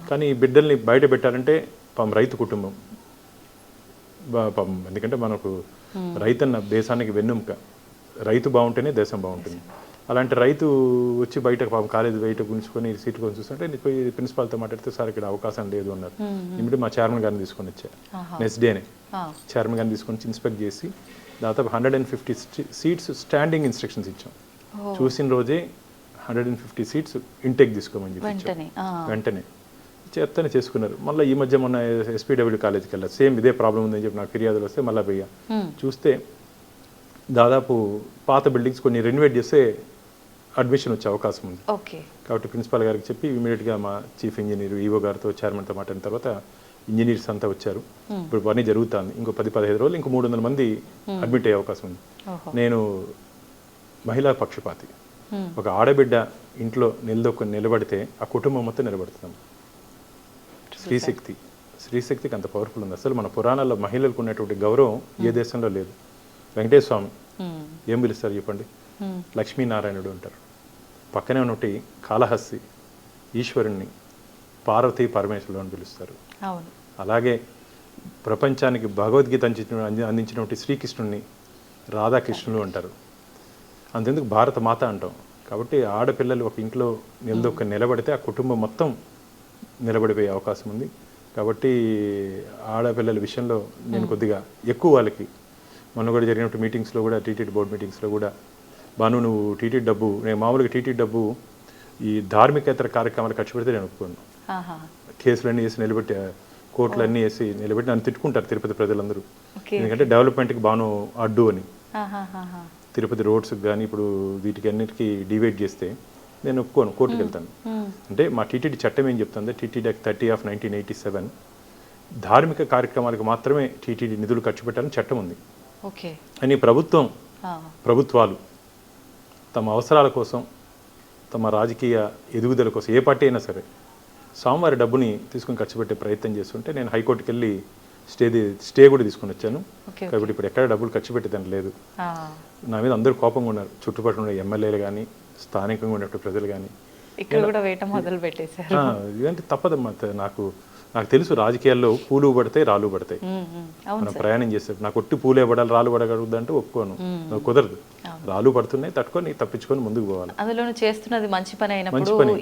కానీ ఈ బిడ్డల్ని బయట పెట్టాలంటే పాపం రైతు కుటుంబం, పాపం ఎందుకంటే మనకు రైతన్న దేశానికి వెన్నెముక, రైతు బాగుంటేనే దేశం బాగుంటుంది. అలాంటి రైతు వచ్చి బయట పాపం కాలేజీ బయట గుంచుకొని సీట్ కొని చూస్తుంటే నేను పోయి ప్రిన్సిపాల్తో మాట్లాడితే సార్ ఇక్కడ అవకాశం లేదు అన్నారు. ఇమిడి మా చైర్మన్ గారిని తీసుకొని వచ్చారు. నెక్స్ట్ డేనే చైర్మన్ గారిని తీసుకొని ఇన్స్పెక్ట్ చేసి దాదాపు 150 సీట్స్ స్టాండింగ్ ఇన్స్ట్రక్షన్స్ ఇచ్చాం. చూసిన రోజే 150 సీట్స్ ఇంటేక్ తీసుకోమని చెప్పి వెంటనే చెప్తానే చేసుకున్నారు. మళ్ళీ ఈ మధ్య మొన్న ఎస్పీడబ్ల్యూ కాలేజ్కి వెళ్ళారు, సేమ్ ఇదే ప్రాబ్లం ఉందని చెప్పి నాకు ఫిర్యాదులు వస్తే మళ్ళీ పోయా చూస్తే దాదాపు పాత బిల్డింగ్స్ కొన్ని రెనోవేట్ చేస్తే అడ్మిషన్ వచ్చే అవకాశం ఉంది. కాబట్టి ప్రిన్సిపాల్ గారికి చెప్పి ఇమీడియట్గా మా చీఫ్ ఇంజనీర్ ఈవో గారితో చైర్మన్తో మాట్లాడిన తర్వాత ఇంజనీర్స్ అంతా వచ్చారు. ఇప్పుడు పని జరుగుతుంది. ఇంకో 10-15 రోజులు ఇంకో 300 మంది అడ్మిట్ అయ్యే అవకాశం ఉంది. నేను మహిళా పక్షపాతి, ఒక ఆడబిడ్డ ఇంట్లో నిలబడితే ఆ కుటుంబం మొత్తం నిలబడుతున్నాం. స్త్రీశక్తికి అంత పవర్ఫుల్ ఉంది. అసలు మన పురాణాల్లో మహిళలకు ఉన్నటువంటి గౌరవం ఏ దేశంలో లేదు. వెంకటేశ్వర స్వామి ఏం పిలుస్తారు చెప్పండి? లక్ష్మీనారాయణుడు అంటారు. పక్కనే ఉన్నటి కాళహస్తి ఈశ్వరుణ్ణి పార్వతీ పరమేశ్వరుడు అని పిలుస్తారు. అలాగే ప్రపంచానికి భగవద్గీత అందించినటువంటి శ్రీకృష్ణుడిని రాధాకృష్ణుడు అంటారు. అంతెందుకు భారత మాత అంటాం. కాబట్టి ఆడపిల్లలు ఒక ఇంట్లో నిలబడితే ఆ కుటుంబం మొత్తం నిలబడిపోయే అవకాశం ఉంది. కాబట్టి ఆడపిల్లల విషయంలో నేను కొద్దిగా ఎక్కువ వాళ్ళకి మొన్న కూడా జరిగినట్టు మీటింగ్స్లో కూడా టీటీడీ బోర్డు మీటింగ్స్లో కూడా బాను నువ్వు టీటీడీ డబ్బు, నేను మామూలుగా టీటీడీ డబ్బు ఈ ధార్మికేతర కార్యక్రమాలు ఖర్చు పెడితే నేను ఒప్పుకోను. కేసులన్నీ వేసి నిలబెట్టి కోర్టులన్నీ వేసి నిలబెట్టి నన్ను తిట్టుకుంటారు తిరుపతి ప్రజలందరూ. ఎందుకంటే డెవలప్మెంట్కి బాను అడ్డు అని. తిరుపతి రోడ్స్కి కానీ ఇప్పుడు వీటికి అన్నిటికీ డివైడ్ చేస్తే నేను ఒప్పుకోను, కోర్టుకు వెళ్తాను. అంటే మా టీటీడీ చట్టం ఏం చెప్తుందో టీటీడీ యాక్ట్ 30/1987 ధార్మిక కార్యక్రమాలకు మాత్రమే టీటీడీ నిధులు ఖర్చు పెట్టాలని చట్టం ఉంది. అని ప్రభుత్వాలు తమ అవసరాల కోసం, తమ రాజకీయ ఎదుగుదల కోసం, ఏ పార్టీ అయినా సరే స్వామివారి డబ్బుని తీసుకుని ఖర్చు పెట్టే ప్రయత్నం చేస్తుంటే నేను హైకోర్టుకి వెళ్ళి స్టే కూడా తీసుకుని వచ్చాను. కాబట్టి ఇప్పుడు ఎక్కడ డబ్బులు ఖర్చు పెట్టేదని లేదు. నా మీద అందరూ కోపంగా ఉన్నారు, చుట్టుపక్కల ఉన్న ఎమ్మెల్యేలు కానీ స్థానికంగా ఉన్నటువంటి ప్రజలు కానీ. ఇదంటే తప్పదమ్మా. నాకు తెలుసు రాజకీయాల్లో పూలు పడతాయి రాళ్ళు పడతాయి. మనం ప్రయాణం చేస్తే నాకు ఒట్టి పూలే పడాలి రాళ్ళు పడకూడదు అంటే ఒప్పుకోను, కుదరదు. రాళ్ళు పడుతున్నాయి, తట్టుకొని తప్పించుకొని ముందుకు పోవాలి. మంచి పని.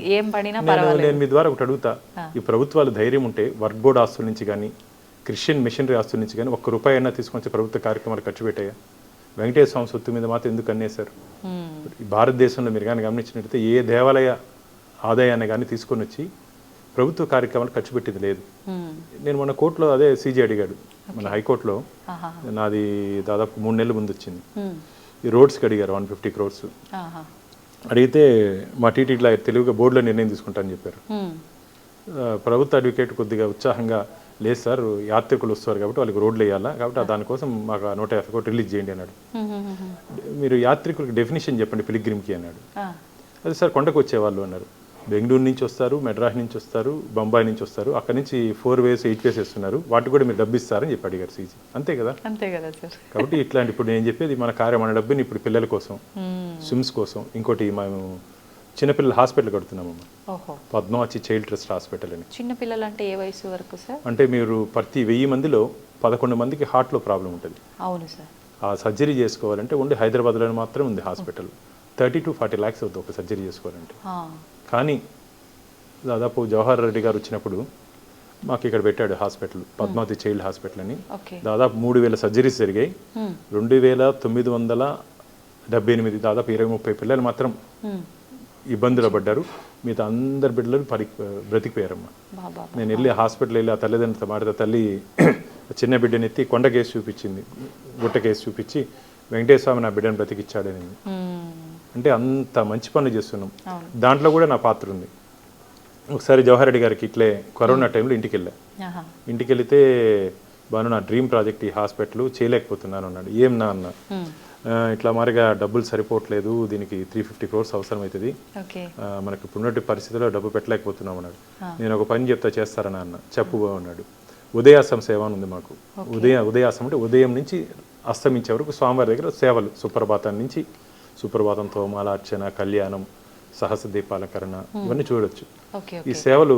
నేను మీ ద్వారా ఒకటి అడుగుతా, ఈ ప్రభుత్వాలు ధైర్యం ఉంటే వర్క్ బోర్డ్ ఆస్తుల నుంచి కానీ క్రిస్టియన్ మిషనరీ ఆస్తుల నుంచి కానీ ₹1 అయినా తీసుకొచ్చి ప్రభుత్వ కార్యక్రమాలు ఖర్చు పెట్టాయా? వెంకటేశ్వర స్వామి సొత్తు మీద మాత్రం ఎందుకు అన్నేశారు? భారతదేశంలో మీరు కానీ గమనించినట్లయితే ఏ దేవాలయ ఆదాయాన్ని కానీ తీసుకొని వచ్చి ప్రభుత్వ కార్యక్రమాలు ఖర్చు పెట్టేది లేదు. నేను మొన్న కోర్టులో అదే సీజీ అడిగాడు, మన హైకోర్టులో నాది దాదాపు 3 నెలల ముందు వచ్చింది. ఈ రోడ్స్కి అడిగారు 150 crores. అడిగితే మా టీటీడీలో తెలుగుగా బోర్డులో నిర్ణయం తీసుకుంటానని చెప్పారు. ప్రభుత్వ అడ్వకేట్ కొద్దిగా ఉత్సాహంగా, లేదు సార్ యాత్రికులు వస్తారు కాబట్టి వాళ్ళకి రోడ్లు వేయాలా, కాబట్టి దానికోసం మాకు 150 కోట్లు రిలీజ్ చేయండి అన్నాడు. మీరు యాత్రికులకి డెఫినేషన్ చెప్పండి పిలిగ్రిమ్కి అన్నాడు. అది సార్ కొండకు వచ్చేవాళ్ళు అన్నారు. బెంగళూరు నుంచి వస్తారు, మెడ్రాస్ నుంచి వస్తారు, బొంబాయి నుంచి వస్తారు, అక్కడ నుంచి 4 ways 8 ways వేస్తున్నారు, వాటికి కూడా మీరు డబ్బు ఇస్తారని చెప్పి అడిగారు సీజీ. అంతే కదా సార్. కాబట్టి ఇట్లాంటి ఇప్పుడు నేను చెప్పేది మన డబ్బుని ఇప్పుడు పిల్లల కోసం, స్విమ్స్ కోసం, ఇంకోటి మేము చిన్నపిల్లల హాస్పిటల్ కడుతున్నామమ్మా, పద్మావతి చైల్డ్ ట్రస్ట్ హాస్పిటల్ అని. చిన్నపిల్లలు అంటే ఏ వయసు వరకు సార్? అంటే మీరు ప్రతి 1000 మందిలో 11 మందికి హార్ట్లో ప్రాబ్లం ఉంటుంది. అవును సార్. ఆ సర్జరీ చేసుకోవాలంటే ఓన్లీ హైదరాబాద్లో మాత్రం ఉంది హాస్పిటల్. 30 to 40 lakhs అవుతుంది ఒక సర్జరీ చేసుకోవాలంటే. కానీ దాదాపు జవహర్ రెడ్డి గారు వచ్చినప్పుడు మాకు ఇక్కడ పెట్టాడు హాస్పిటల్, పద్మావతి చైల్డ్ హాస్పిటల్ అని. దాదాపు 3000 సర్జరీస్ జరిగాయి. 2978 దాదాపు 20-30 పిల్లలు మాత్రం ఇబ్బందులు పడ్డారు. మిగతా అందరి బిడ్డలు బ్రతికిపోయారమ్మా. నేను వెళ్ళి హాస్పిటల్ వెళ్ళి ఆ తల్లిదండ్రులతో మాట్లాడితే తల్లి చిన్న బిడ్డని ఎత్తి కొండ కేసు చూపించింది, గుట్ట కేసు చూపించి వెంకటేశ్వర స్వామి నా బిడ్డను బ్రతికిచ్చాడని. అంటే అంత మంచి పనులు చేస్తున్నాం. దాంట్లో కూడా నా పాత్ర ఉంది. ఒకసారి జవహర్ రెడ్డి గారికి ఇట్లే కరోనా టైంలో ఇంటికి వెళ్తే బాను నా డ్రీమ్ ప్రాజెక్ట్ ఈ హాస్పిటల్ చేయలేకపోతున్నాను అన్నాడు. ఏం నా అన్న, ఇట్లా మరిగా డబ్బులు సరిపోవట్లేదు, దీనికి 350 crores అవసరం అవుతుంది, మనకి ఇప్పుడున్నట్టు పరిస్థితుల్లో డబ్బు పెట్టలేకపోతున్నాం అన్నాడు. నేను ఒక పని చెప్తా చేస్తారని అన్న. చెప్పు అన్నాడు. ఉదయాసం సేవ అని ఉంది మాకు. ఉదయాసం అంటే ఉదయం నుంచి అస్తమించే వరకు స్వామివారి దగ్గర సేవలు, సుప్రభాతం నుంచి సుప్రభాతం, తోమాల, అర్చన, కళ్యాణం, సహస్ర దీపాలంకరణ ఇవన్నీ చూడొచ్చు. ఓకే ఈ సేవలు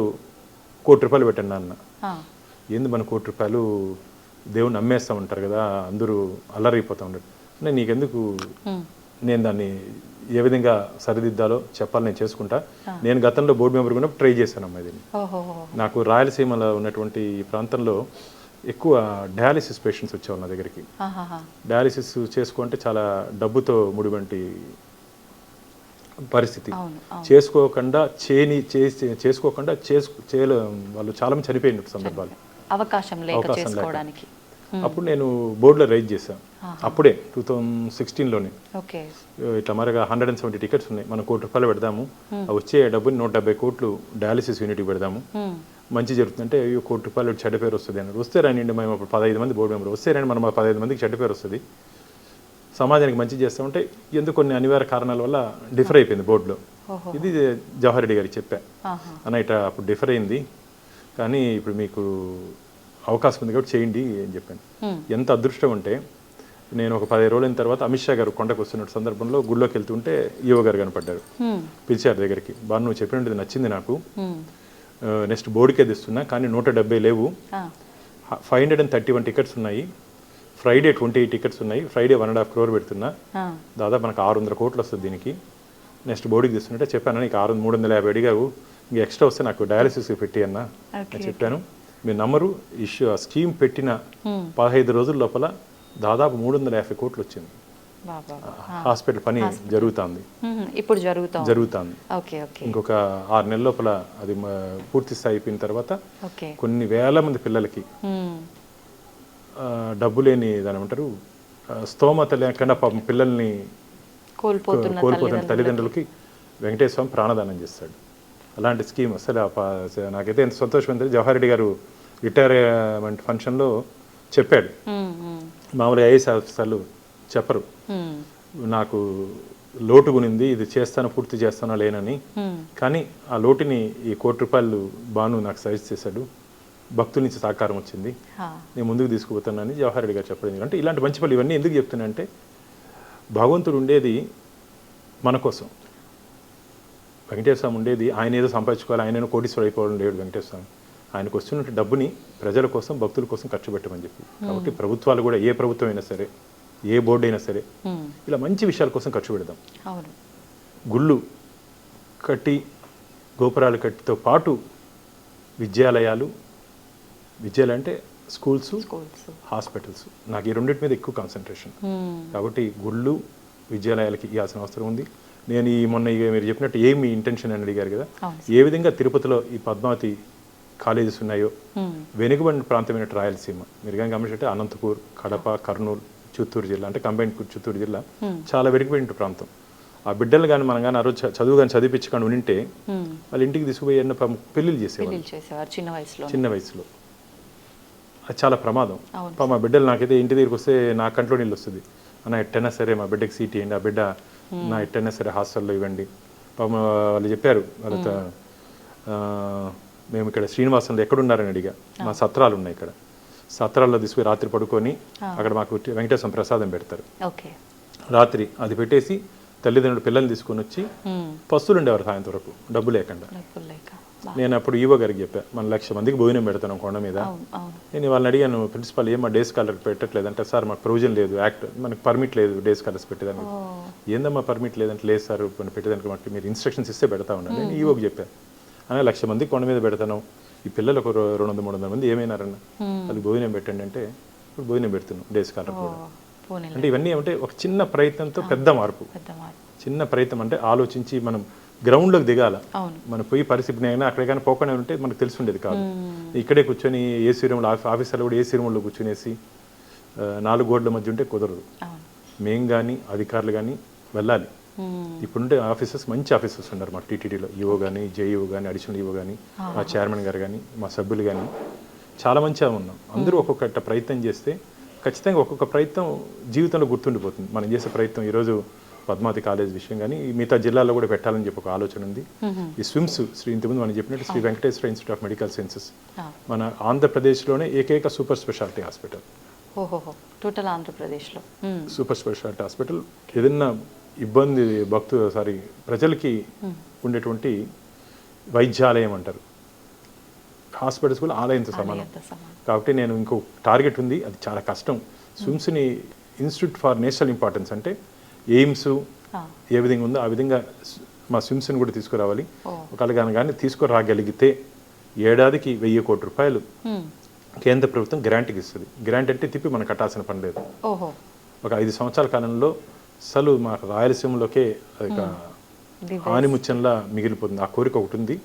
₹1,00,00,000 పెట్టండి అన్న. ఆ, ఏంది మన ₹1,00,00,000 దేవుని నమ్మేస్తూ ఉంటారు కదా, అందరూ అల్లరైపోతూ ఉంటారు. అంటే నీకెందుకు, నేను దాన్ని ఏ విధంగా సరిదిద్దాలో చెప్పాలి, నేను చేసుకుంటా. నేను గతంలో బోర్డు మెంబర్ కూడా ట్రై చేశాను అమ్మా దీన్ని. నాకు రాయలసీమలో ఉన్నటువంటి ఈ ప్రాంతంలో ఎక్కువ డయాలిసిస్ పేషెంట్స్ వచ్చేవాళ్ళు నా దగ్గరికి. డయాలిసిస్ చేసుకుంటే చాలా డబ్బుతో ముడివంటి పరిస్థితి. చేసుకోకుండా వాళ్ళు చాలా మంది చనిపోయిన సందర్భాలు, అవకాశం లేక చేసుకోవడానికి. అప్పుడు నేను బోర్డులో రైజ్ చేశాను. అప్పుడే 2016లోనే ఇట్లా మరగా 170 టికెట్స్ ఉన్నాయి, మనం ₹1,00,00,000 పెడదాము, వచ్చే డబ్బుని 170 కోట్లు డయాలిసిస్ యూనిట్కి పెడదాము, మంచి జరుగుతుందంటే ₹1,00,00,000 చెడ్డ పేరు వస్తుంది అని. వస్తే రానిండి, మేము అప్పుడు 15 మంది బోర్డు మెంబర్ వస్తే రాని, మనం 15 మందికి చెడ్డ పేరు వస్తుంది, సమాజానికి మంచి చేస్తామంటే ఎందుకు కొన్ని అనివార్య కారణాల వల్ల డిఫర్ అయిపోయింది బోర్డులో. ఇది జవహర్ రెడ్డి గారికి చెప్పా, అన్న ఇట్లా అప్పుడు డిఫర్ అయింది, కానీ ఇప్పుడు మీకు అవకాశం ఉంది కాబట్టి చేయండి అని చెప్పాను. ఎంత అదృష్టం అంటే, నేను ఒక 15 రోజుల తర్వాత అమిత్ షా గారు కొండకు వస్తున్న సందర్భంలో గుళ్ళోకి వెళ్తుంటే ఈవో గారు కనపడ్డారు, పిలిచారు దగ్గరికి. బాగా నువ్వు చెప్పినట్టు నచ్చింది నాకు, నెక్స్ట్ బోర్డుకే తెస్తున్నా, కానీ 170 లేవు, 531 టికెట్స్ ఉన్నాయి, ఫ్రైడే 28 టికెట్స్ ఉన్నాయి, ఫ్రైడే 1.5 crore పెడుతున్నా, దాదాపు మనకు 600 కోట్లు వస్తుంది దీనికి, నెక్స్ట్ బోర్డుకి తెస్తున్నట్టే చెప్పాను. నీకు 350 అడిగావు, ఇంక ఎక్స్ట్రా వస్తే నాకు డయాలిసిస్కి పెట్టి అన్న అని చెప్పాను. మీరు నమ్మరు, స్కీమ్ పెట్టిన 15 రోజుల లోపల దాదాపు 350 కోట్లు వచ్చింది. హాస్పిటల్ పని జరుగుతుంది, ఇప్పుడు జరుగుతుంది. ఇంకొక 6 నెలల లోపల అది పూర్తి స్థాయి అయిపోయిన తర్వాత కొన్ని వేల మంది పిల్లలకి డబ్బు లేని దాని ఏమంటారు, స్తోమత లేకుండా పాపం పిల్లల్ని కోల్పోతున్న తల్లిదండ్రులకి వెంకటేశ్వర స్వామి ప్రాణదానం చేస్తాడు. అలాంటి స్కీమ్ అసలు నాకైతే ఎంత సంతోషం అంటే, జవహర్ రెడ్డి గారు రిటైర్మెంట్ ఫంక్షన్లో చెప్పాడు. మామూలుగా ఐఏఎస్ ఆఫీసర్లు చెప్పరు, నాకు లోటు గునింది, ఇది పూర్తి చేస్తానో లేనని, కానీ ఆ లోటుని ఈ ₹1,00,00,000 బాను నాకు సజెస్ట్ చేశాడు, భక్తుల నుంచి సహకారం వచ్చింది, నేను ముందుకు తీసుకుపోతానని జవహర్ రెడ్డి గారు చెప్పడం. అంటే ఇలాంటి మంచి పనులు ఇవన్నీ ఎందుకు చెప్తున్నానంటే, భగవంతుడు ఉండేది మన కోసం, వెంకటేశ్వర స్వామి ఉండేది ఆయన ఏదో సంపాదించుకోవాలి, ఆయన ఏదో కోటీశ్వరుడు అయిపోవడం లేడు. వెంకటేశ్వర స్వామి ఆయనకు వస్తున్న డబ్బుని ప్రజల కోసం, భక్తుల కోసం ఖర్చు పెట్టమని చెప్పి. కాబట్టి ప్రభుత్వాలు కూడా, ఏ ప్రభుత్వం అయినా సరే, ఏ బోర్డు అయినా సరే, ఇలా మంచి విషయాల కోసం ఖర్చు పెడదాం. గుళ్ళు కట్టి, గోపురాలు కట్టితో పాటు విద్యాలయాలు అంటే స్కూల్స్, హాస్పిటల్స్, నాకు ఈ రెండింటి మీద ఎక్కువ కాన్సన్ట్రేషన్. కాబట్టి గుళ్ళు, విద్యాలయాలకి ఇవ్వాల్సిన అవసరం ఉంది. నేను మొన్న మీరు చెప్పినట్టు ఏమి ఇంటెన్షన్ అని అడిగారు కదా, ఏ విధంగా తిరుపతిలో ఈ పద్మావతి కాలేజెస్ ఉన్నాయో, వెనుకబడిన ప్రాంతమైన రాయలసీమ, మీరు కానీ గమనించంటే అనంతపూర్, కడప, కర్నూలు, చిత్తూరు జిల్లా, అంటే కంబైన్డ్ చిత్తూరు జిల్లా చాలా వెనుకబడిన ప్రాంతం. ఆ బిడ్డలు కానీ మనం కానీ ఆ రోజు చదువు కానీ చదివించుకొని ఉంటే వాళ్ళ ఇంటికి తీసుకుపోయి పెళ్లిళ్ళు చేసేవాళ్ళు చిన్న వయసులో. అది చాలా ప్రమాదం. మా బిడ్డలు నాకైతే ఇంటి దగ్గరికి వస్తే నా కంట్లో నీళ్ళు వస్తుంది, అన్న ఎట్టైనా సరే మా బిడ్డకి సీట్ ఇవ్వండి, ఆ బిడ్డ నా ఎట్టైనా సరే హాస్టల్లో ఇవ్వండి. వాళ్ళు చెప్పారు, వాళ్ళతో మేము ఇక్కడ శ్రీనివాసంలో ఎక్కడున్నారని అడిగా, మా సత్రాలు ఉన్నాయి ఇక్కడ, సత్రాల్లో తీసుకుని రాత్రి పడుకొని అక్కడ మాకు వెంకటేశ్వర ప్రసాదం పెడతారు. రాత్రి అది పెట్టేసి తల్లిదండ్రులు పిల్లల్ని తీసుకొని వచ్చి పస్తులు ఉండేవారు సాయంత్రం వరకు డబ్బు లేకుండా. నేను అప్పుడు ఈవో గారికి చెప్పా, మన 1,00,000 మందికి భోజనం పెడతాను కొండ మీద. నేను వాళ్ళని అడిగాను, ప్రిన్సిపాల్ ఏమో డే స్కాలర్ పెట్టట్లేదు అంటే, సార్ మాకు ప్రొవిజన్ లేదు, యాక్ట్ మనకు పర్మిట్ లేదు డే స్కాలర్స్ పెట్టేదానికి. ఏందమ్మా పర్మిట్ లేదంటే, లేదు సార్ పెట్టేదానికి మాకు మీరు ఇన్స్ట్రక్షన్స్ ఇస్తే పెడతా ఉన్నాను. నేను ఈవోకి చెప్పాను, అనే 1,00,000 మందికి కొండ మీద పెడతాను, ఈ పిల్లలు ఒక 200-300 మంది ఏమైనారన్న, అది భోజనం పెట్టండి అంటే ఇప్పుడు భోజనం పెడుతున్నాం డే స్కాలర్ కూడా. అంటే ఇవన్నీ ఏమంటే ఒక చిన్న ప్రయత్నంతో పెద్ద మార్పు. చిన్న ప్రయత్నం అంటే ఆలోచించి మనం గ్రౌండ్లోకి దిగాల. మనం పోయి పరిస్థితి అక్కడికైనా పోకుండా ఉంటే మనకు తెలిసి ఉండేది కాదు. ఇక్కడే కూర్చొని ఏసీ రూమ్లో, ఆఫీసర్లు కూడా ఏసీ రూమ్లో కూర్చునేసి 4 గోడల మధ్య ఉంటే కుదరదు. మేము కానీ అధికారులు కానీ వెళ్ళాలి. ఇప్పుడుంటే ఆఫీసర్స్ మంచి ఆఫీసర్స్ ఉన్నారు మా టీటీడీలో, ఈవో కానీ, జేఈఓ కానీ, అడిషనల్ ఈవో కానీ, మా చైర్మన్ గారు కానీ, మా సభ్యులు కానీ చాలా మంచిగా ఉన్నాం. అందరూ ఒక్కొక్క ప్రయత్నం చేస్తే ఖచ్చితంగా ఒక్కొక్క ప్రయత్నం జీవితంలో గుర్తుండిపోతుంది. మనం చేసే ప్రయత్నం ఈరోజు పద్మావతి కాలేజ్ విషయం కానీ మిగతా జిల్లాలో కూడా పెట్టాలని చెప్పి ఒక ఆలోచన ఉంది. ఈ స్విమ్స్ ఇంతకుముందు మనం చెప్పినట్టు Sri Venkateswara institute of medical sciences మన ఆంధ్రప్రదేశ్లోనే ఏకైక సూపర్ స్పెషాలిటీ హాస్పిటల్. టోటల్ ఆంధ్రప్రదేశ్లో సూపర్ స్పెషాలిటీ హాస్పిటల్. ఏదైనా ఇబ్బంది ప్రజలకి ఉండేటువంటి వైద్యాలయం అంటారు, హాస్పిటల్స్ కూడా ఆలయంతో సమానం. కాబట్టి నేను ఇంకో టార్గెట్ ఉంది, అది చాలా కష్టం. స్విమ్స్ని ఇన్స్టిట్యూట్ ఫర్ నేషనల్ ఇంపార్టెన్స్ అంటే ఎయిమ్స్ ఏ విధంగా ఉందో ఆ విధంగా మా స్విమ్స్ని కూడా తీసుకురావాలి. ఒకవేళ కానీ తీసుకురాగలిగితే ఏడాదికి 1000 కోట్ల రూపాయలు కేంద్ర ప్రభుత్వం గ్రాంట్కి ఇస్తుంది. గ్రాంట్ అంటే తిప్పి మనం కట్టాల్సిన పని లేదు. ఒక 5 సంవత్సరాల కాలంలో అసలు మా రాయలసీమలోకే ఆనిముత్యంలా మిగిలిపోతుంది. ఆ కోరిక ఒకటి ఉంది,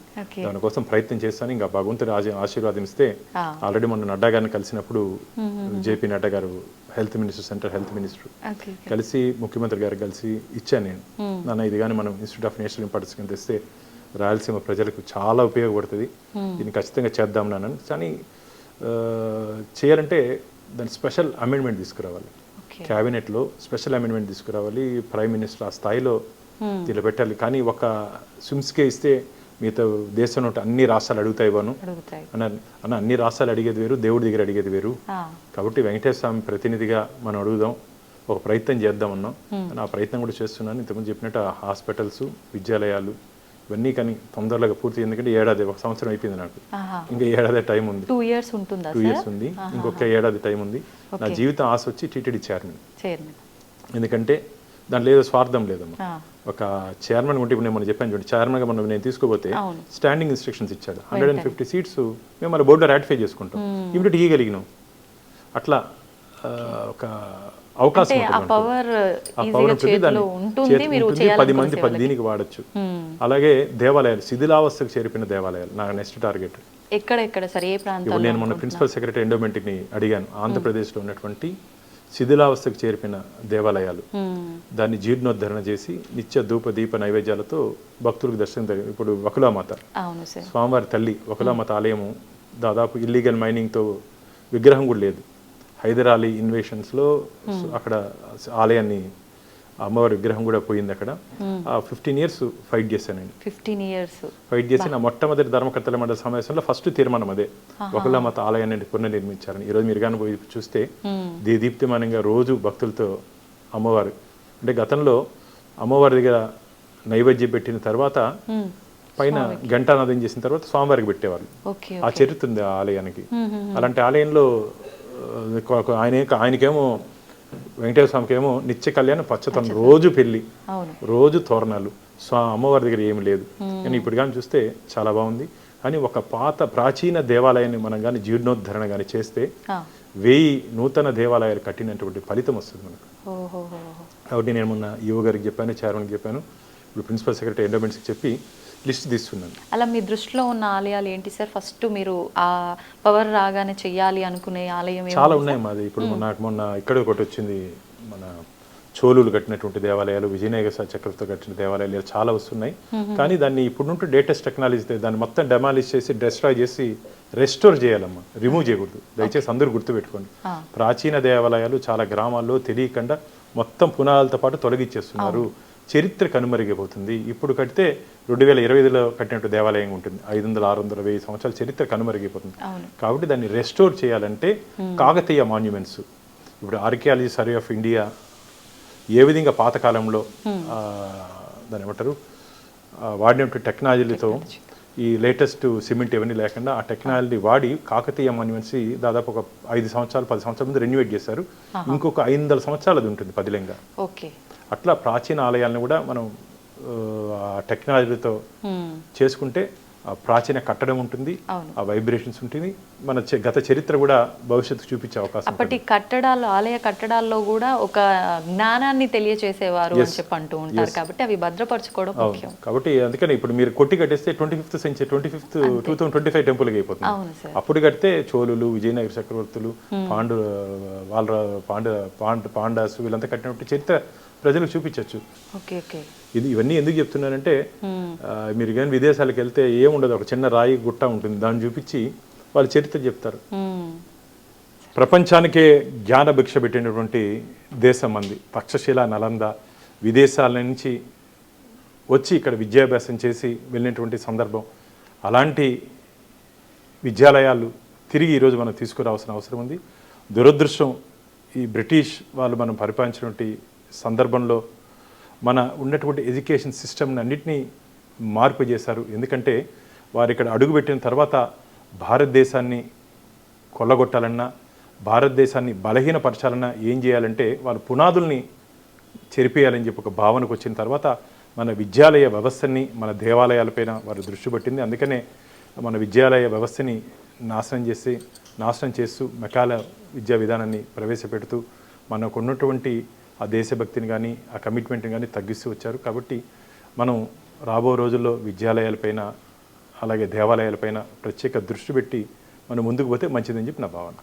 దానికోసం ప్రయత్నం చేస్తాను. ఇంకా భగవంతుడి ఆశీర్వాదం ఇస్తే ఆల్రెడీ మొన్న నడ్డా గారిని కలిసినప్పుడు జేపీ నడ్డా గారు health minister, central health minister కలిసి ముఖ్యమంత్రి గారు కలిసి ఇచ్చాను నేను. నాన్న ఇది కానీ మనం ఇన్స్టిట్యూట్ ఆఫ్ నేషనల్ ఇంపార్టెన్స్ కింద తెస్తే రాయలసీమ ప్రజలకు చాలా ఉపయోగపడుతుంది, దీన్ని ఖచ్చితంగా చేద్దాం నాన్న. కానీ చేయాలంటే దాని స్పెషల్ అమెండ్మెంట్ తీసుకురావాలి, క్యాబినెట్లో స్పెషల్ అమెండ్మెంట్ తీసుకురావాలి, ప్రైమ్ మినిస్టర్ ఆ స్థాయిలో దీనిలో పెట్టాలి. కానీ ఒక స్విమ్స్కే ఇస్తే మిగతా దేశంలో అన్ని రాష్ట్రాలు అడుగుతాయివాను అన్న అన్ని రాష్ట్రాలు అడిగేది వేరు, దేవుడి దగ్గర అడిగేది వేరు. కాబట్టి వెంకటేశ్వర స్వామి ప్రతినిధిగా మనం అడుగుదాం, ఒక ప్రయత్నం చేద్దామన్నాం. ఆ ప్రయత్నం కూడా చేస్తున్నాను. ఇంతకుముందు చెప్పినట్టు హాస్పిటల్స్, విద్యాలయాలు ఇవన్నీ కానీ తొందరగా పూర్తి, ఎందుకంటే ఏడాది 1 సంవత్సరం అయిపోయింది నాకు, ఇంకా ఏడాది టైం ఉంది. 2 years ఉంది, ఇంకొక ఏడాది టైం ఉంది. నా జీవితం ఆశ వచ్చి టీటీడీ చైర్మన్. ఎందుకంటే దాంట్లో ఏదో స్వార్థం లేదమ్మా. ఒక చైర్మన్ ఉంటే ఇప్పుడు నేను మనం చెప్పాను చూడండి, చైర్మన్గా మనం నేను తీసుకోపోతే స్టాండింగ్ ఇన్స్ట్రక్షన్స్ ఇచ్చాడు, 150 సీట్స్ మేము మన బోర్డులో రాటిఫై చేసుకుంటాం, ఇమిడియట్ ఇవ్వగలిగినాం. అట్లా ఒక అవకాశం ఉంటుంది, 10 మంది 10 దీనికి వాడచ్చు. అలాగే దేవాలయాలు, శిథిలావస్థకు చేరిపోయిన దేవాలయాలు నా నెక్స్ట్ టార్గెట్. ఎక్కడ సరే ఏ ప్రాంతంలో? నేను మొన్న ప్రిన్సిపల్ సెక్రటరీ ఎండోమెంట్ని అడిగాను, ఆంధ్రప్రదేశ్లో ఉన్నటువంటి శిథిలావస్థకు చేరిపోయిన దేవాలయాలు దాన్ని జీర్ణోద్ధరణ చేసి నిత్య ధూప దీప నైవేద్యాలతో భక్తులకు దర్శనం. ఇప్పుడు వకులామాత స్వామివారి తల్లి వకులామాత ఆలయము దాదాపు ఇల్లీగల్ మైనింగ్తో విగ్రహం కూడా లేదు. హైదర్ అలీ ఇన్వేషన్స్లో అక్కడ ఆలయాన్ని అమ్మవారి విగ్రహం కూడా పోయింది అక్కడ. 15 years ఫైట్ చేశానండి. 15 years ఫైట్ చేసి నా మొట్టమొదటి ధర్మకర్తల మండలి సమావేశంలో ఫస్ట్ తీర్మానం అదే, వకులామాత ఆలయాన్ని పునర్నిర్మించారని. ఈరోజు మీరు కానీ పోయి చూస్తే దీప్తిమానంగా రోజు భక్తులతో అమ్మవారు, అంటే గతంలో అమ్మవారి దగ్గర నైవేద్యం పెట్టిన తర్వాత పైన ఘంటానాదం చేసిన తర్వాత స్వామివారికి పెట్టేవాళ్ళు. ఆ చరిత్ర ఉంది ఆ ఆలయానికి. అలాంటి ఆలయంలో ఆయనకేమో వెంకటేశ్వర స్వామికి ఏమో నిత్య కళ్యాణం, పచ్చతనం, రోజు పెళ్లి, రోజు తోరణాలు. అమ్మవారి దగ్గర ఏమి లేదు. కానీ ఇప్పుడు కానీ చూస్తే చాలా బాగుంది. కానీ ఒక ప్రాచీన దేవాలయాన్ని మనం కానీ జీర్ణోద్ధరణ కానీ చేస్తే 1000 నూతన దేవాలయాలు కట్టినటువంటి ఫలితం వస్తుంది మనకు. కాబట్టి నేను మొన్న ఈవో గారికి చెప్పాను, చైర్మన్కి చెప్పాను, ఇప్పుడు ప్రిన్సిపల్ సెక్రటరీ ఎండోమెంట్స్కి చెప్పి లిస్ట్ తీస్తున్నాను. అలా మీ దృష్టిలో ఉన్న ఆలయాలు ఏంటి సార్? ఫస్ట్ మీరు ఆ పవర్ రాగానే చెయ్యాలి అనుకునే ఆలయం చాలా ఉన్నాయి మాది. ఇప్పుడు నాకు మొన్న ఇక్కడ ఒకటి వచ్చింది, మన చోళులు కట్టినటువంటి దేవాలయాలు, విజయనగర చక్రవర్తితో కట్టిన దేవాలయాలు చాలా వస్తున్నాయి. కానీ దాన్ని ఇప్పుడు లేటెస్ట్ టెక్నాలజీ దాన్ని మొత్తం డెమాలిష్ చేసి డిస్ట్రాయ్ చేసి రెస్టోర్ చేయాలమ్మా, రిమూవ్ చేయకూడదు. దయచేసి అందరూ గుర్తుపెట్టుకోండి, ప్రాచీన దేవాలయాలు చాలా గ్రామాల్లో తెలియకుండా మొత్తం పునాదులతో పాటు తొలగించేస్తున్నారు. చరిత్ర కనుమరిగిపోతుంది. ఇప్పుడు కడితే 2025లో కట్టినట్టు దేవాలయం ఉంటుంది, 500, 600, 1000 సంవత్సరాల చరిత్ర కనుమరిగిపోతుంది. కాబట్టి దాన్ని రెస్టోర్ చేయాలంటే కాకతీయ మాన్యుమెంట్స్, ఇప్పుడు ఆర్కియాలజీ సర్వే ఆఫ్ ఇండియా ఏ విధంగా పాతకాలంలో దాని ఏమంటారు వాడినటువంటి టెక్నాలజీలతో, ఈ లేటెస్ట్ సిమెంట్ ఇవన్నీ లేకుండా ఆ టెక్నాలజీ వాడి కాకతీయ మాన్యుమెంట్స్ దాదాపు ఒక 5 సంవత్సరాలు 10 సంవత్సరాల ముందు రెన్యువేట్ చేశారు. ఇంకొక 500 సంవత్సరాలు అది ఉంటుంది పదిలంగా. అట్లా ప్రాచీన ఆలయాలను కూడా మనం టెక్నాలజీతో చేసుకుంటే ఆ ప్రాచీన కట్టడం ఉంటుంది, ఆ వైబ్రేషన్స్ ఉంటుంది, మన గత చరిత్ర కూడా భవిష్యత్తు చూపించే అవకాశం. అప్పటి కట్టడాలు, ఆలయ కట్టడాల్లో కూడా ఒక జ్ఞానాన్ని తెలియచేసేవారు అని చెప్పి అంటూ ఉంటారు. కాబట్టి అవి భద్రపరచుకోవడం ముఖ్యం. కాబట్టి అందుకని ఇప్పుడు మీరు కొట్టి కట్టేస్తే 25th century 2025 టెంపుల్కి అయిపోతుంది. అప్పుడు కడితే చోళులు, విజయనగర చక్రవర్తులు, పాండాస్ వీళ్ళంతా కట్టినట్టు చరిత్ర ప్రజలకు చూపించవచ్చు. ఇవన్నీ ఎందుకు చెప్తున్నానంటే మీరు కానీ విదేశాలకు వెళ్తే ఏముండదు, ఒక చిన్న రాయి గుట్ట ఉంటుంది, దాన్ని చూపించి వాళ్ళు చరిత్ర చెప్తారు. ప్రపంచానికే జ్ఞాన భిక్ష పెట్టినటువంటి దేశం మంది, తక్షశిల, నలంద విదేశాల నుంచి వచ్చి ఇక్కడ విద్యాభ్యాసం చేసి వెళ్ళినటువంటి సందర్భం. అలాంటి విద్యాలయాలు తిరిగి ఈరోజు మనం తీసుకురావాల్సిన అవసరం ఉంది. దురదృష్టం, ఈ బ్రిటిష్ వాళ్ళు మనం పరిపాలించినటువంటి సందర్భంలో మన ఉన్నటువంటి ఎడ్యుకేషన్ సిస్టమ్ని అన్నింటినీ మార్పు చేశారు. ఎందుకంటే వారు ఇక్కడ అడుగుపెట్టిన తర్వాత భారతదేశాన్ని కొల్లగొట్టాలన్నా, భారతదేశాన్ని బలహీనపరచాలన్నా ఏం చేయాలంటే వాళ్ళ పునాదుల్ని చెరిపేయాలని చెప్పి ఒక భావనకు వచ్చిన తర్వాత మన విద్యాలయ వ్యవస్థని, మన దేవాలయాలపైన వారు దృష్టి పెట్టింది. అందుకనే మన విద్యాలయ వ్యవస్థని నాశనం చేస్తూ మెకాల విద్యా విధానాన్ని ప్రవేశపెడుతూ మనకు ఉన్నటువంటి ఆ దేశభక్తిని కానీ ఆ కమిట్మెంట్ని కానీ తగ్గిస్తూ వచ్చారు. కాబట్టి మనం రాబో రోజుల్లో విద్యాలయాలపైన అలాగే దేవాలయాలపైన ప్రత్యేక దృష్టి పెట్టి మనం ముందుకు పోతే మంచిదని చెప్పి నా భావన.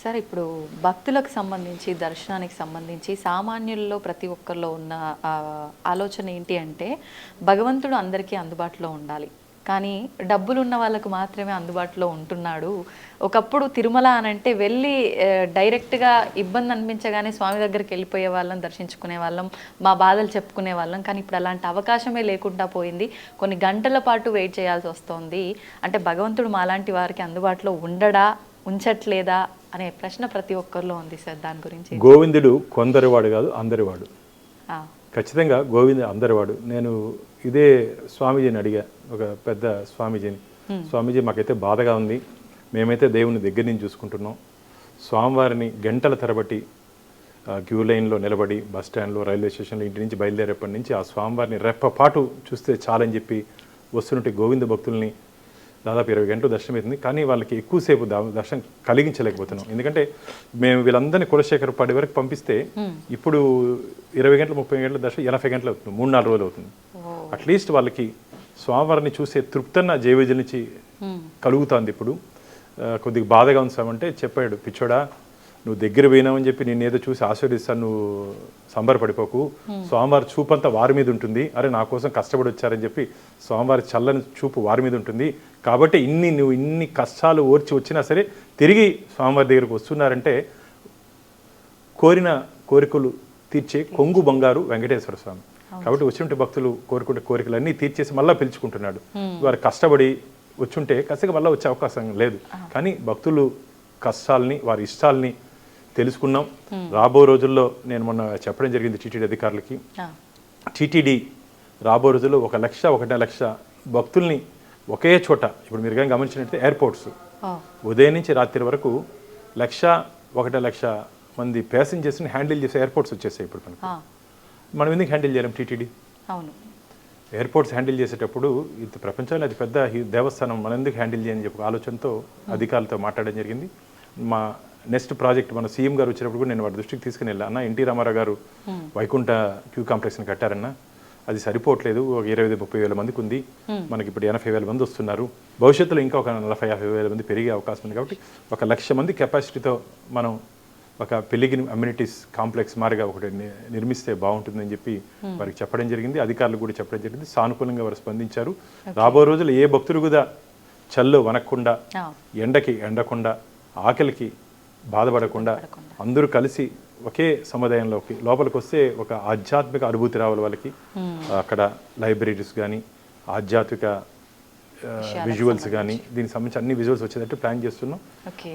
సార్, ఇప్పుడు భక్తులకు సంబంధించి, దర్శనానికి సంబంధించి సామాన్యుల్లో ప్రతి ఒక్కరిలో ఉన్న ఆలోచన ఏంటి అంటే భగవంతుడు అందరికీ అందుబాటులో ఉండాలి, కానీ డబ్బులు ఉన్న వాళ్ళకు మాత్రమే అందుబాటులో ఉంటున్నాడు. ఒకప్పుడు తిరుమల అనంటే వెళ్ళి డైరెక్ట్గా ఇబ్బంది అనిపించగానే స్వామి దగ్గరికి వెళ్ళిపోయే వాళ్ళం, దర్శించుకునే వాళ్ళం, మా బాధలు చెప్పుకునే వాళ్ళం. కానీ ఇప్పుడు అలాంటి అవకాశమే లేకుండా పోయింది. కొన్ని గంటల పాటు వెయిట్ చేయాల్సి వస్తుంది. అంటే భగవంతుడు మాలాంటి వారికి అందుబాటులో ఉంచట్లేదా అనే ప్రశ్న ప్రతి ఒక్కరిలో ఉంది సార్. దాని గురించి గోవిందుడు కొందరివాడు కాదు, అందరివాడు. ఖచ్చితంగా గోవింద అందరివాడు. నేను ఇదే స్వామీజీని అడిగా, ఒక పెద్ద స్వామీజీని, స్వామీజీ మాకైతే బాధగా ఉంది, మేమైతే దేవుని దగ్గర నుంచి చూసుకుంటున్నాం, స్వామివారిని గంటల తరబట్టి క్యూ లైన్లో నిలబడి బస్ స్టాండ్లో, రైల్వే స్టేషన్లో ఇంటి నుంచి బయలుదేరేపటి నుంచి ఆ స్వామివారిని రెప్పపాటు చూస్తే చాలని చెప్పి వస్తున్నట్టు గోవింద భక్తుల్ని దాదాపు 20 గంటలు దర్శనం అవుతుంది. కానీ వాళ్ళకి ఎక్కువసేపు దర్శనం కలిగించలేకపోతున్నాం. ఎందుకంటే మేము వీళ్ళందరినీ కులశేఖరపాడి వరకు పంపిస్తే ఇప్పుడు 20 గంటలు 30 గంటల దర్శనం 80 గంటలు అవుతుంది, 3-4 రోజులు అవుతుంది. అట్లీస్ట్ వాళ్ళకి స్వామివారిని చూసే తృప్తన్న జైవేజల నుంచి కలుగుతుంది. ఇప్పుడు కొద్దిగా బాధగా ఉంచామంటే చెప్పాడు, పిచ్చోడా నువ్వు దగ్గర పోయినావని చెప్పి నేను ఏదో చూసి ఆశీర్వదిస్తాను, నువ్వు సంబరపడిపోకు, స్వామివారి చూపు అంతా వారి మీద ఉంటుంది, అరే నా కోసం కష్టపడి వచ్చారని చెప్పి స్వామివారి చల్లని చూపు వారి మీద ఉంటుంది, కాబట్టి నువ్వు ఇన్ని కష్టాలు ఓర్చి వచ్చినా సరే తిరిగి స్వామివారి దగ్గరకు వస్తున్నారంటే కోరిన కోరికలు తీర్చే కొంగు బంగారు వెంకటేశ్వర స్వామి. కాబట్టి వచ్చినట్టు భక్తులు కోరుకుంటే కోరికలన్నీ తీర్చేసి మళ్ళీ పిలుచుకుంటున్నాడు. వారు కష్టపడి వచ్చుంటే ఖచ్చితంగా మళ్ళీ వచ్చే అవకాశం లేదు. కానీ భక్తులు కష్టాలని, వారి ఇష్టాలని తెలుసుకున్నాం. రాబో రోజుల్లో నేను మొన్న చెప్పడం జరిగింది టీటీడీ అధికారులకి, టీటీడీ రాబో రోజుల్లో 1,00,000-1,50,000 భక్తుల్ని ఒకే చోట, ఇప్పుడు మీరు కానీ గమనించినట్లయితే ఎయిర్పోర్ట్స్ ఉదయం నుంచి రాత్రి వరకు 1,00,000-1,50,000 మంది ప్యాసింజర్స్ని హ్యాండిల్ చేసే ఎయిర్పోర్ట్స్ వచ్చేసాయి. ఇప్పుడు మనం ఎందుకు హ్యాండిల్ చేయలేం? టీటీడీ ఎయిర్పోర్ట్స్ హ్యాండిల్ చేసేటప్పుడు ఇది ప్రపంచంలో అది పెద్ద దేవస్థానం, మనం ఎందుకు హ్యాండిల్ చేయని చెప్పి ఆలోచనతో అధికారులతో మాట్లాడడం జరిగింది. మా నెక్స్ట్ ప్రాజెక్ట్ మన సీఎం గారు వచ్చినప్పుడు కూడా నేను వారి దృష్టికి తీసుకుని వెళ్ళా, అన్న ఎన్టీ రామారావు గారు వైకుంఠ క్యూ కాంప్లెక్స్ని కట్టారన్న, అది సరిపోవట్లేదు, ఒక 20-30 వేల మందికి ఉంది, మనకి ఇప్పుడు 80,000 మంది వస్తున్నారు, భవిష్యత్తులో ఇంకా ఒక 40-50 వేల మంది పెరిగే అవకాశం ఉంది, కాబట్టి 1,00,000 మంది కెపాసిటీతో మనం ఒక పిలిగ్రిమ్ అమ్యూనిటీస్ కాంప్లెక్స్ మారిగా ఒకటి నిర్మిస్తే బాగుంటుందని చెప్పి వారికి చెప్పడం జరిగింది. అధికారులు కూడా చెప్పడం జరిగింది. సానుకూలంగా వారు స్పందించారు. రాబో రోజులు ఏ భక్తులు కూడా చల్లు వనకుండా, ఎండకి ఎండకుండా, ఆకలికి బాధపడకుండా అందరూ కలిసి ఒకే సముదాయంలోకి లోపలికి వస్తే ఒక ఆధ్యాత్మిక అనుభూతి రావాలి వాళ్ళకి. అక్కడ లైబ్రరీస్ కానీ, ఆధ్యాత్మిక విజువల్స్ కానీ, దీనికి సంబంధించి అన్ని విజువల్స్ వచ్చేటట్టు ప్లాన్ చేస్తున్నాం.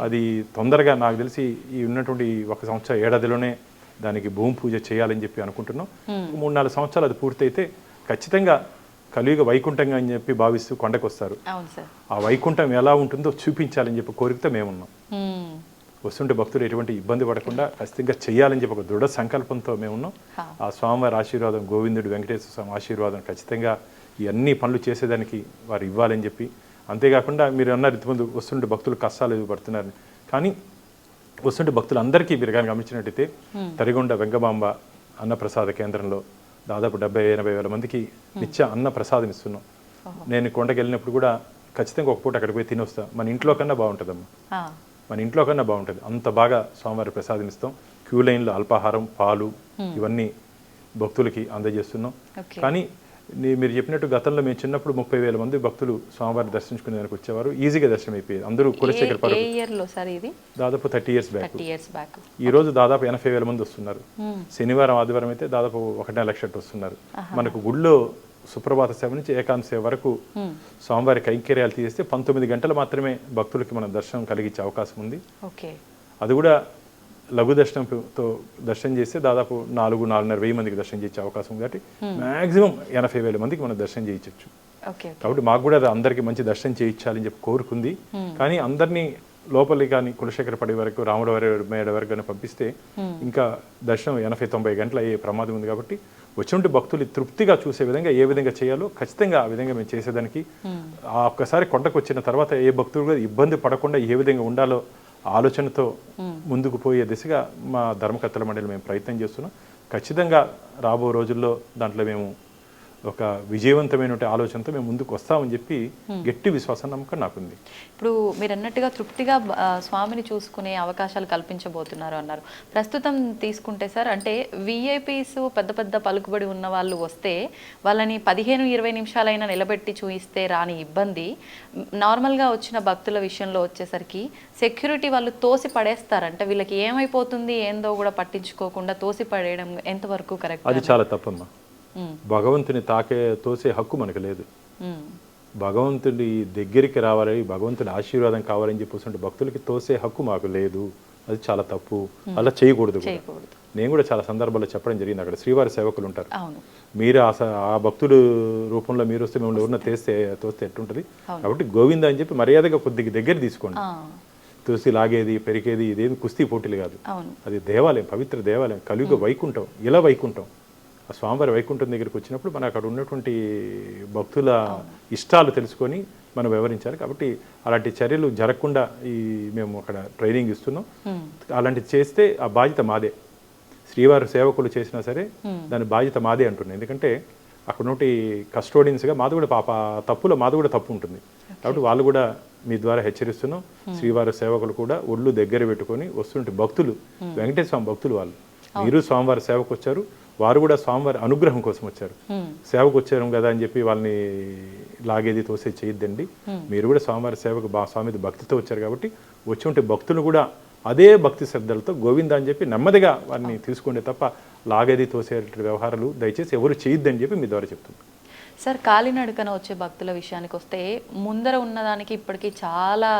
అది తొందరగా నాకు తెలిసి ఈ ఉన్నటువంటి 1 సంవత్సరం ఏడాదిలోనే దానికి భూమి పూజ చేయాలని చెప్పి అనుకుంటున్నాం. 3-4 సంవత్సరాలు అది పూర్తయితే ఖచ్చితంగా కలియుగ వైకుంఠంగా అని చెప్పి భావిస్తూ కొండకు వస్తారు. ఆ వైకుంఠం ఎలా ఉంటుందో చూపించాలని చెప్పి కోరికతో మేమున్నాం. వస్తుంటే భక్తులు ఎటువంటి ఇబ్బంది పడకుండా ఖచ్చితంగా చేయాలని చెప్పి ఒక దృఢ సంకల్పంతో మేమున్నాం. ఆ స్వామివారి ఆశీర్వాదం, గోవిందుడు వెంకటేశ్వర స్వామి ఆశీర్వాదం ఖచ్చితంగా ఈ అన్ని పనులు చేసేదానికి వారు ఇవ్వాలని చెప్పి. అంతేకాకుండా మీరు అన్నారు ఇంతకుముందు వస్తుంటే భక్తులు కష్టాలు పడుతున్నారని, కానీ వస్తుంటే భక్తులు అందరికీ మీరు కానీ గమనించినట్టయితే తరిగొండ వెంగమాంబ అన్నప్రసాద కేంద్రంలో దాదాపు 70-80 వేల మందికి నిత్య అన్న ప్రసాదం ఇస్తున్నాం. నేను కొండకి వెళ్ళినప్పుడు కూడా ఖచ్చితంగా ఒక పూట అక్కడికి పోయి తినొస్తా. మన ఇంట్లో కన్నా బాగుంటుందమ్మా, మన ఇంట్లో కన్నా బాగుంటుంది, అంత బాగా స్వామివారి ప్రసాదం ఇస్తాం. క్యూ లైన్లో అల్పాహారం, పాలు ఇవన్నీ భక్తులకి అందజేస్తున్నాం. కానీ మీరు చెప్పినట్టు గతంలో మేము చిన్నప్పుడు 30,000 మంది భక్తులు స్వామివారిని దర్శించుకునే దానికి వచ్చేవారు, ఈజీగా దర్శనం అయిపోయేది. అందరూ కులశేఖర దాదాపు 30 years బ్యాక్. ఈ రోజు దాదాపు 80,000 మంది వస్తున్నారు. శనివారం ఆదివారం అయితే దాదాపు 1,50,000 వస్తున్నారు. మనకు గుళ్ళో సుప్రభాత సేవ నుంచి ఏకాంత సేవ వరకు స్వామివారి కైంకర్యాలు తీసేస్తే 19 గంటలు మాత్రమే భక్తులకి మనం దర్శనం కలిగించే అవకాశం ఉంది. అది కూడా లఘు దర్శనంతో దర్శనం చేస్తే దాదాపు 4,500 మందికి దర్శనం చేసే అవకాశం ఉంది. కాబట్టి మ్యాక్సిమం 80,000 మందికి మనం దర్శనం చేయించవచ్చు. ఓకే. కాబట్టి మాకు కూడా అందరికీ మంచి దర్శనం చేయించాలని చెప్పి కోరుకుంది. కానీ అందరినీ లోపలికి కానీ కులశేఖర పడి వరకు రాముడు మేడ వరకు కానీ పంపిస్తే ఇంకా దర్శనం 80-90 గంటలు అయ్యే ప్రమాదం ఉంది. కాబట్టి వచ్చినటువంటి భక్తులు తృప్తిగా చూసే విధంగా ఏ విధంగా చేయాలో ఖచ్చితంగా ఆ విధంగా మేము చేసేదానికి, ఆ ఒక్కసారి కొండకు వచ్చిన తర్వాత ఏ భక్తులు కూడా ఇబ్బంది పడకుండా ఏ విధంగా ఉండాలో ఆలోచనతో ముందుకు పోయే దిశగా మా ధర్మకర్తల మండలి మేము ప్రయత్నం చేస్తున్నాం. ఖచ్చితంగా రాబో రోజుల్లో దాంట్లో మేము ఒక విజయవంతమైన ఆలోచనతో మేము ముందుకు వస్తామని చెప్పి గట్టి విశ్వాసం నమ్మకం నాకుంది. ఇప్పుడు మీరు అన్నట్టుగా తృప్తిగా స్వామిని చూసుకునే అవకాశాలు కల్పించబోతున్నారు అన్నారు. ప్రస్తుతం తీసుకుంటే సార్, అంటే విఐపీస్ పెద్ద పెద్ద పలుకుబడి ఉన్న వాళ్ళు వస్తే వాళ్ళని 15-20 నిమిషాలైనా నిలబెట్టి చూయిస్తే రాని ఇబ్బంది నార్మల్గా వచ్చిన భక్తుల విషయంలో వచ్చేసరికి సెక్యూరిటీ వాళ్ళు తోసి పడేస్తారంటే వీళ్ళకి ఏమైపోతుంది ఏందో కూడా పట్టించుకోకుండా తోసి పడేయడం ఎంతవరకు కరెక్ట్? అది చాలా తప్పమ్మా. భగవంతుని తోసే హక్కు మనకు లేదు. భగవంతుడి దగ్గరికి రావాలి, భగవంతుని ఆశీర్వాదం కావాలని చెప్పేసి భక్తులకి తోసే హక్కు మాకు లేదు. అది చాలా తప్పు, అలా చేయకూడదు. నేను కూడా చాలా సందర్భాల్లో చెప్పడం జరిగింది. అక్కడ శ్రీవారి సేవకులు ఉంటారు, మీరు ఆ భక్తుడు రూపంలో మీరు వస్తే మిమ్మల్ని ఎవరన్నా తోస్తే ఎట్టుంటది. కాబట్టి గోవింద అని చెప్పి మర్యాదగా కొద్దిగా దగ్గర తీసుకోండి. తోసి లాగేది పెరిగేది ఇదేమి కుస్తీ పోటీలు కాదు. అది దేవాలయం, పవిత్ర దేవాలయం, కలియుగ వైకుంఠం. ఇలా వైకుంఠం ఆ స్వామివారి వైకుంఠం దగ్గరికి వచ్చినప్పుడు మనం అక్కడ ఉన్నటువంటి భక్తుల ఇష్టాలు తెలుసుకొని మనం వివరించాలి. కాబట్టి అలాంటి చర్యలు జరగకుండా మేము అక్కడ ట్రైనింగ్ ఇస్తున్నాం. అలాంటివి చేస్తే ఆ బాధ్యత మాదే. శ్రీవారి సేవకులు చేసినా సరే దాని బాధ్యత మాదే అంటున్నాను. ఎందుకంటే అక్కడ నుండి కస్టోడియన్స్గా మాది కూడా తప్పులో మాది కూడా తప్పు ఉంటుంది. కాబట్టి వాళ్ళు కూడా మీ ద్వారా హెచ్చరిస్తున్నాం. శ్రీవారి సేవకులు కూడా ఒళ్ళు దగ్గర పెట్టుకొని వస్తుంటే భక్తులు, వెంకటేశ్వర స్వామి భక్తులు వాళ్ళు, మీరు స్వామివారి సేవకు వచ్చారు, వారు కూడా స్వామివారి అనుగ్రహం కోసం వచ్చారు. సేవకు వచ్చారు కదా అని చెప్పి వాళ్ళని లాగేది తోసేది చేయొద్దండి. మీరు కూడా స్వామివారి సేవకు స్వామి భక్తితో వచ్చారు. కాబట్టి వచ్చి ఉంటే భక్తులు కూడా అదే భక్తి శ్రద్ధలతో గోవింద అని చెప్పి నెమ్మదిగా వారిని తీసుకుంటే తప్ప లాగేది తోసే వ్యవహారాలు దయచేసి ఎవరు చేయొద్దని చెప్పి మీ ద్వారా చెప్తున్నాను. సార్, కాలినడకన వచ్చే భక్తుల విషయానికి వస్తే ముందర ఉన్నదానికి ఇప్పటికీ చాలా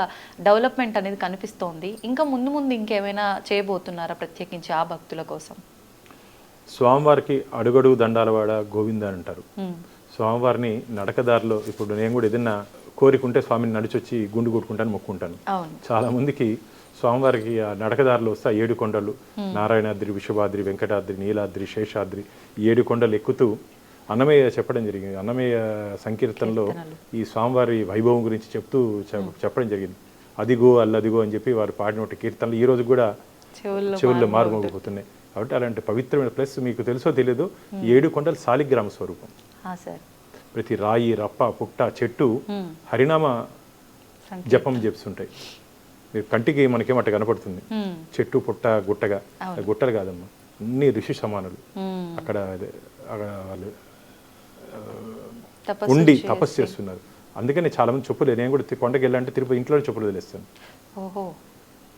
డెవలప్మెంట్ అనేది కనిపిస్తోంది. ఇంకా ముందు ఇంకేమైనా చేయబోతున్నారా ప్రత్యేకించి ఆ భక్తుల కోసం? స్వామివారికి అడుగడుగు దండాలవాడ గోవింద అని అంటారు. స్వామివారిని నడకదారిలో ఇప్పుడు నేను కూడా ఏదైనా కోరికుంటే స్వామిని నడిచొచ్చి గుండు కొట్టుకుంటాను, మొక్కుంటాను. చాలా మందికి స్వామివారికి ఆ నడకదారిలో వస్తే 7 కొండలు, నారాయణాద్రి, విశ్వభాద్రి, వెంకటాద్రి, నీలాద్రి, శేషాద్రి, 7 కొండలు ఎక్కుతూ అన్నమయ్య చెప్పడం జరిగింది. అన్నమయ్య సంకీర్తనలో ఈ స్వామివారి వైభవం గురించి చెప్పడం జరిగింది. అదిగో అల్లదిగో అని చెప్పి వారు పాడినటువంటి కీర్తనలు ఈ రోజు కూడా చెవుల్లో మారుమోగిపోతున్నాయి. కాబట్టి అలాంటి పవిత్రమైన ప్లస్ మీకు తెలుసో తెలియదు, 7 కొండలు శాలిగ్రామ స్వరూపం. ప్రతి రాయి, రప్ప, పుట్ట, చెట్టు హరినామ జపం చేస్తుంటాయి. మీరు కంటికి మనకేమట్ట కనపడుతుంది, చెట్టు పుట్ట గుట్టగా, గుట్టలు కాదమ్మా, అన్ని ఋషి సమానులు అక్కడ వాళ్ళు ఉండి తపస్సు చేస్తున్నారు. అందుకని చాలా మంది చెప్పులు, నేను కూడా కొండకి వెళ్ళాలంటే తిరుపతి ఇంట్లోనే చెప్పులు వదిలేస్తాను.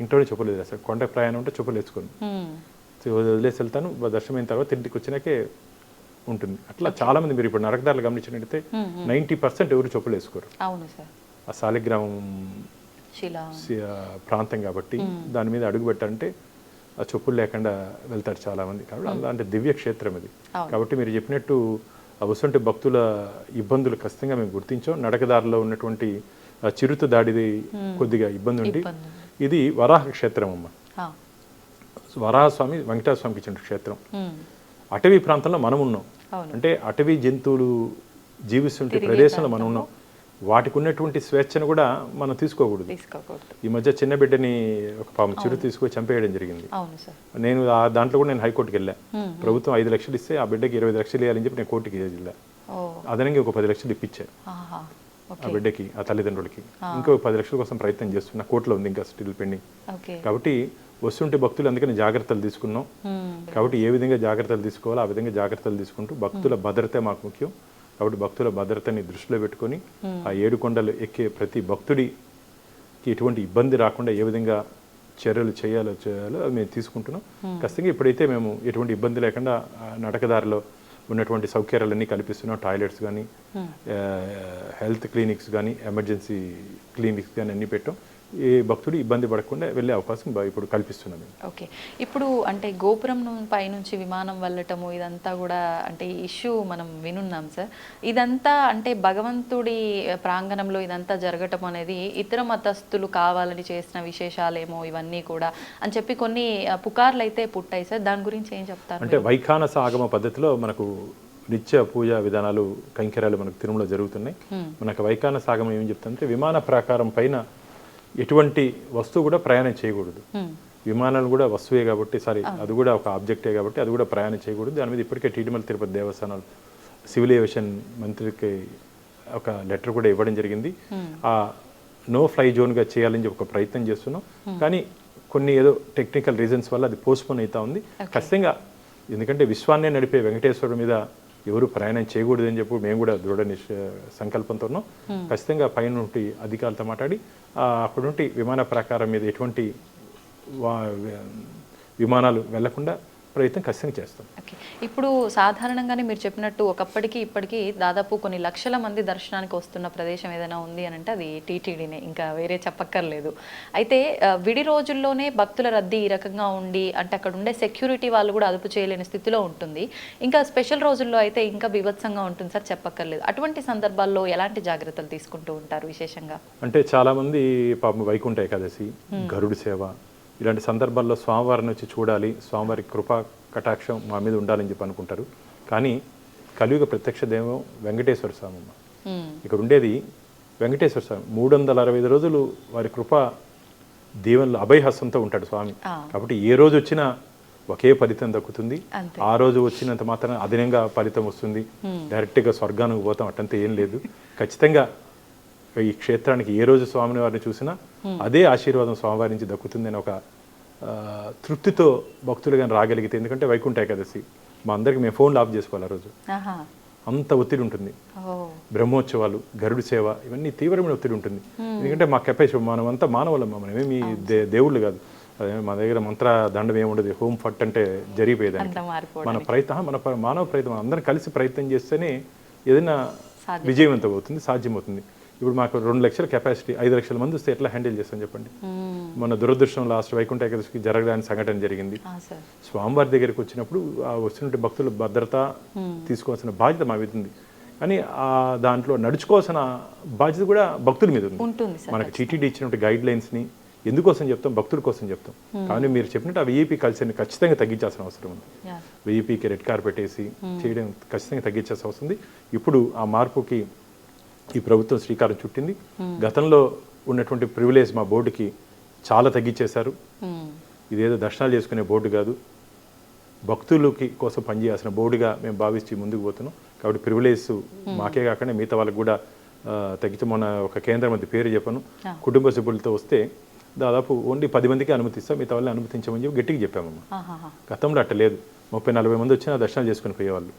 ఇంట్లోనే చెప్పులు వదిలేస్తాను. కొండ ప్రయాణం ఉంటే చెప్పులు వేసుకొని వదిలేసి వెళ్తాను. దర్శనం అయిన తర్వాత ఇంటికి వచ్చినాకే ఉంటుంది. అట్లా చాలా మంది మీరు ఇప్పుడు నరకదారులు గమనించినట్టయితే 90% ఎవరు చెప్పులు వేసుకోరు. ఆ శాలిగ్రామం ప్రాంతం కాబట్టి దాని మీద అడుగు పెట్టాలంటే ఆ చెప్పులు లేకుండా వెళ్తారు చాలా మంది. కాబట్టి అలాంటి దివ్య క్షేత్రం ఇది. కాబట్టి మీరు చెప్పినట్టు వస్తుంటే భక్తుల ఇబ్బందులు ఖచ్చితంగా మేము గుర్తించాం. నడకదారిలో ఉన్నటువంటి చిరుత దాడిది కొద్దిగా ఇబ్బంది ఉంది. ఇది వరాహ క్షేత్రం అమ్మ. వరాహస్వామి వెంకటేశ్వర స్వామికి ఇచ్చిన క్షేత్రం. అటవీ ప్రాంతంలో మనం ఉన్నాం. అంటే అటవీ జంతువులు జీవిస్తుంటే ప్రదేశంలో మనం ఉన్నాం. వాటికి ఉన్నటువంటి స్వేచ్ఛను కూడా మనం తీసుకోకూడదు. ఈ మధ్య చిన్న బిడ్డని ఒక పాపం చిరు తీసుకొని చంపేయడం జరిగింది. నేను దాంట్లో కూడా నేను హైకోర్టుకి వెళ్ళా. ప్రభుత్వం 5 లక్షలు ఇస్తే ఆ బిడ్డకి 20 లక్షలు ఇవ్వాలని చెప్పి నేను కోర్టుకి వెళ్ళా. అదనంగా ఒక 10 లక్షలు ఇప్పించాను ఆ బిడ్డకి, ఆ తల్లిదండ్రులకి. ఇంకో 10 లక్షల కోసం ప్రయత్నం చేస్తున్నా, కోర్టులో ఉంది ఇంకా స్టిల్ పెండింగ్. కాబట్టి వస్తుంటే భక్తులు అందుకని జాగ్రత్తలు తీసుకున్నాం. కాబట్టి ఏ విధంగా జాగ్రత్తలు తీసుకోవాలో ఆ విధంగా జాగ్రత్తలు తీసుకుంటూ భక్తుల భద్రతే మాకు ముఖ్యం. కాబట్టి భక్తుల భద్రతని దృష్టిలో పెట్టుకొని ఆ 7 కొండలు ఎక్కే ప్రతి భక్తుడికి ఎటువంటి ఇబ్బంది రాకుండా ఏ విధంగా చర్యలు చేయాలో అది మేము తీసుకుంటున్నాం. ఖచ్చితంగా ఇప్పుడైతే మేము ఎటువంటి ఇబ్బంది లేకుండా నడకదారిలో ఉన్నటువంటి సౌకర్యాలన్నీ కల్పిస్తున్నాం. టాయిలెట్స్ కానీ, హెల్త్ క్లినిక్స్ కానీ, ఎమర్జెన్సీ క్లినిక్స్ కానీ అన్నీ పెట్టాం. ఏ భక్తుడు ఇబ్బంది పడకుండా వెళ్ళే అవకాశం ఇప్పుడు కల్పిస్తున్నాం. ఓకే. ఇప్పుడు అంటే గోపురం పైనుంచి విమానం వెళ్ళటము ఇదంతా కూడా అంటే ఇష్యూ మనం వినున్నాం సార్. ఇదంతా అంటే భగవంతుడి ప్రాంగణంలో ఇదంతా జరగటం అనేది ఇతర మతస్థులు కావాలని చేసిన విశేషాలేమో ఇవన్నీ కూడా అని చెప్పి కొన్ని పుకార్లు అయితే పుట్టాయి సార్. దాని గురించి ఏం చెప్తారు? అంటే వైఖానస ఆగమ పద్ధతిలో మనకు నిత్య పూజా విధానాలు కైంకర్యాలు మనకు తిరుమల జరుగుతున్నాయి. మనకు వైఖానస ఆగమం ఏం చెప్తుందంటే విమాన ప్రాకారం పైన ఎటువంటి వస్తువు కూడా ప్రయాణం చేయకూడదు. విమానాలు కూడా వస్తువే కాబట్టి అది కూడా ఒక ఆబ్జెక్టే కాబట్టి అది కూడా ప్రయాణం చేయకూడదు. దాని మీద ఇప్పటికే టీటీమల తిరుపతి దేవస్థానాలు సివిల్ ఏవియేషన్ మంత్రికి ఒక లెటర్ కూడా ఇవ్వడం జరిగింది. ఆ నో ఫ్లై జోన్గా చేయాలని చెప్పి ఒక ప్రయత్నం చేస్తున్నాం. కానీ కొన్ని ఏదో టెక్నికల్ రీజన్స్ వల్ల అది పోస్ట్పోన్ అవుతా ఉంది. ఖచ్చితంగా ఎందుకంటే విశ్వాన్నే నడిపే వెంకటేశ్వరుడు మీద ఎవరు ప్రయాణం చేయకూడదని చెప్పి మేము కూడా దృఢ సంకల్పంతో ఉన్నాం. ఖచ్చితంగా పైన నుండి అధికారులతో మాట్లాడి అక్కడ నుండి విమాన ప్రాకారం మీద ఎటువంటి విమానాలు వెళ్లకుండా ప్రయత్నం ఖచ్చితంగా చేస్తాం. ఓకే. ఇప్పుడు సాధారణంగానే మీరు చెప్పినట్టు ఒకప్పటికి ఇప్పటికీ దాదాపు కొన్ని లక్షల మంది దర్శనానికి వస్తున్న ప్రదేశం ఏదైనా ఉంది అని అంటే అది టీటీడీనే, ఇంకా వేరే చెప్పక్కర్లేదు. అయితే విడి రోజుల్లోనే భక్తుల రద్దీ ఈ రకంగా ఉండి అంటే అక్కడ ఉండే సెక్యూరిటీ వాళ్ళు కూడా అదుపు చేయలేని స్థితిలో ఉంటుంది. ఇంకా స్పెషల్ రోజుల్లో అయితే ఇంకా బీభత్సంగా ఉంటుంది సార్, చెప్పక్కర్లేదు. అటువంటి సందర్భాల్లో ఎలాంటి జాగ్రత్తలు తీసుకుంటూ ఉంటారు విశేషంగా? అంటే చాలామంది పాపం వైకుంఠ ఏకాదశి, గరుడు సేవ ఇలాంటి సందర్భాల్లో స్వామివారిని వచ్చి చూడాలి, స్వామివారి కృపా కటాక్షం మా మీద ఉండాలని చెప్పి అనుకుంటారు. కానీ కలియుగ ప్రత్యక్ష దైవం వెంకటేశ్వర స్వామి. ఇక్కడ ఉండేది వెంకటేశ్వర స్వామి. 365 రోజులు వారి కృప దీవెనలు అభయహస్తంతో ఉంటాడు స్వామి. కాబట్టి ఏ రోజు వచ్చినా ఒకే ఫలితం దక్కుతుంది. ఆ రోజు వచ్చినంత మాత్రం అదనంగా ఫలితం వస్తుంది, డైరెక్ట్గా స్వర్గానికి పోతాం అట్టంతా ఏం లేదు. ఖచ్చితంగా ఈ క్షేత్రానికి ఏ రోజు స్వామిని వారిని చూసినా అదే ఆశీర్వాదం స్వామివారి నుంచి దక్కుతుంది అని ఒక తృప్తితో భక్తులు కానీ రాగలిగితే. ఎందుకంటే వైకుంఠ ఏకాదశి మా అందరికి మేము ఫోన్లు ఆఫ్ చేసుకోవాలి ఆ రోజు, అంత ఒత్తిడి ఉంటుంది. బ్రహ్మోత్సవాలు, గరుడు సేవ ఇవన్నీ తీవ్రమైన ఒత్తిడి ఉంటుంది. ఎందుకంటే మా కెపాసిటీ, మనం అంతా మానవులమ్మా, మనమేమి దేవుళ్ళు కాదు. అదే మా దగ్గర మంత్ర దండం ఏముండదు, హోమ్ ఫట్ అంటే జరిగిపోయేదాన్ని. మన ప్రయత్నం, మన మానవ ప్రయత్నం అందరం కలిసి ప్రయత్నం చేస్తేనే ఏదైనా విజయవంతం అవుతుంది, సాధ్యమవుతుంది. ఇప్పుడు మాకు 2 లక్షల కెపాసిటీ, 5 లక్షల మంది వస్తే ఎట్లా హ్యాండిల్ చేస్తాం చెప్పండి. మన దురదృష్టం లాస్ట్ వైకుంఠ ఏకాదశికి జరగడానికి సంఘటన జరిగింది. స్వామివారి దగ్గరికి వచ్చినప్పుడు ఆ వచ్చినట్టు భక్తుల భద్రత తీసుకోవాల్సిన బాధ్యత మా మీద ఉంది. కానీ దాంట్లో నడుచుకోవాల్సిన బాధ్యత కూడా భక్తుల మీద ఉంది. మనకి టీటీడీ ఇచ్చినట్టు గైడ్ లైన్స్ని ఎందుకోసం చెప్తాం, భక్తుల కోసం చెప్తాం. కానీ మీరు చెప్పినట్టు ఆ విఐపి కల్చర్ని ఖచ్చితంగా తగ్గించాల్సిన అవసరం ఉంది. విఐపికి రెడ్ కార్పెట్ వేసి చేయడం ఖచ్చితంగా తగ్గించాల్సిన అవసరం ఉంది. ఇప్పుడు ఆ మార్పుకి ఈ ప్రభుత్వం శ్రీకారం చుట్టింది. గతంలో ఉన్నటువంటి ప్రివిలేజ్ మా బోర్డుకి చాలా తగ్గించేశారు. ఇదేదో దర్శనాలు చేసుకునే బోర్డు కాదు, భక్తులకి కోసం పనిచేయాల్సిన బోర్డుగా మేము భావించి ముందుకు పోతున్నాం. కాబట్టి ప్రివిలేజ్ మాకే కాకుండా మిగతా వాళ్ళకి కూడా తగ్గించి, మొన్న ఒక కేంద్ర మంత్రి పేరు చెప్పాను, కుటుంబ సభ్యులతో వస్తే దాదాపు ఓన్లీ 10 మందికి అనుమతిస్తాం, మిగతా వాళ్ళని అనుమతించమని చెప్పి గట్టిగా చెప్పామమ్మా. గతంలో అట్ట లేదు, 30-40 మంది వచ్చినా దర్శనాలు చేసుకుని పోయేవాళ్ళు.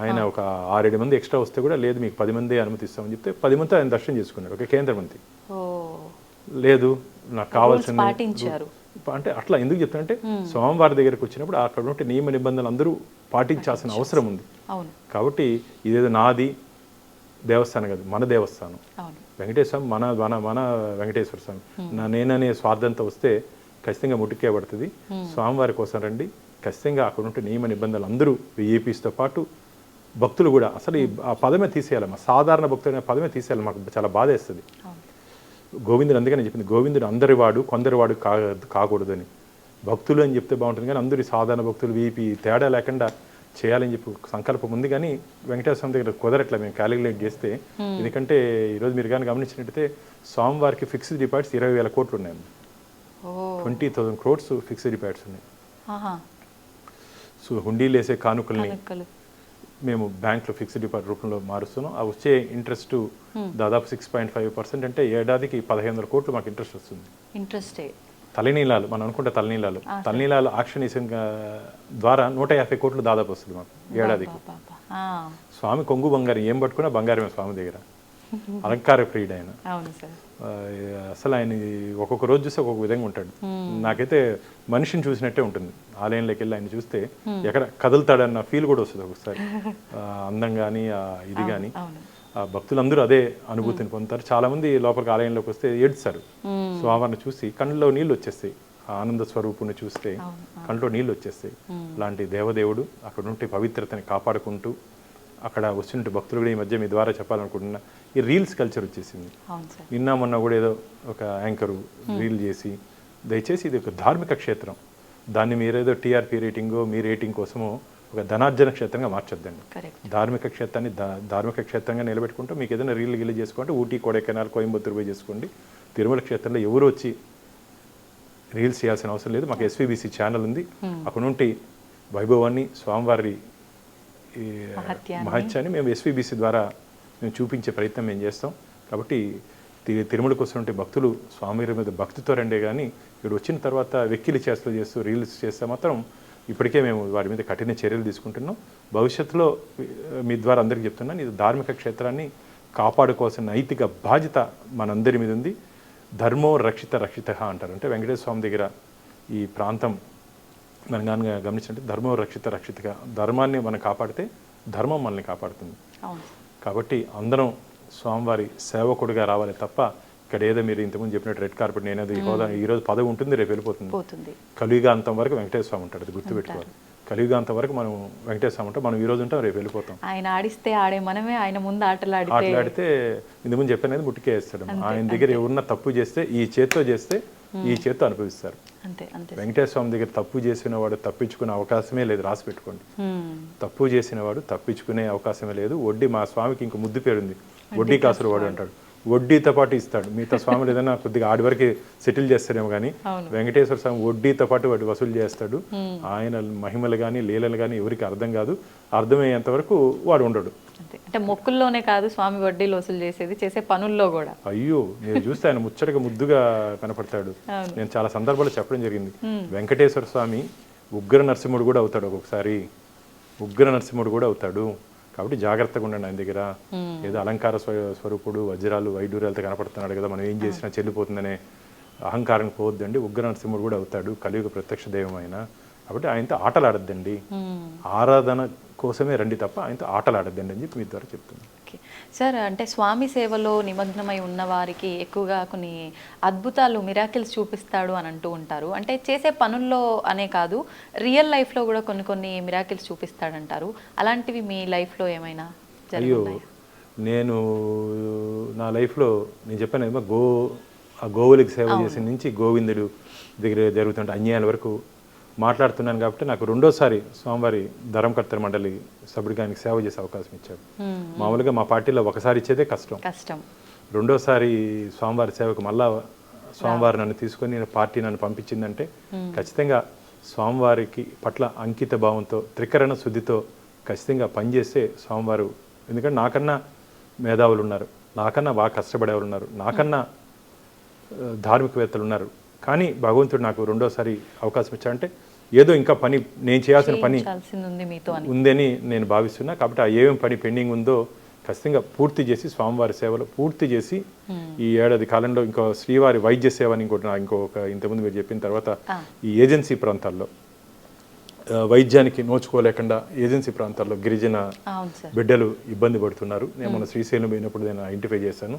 ఆయన ఒక 6-7 మంది ఎక్స్ట్రా వస్తే కూడా లేదు మీకు 10 మంది అనుమతిస్తామని చెప్తే 10 మంది ఆయన దర్శనం చేసుకున్నారు. ఒక కేంద్ర మంత్రి లేదు నాకు కావాల్సింది అంటే అట్లా ఎందుకు చెప్తానంటే స్వామివారి దగ్గరకు వచ్చినప్పుడు అక్కడ ఉంటే నియమ నిబంధనలు అందరూ పాటించాల్సిన అవసరం ఉంది. కాబట్టి ఇదేదో నాది దేవస్థానం కాదు, మన దేవస్థానం వెంకటేశ్వర స్వామి, మన వెంకటేశ్వర స్వామి. నేననే స్వార్థంతో వస్తే ఖచ్చితంగా ముట్టుకే పడుతుంది. స్వామివారి కోసం రండి, ఖచ్చితంగా అక్కడ ఉంటే నియమ నిబంధనలు అందరూ విఐపీస్తో పాటు భక్తులు కూడా అసలు ఆ పదమే తీసేయాలమ్మా, సాధారణ భక్తులు అనే పదమే తీసేయాలి. మాకు చాలా బాధ వేస్తుంది. గోవిందుడు అందుకని చెప్పింది, గోవిందుడు అందరి వాడు కొందరి వాడు కాకూడదని. భక్తులు అని చెప్తే బాగుంటుంది కానీ అందరి సాధారణ భక్తులు విఐపీ తేడా లేకుండా చేయాలని చెప్పి సంకల్పం ఉంది. కానీ వెంకటేశ్వర స్వామి దగ్గర కుదరట్లా మేము క్యాలిక్యులేట్ చేస్తే. ఎందుకంటే ఈరోజు మీరు కానీ గమనించినట్టయితే స్వామివారికి ఫిక్స్డ్ డిపాజిట్స్ 20,000 కోట్లు ఉన్నాయి. 20,000 crores ఫిక్స్డ్ డిపాజిట్స్ ఉన్నాయి. సో హుండీలు వేసే కానుకల్ని మేము బ్యాంక్లో ఫిక్స్డ్ డిపాజిట్ రూపంలో మారుస్తున్నాం. ఆ వచ్చే ఇంట్రెస్ట్ దాదాపు 6.5% అంటే ఏడాదికి 1,500 కోట్లు మాకు ఇంట్రెస్ట్ వస్తుంది. తలనీలాలు మనం అనుకుంటే తలనీలాలు ఆక్షనీసం ద్వారా 150 కోట్లు దాదాపు వస్తుంది మాకు ఏడాదికి. స్వామి కొంగు బంగారం ఏం పట్టుకున్నా బంగారమే స్వామి దగ్గర, అలంకార ప్రియుడు ఆయన. అసలు ఆయన ఒక్కొక్క రోజు చూస్తే ఒక్కొక్క విధంగా ఉంటాడు. నాకైతే మనిషిని చూసినట్టే ఉంటుంది. ఆలయంలోకి వెళ్ళి ఆయన చూస్తే ఎక్కడ కదులుతాడన్న ఫీల్ కూడా వస్తుంది ఒక్కొక్కసారి, అందం కానీ ఇది కానీ. ఆ భక్తులందరూ అదే అనుభూతిని పొందుతారు. చాలామంది లోపలికి ఆలయంలోకి వస్తే ఏడుస్తారు. స్వామివారిని చూసి కళ్ళలో నీళ్ళు వచ్చేస్తాయి. ఆ ఆనంద స్వరూపుని చూస్తే కళ్ళలో నీళ్ళు వచ్చేస్తాయి. అలాంటి దేవదేవుడు అక్కడ ఉంటే పవిత్రతని కాపాడుకుంటూ అక్కడ వచ్చినట్టు భక్తులు కూడా ఈ మధ్య మీ ద్వారా చెప్పాలనుకుంటున్నా, ఈ రీల్స్ కల్చర్ వచ్చేసింది. నిన్న మొన్న కూడా ఏదో ఒక యాంకరు రీల్ చేసి, దయచేసి ఇది ఒక ధార్మిక క్షేత్రం, దాన్ని మీరేదో టీఆర్పీ రేటింగో మీ రేటింగ్ కోసమో ఒక ధనార్జన క్షేత్రంగా మార్చొద్దండి. ధార్మిక క్షేత్రాన్ని ధార్మిక క్షేత్రంగా నిలబెట్టుకుంటూ మీకు ఏదైనా రీల్ గిల్లు చేసుకోండి, ఊటీ, కొడైకెనాల్, కోయంబత్తూరు పోయి చేసుకోండి. తిరుమల క్షేత్రంలో ఎవరు వచ్చి రీల్స్ చేయాల్సిన అవసరం లేదు. మాకు ఎస్వీబీసీ ఛానల్ ఉంది, అక్కడ నుండి వైభవాన్ని, స్వామివారి మహత్యాన్ని మేము ఎస్వీబీసీ ద్వారా మేము చూపించే ప్రయత్నం మేము చేస్తాం. కాబట్టి తిరుమలకు వస్తుంటే భక్తులు స్వామివారి మీద భక్తితో రండే కానీ ఇక్కడ వచ్చిన తర్వాత వెక్కిలి చేస్తూ చేస్తూ రీల్స్ చేస్తే మాత్రం ఇప్పటికే మేము వారి మీద కఠిన చర్యలు తీసుకుంటున్నాం. భవిష్యత్తులో మీ ద్వారా అందరికీ చెప్తున్నాను, ఇది ధార్మిక క్షేత్రాన్ని కాపాడుకోవాల్సిన నైతిక బాధ్యత మనందరి మీద ఉంది. ధర్మో రక్షిత రక్షిత అంటారు. అంటే వెంకటేశ్వర స్వామి దగ్గర ఈ ప్రాంతం మనం కానీ గమనించంటే ధర్మో రక్షిత రక్షితగా, ధర్మాన్ని మనం కాపాడితే ధర్మం మనల్ని కాపాడుతుంది. కాబట్టి అందరం స్వామివారి సేవకుడిగా రావాలి తప్ప ఇక్కడ ఏదో మీరు ఇంతకుముందు చెప్పినట్టు రెడ్ కార్పెట్ నేనేదో ఈ హోదా ఈరోజు పదవి ఉంటుంది, రేపు వెళ్ళిపోతుంది. కలియుగాంతం వరకు వెంకటేశ్వర స్వామి ఉంటాడు, అది గుర్తుపెట్టుకోవాలి. కలియుగాంతం వరకు మనం వెంకటేశ్వర స్వామి ఉంటాం, మనం ఈ రోజు ఉంటాం, రేపు వెళ్ళిపోతాం. ఆయన ఆడిస్తే ఆడే మనమే, ఆయన ముందు ఆటలాడితే ఇంతకుముందు చెప్పినది ముట్టికే వేస్తాడు. ఆయన దగ్గర ఎవరన్నా తప్పు చేస్తే ఈ చేత్తో చేస్తే ఈ చేత్తో అనుభవిస్తారు. వెంకటేశ్వర స్వామి దగ్గర తప్పు చేసిన వాడు తప్పించుకునే అవకాశమే లేదు, రాసి పెట్టుకోండి. తప్పు చేసిన వాడు తప్పించుకునే అవకాశమే లేదు. వడ్డీ, మా స్వామికి ఇంకో ముద్దు పేరుంది, వడ్డీ కాసులు వాడు అంటాడు. వడ్డీతో పాటు ఇస్తాడు. మిగతా స్వాములు ఏదైనా కొద్దిగా ఆడి వరకు సెటిల్ చేస్తారేమో కానీ వెంకటేశ్వర స్వామి వడ్డీతో పాటు వాటి వసూలు చేస్తాడు. ఆయన మహిమలు కానీ లీలలు కానీ ఎవరికి అర్థం కాదు, అర్థమయ్యేంత వరకు వాడు ఉండడు. అంటే మొక్కుల్లోనే కాదు స్వామి వడ్డీలు వసూలు చేసేది, చేసే పనుల్లో కూడా. అయ్యో, నేను చూస్తే ఆయన ముచ్చటగా ముద్దుగా కనపడతాడు. నేను చాలా సందర్భాల్లో చెప్పడం జరిగింది, వెంకటేశ్వర స్వామి ఉగ్ర నరసింహుడు కూడా అవుతాడు, ఒక్కొక్కసారి ఉగ్ర నరసింహుడు కూడా అవుతాడు. కాబట్టి జాగ్రత్తగా ఉండండి ఆయన దగ్గర. ఏదో అలంకార స్వరూపుడు, వజ్రాలు వైడూర్యాలతో కనపడుతున్నాడు కదా, మనం ఏం చేసినా చెల్లిపోతుందనే అహంకారం పోవద్దండి. ఉగ్ర నరసింహుడు కూడా అవుతాడు, కలియుగ ప్రత్యక్ష దైవం ఆయన. కాబట్టి ఆయనతో ఆటలాడద్దండి, ఆరాధన కోసమే రండి తప్ప ఆయనతో ఆటలాడద్దండి అని చెప్పి మీ ద్వారా చెప్తున్నాను. సార్, అంటే స్వామి సేవలో నిమగ్నమై ఉన్న వారికి ఎక్కువగా కొన్ని అద్భుతాలు, మిరాకిల్స్ చూపిస్తాడు అని అంటూ ఉంటారు. అంటే చేసే పనుల్లో అనే కాదు, రియల్ లైఫ్లో కూడా కొన్ని కొన్ని మిరాకిల్స్ చూపిస్తాడంటారు. అలాంటివి మీ లైఫ్లో ఏమైనా జరిగాయా? నేను నా లైఫ్లో నేను చెప్పాను, గోవులకి సేవ చేసిన నుంచి గోవిందుడు దగ్గర జరుగుతుంటే అన్యాయాల వరకు మాట్లాడుతున్నాను. కాబట్టి నాకు రెండోసారి స్వామివారి ధర్మకర్తల మండలి సభ్యుడికి సేవ చేసే అవకాశం ఇచ్చాడు. మామూలుగా మా పార్టీలో ఒకసారి ఇచ్చేదే కష్టం. రెండోసారి స్వామివారి సేవకు మళ్ళా స్వామివారి నన్ను తీసుకొని పార్టీ నన్ను పంపించిందంటే ఖచ్చితంగా స్వామివారికి పట్ల అంకిత భావంతో, త్రికరణ శుద్ధితో ఖచ్చితంగా పనిచేస్తే స్వామివారు, ఎందుకంటే నాకన్నా మేధావులు ఉన్నారు, నాకన్నా బాగా కష్టపడేవాళ్ళు ఉన్నారు, నాకన్నా ధార్మికవేత్తలు ఉన్నారు. కానీ భగవంతుడు నాకు రెండోసారి అవకాశం ఇచ్చాడంటే ఏదో ఇంకా పని, నేను చేయాల్సిన పని ఉందని నేను భావిస్తున్నా. కాబట్టి ఆ ఏమేమి పని పెండింగ్ ఉందో ఖచ్చితంగా పూర్తి చేసి, స్వామివారి సేవలు పూర్తి చేసి ఈ ఏడాది కాలంలో ఇంకో శ్రీవారి వైద్య సేవ అని ఇంకొక ఇంతకుముందు మీరు చెప్పిన తర్వాత ఈ ఏజెన్సీ ప్రాంతాల్లో వైద్యానికి నోచుకోలేకుండా ఏజెన్సీ ప్రాంతాల్లో గిరిజన బిడ్డలు ఇబ్బంది పడుతున్నారు. నేను మన శ్రీశైలం పోయినప్పుడు నేను ఐడెంటిఫై చేశాను.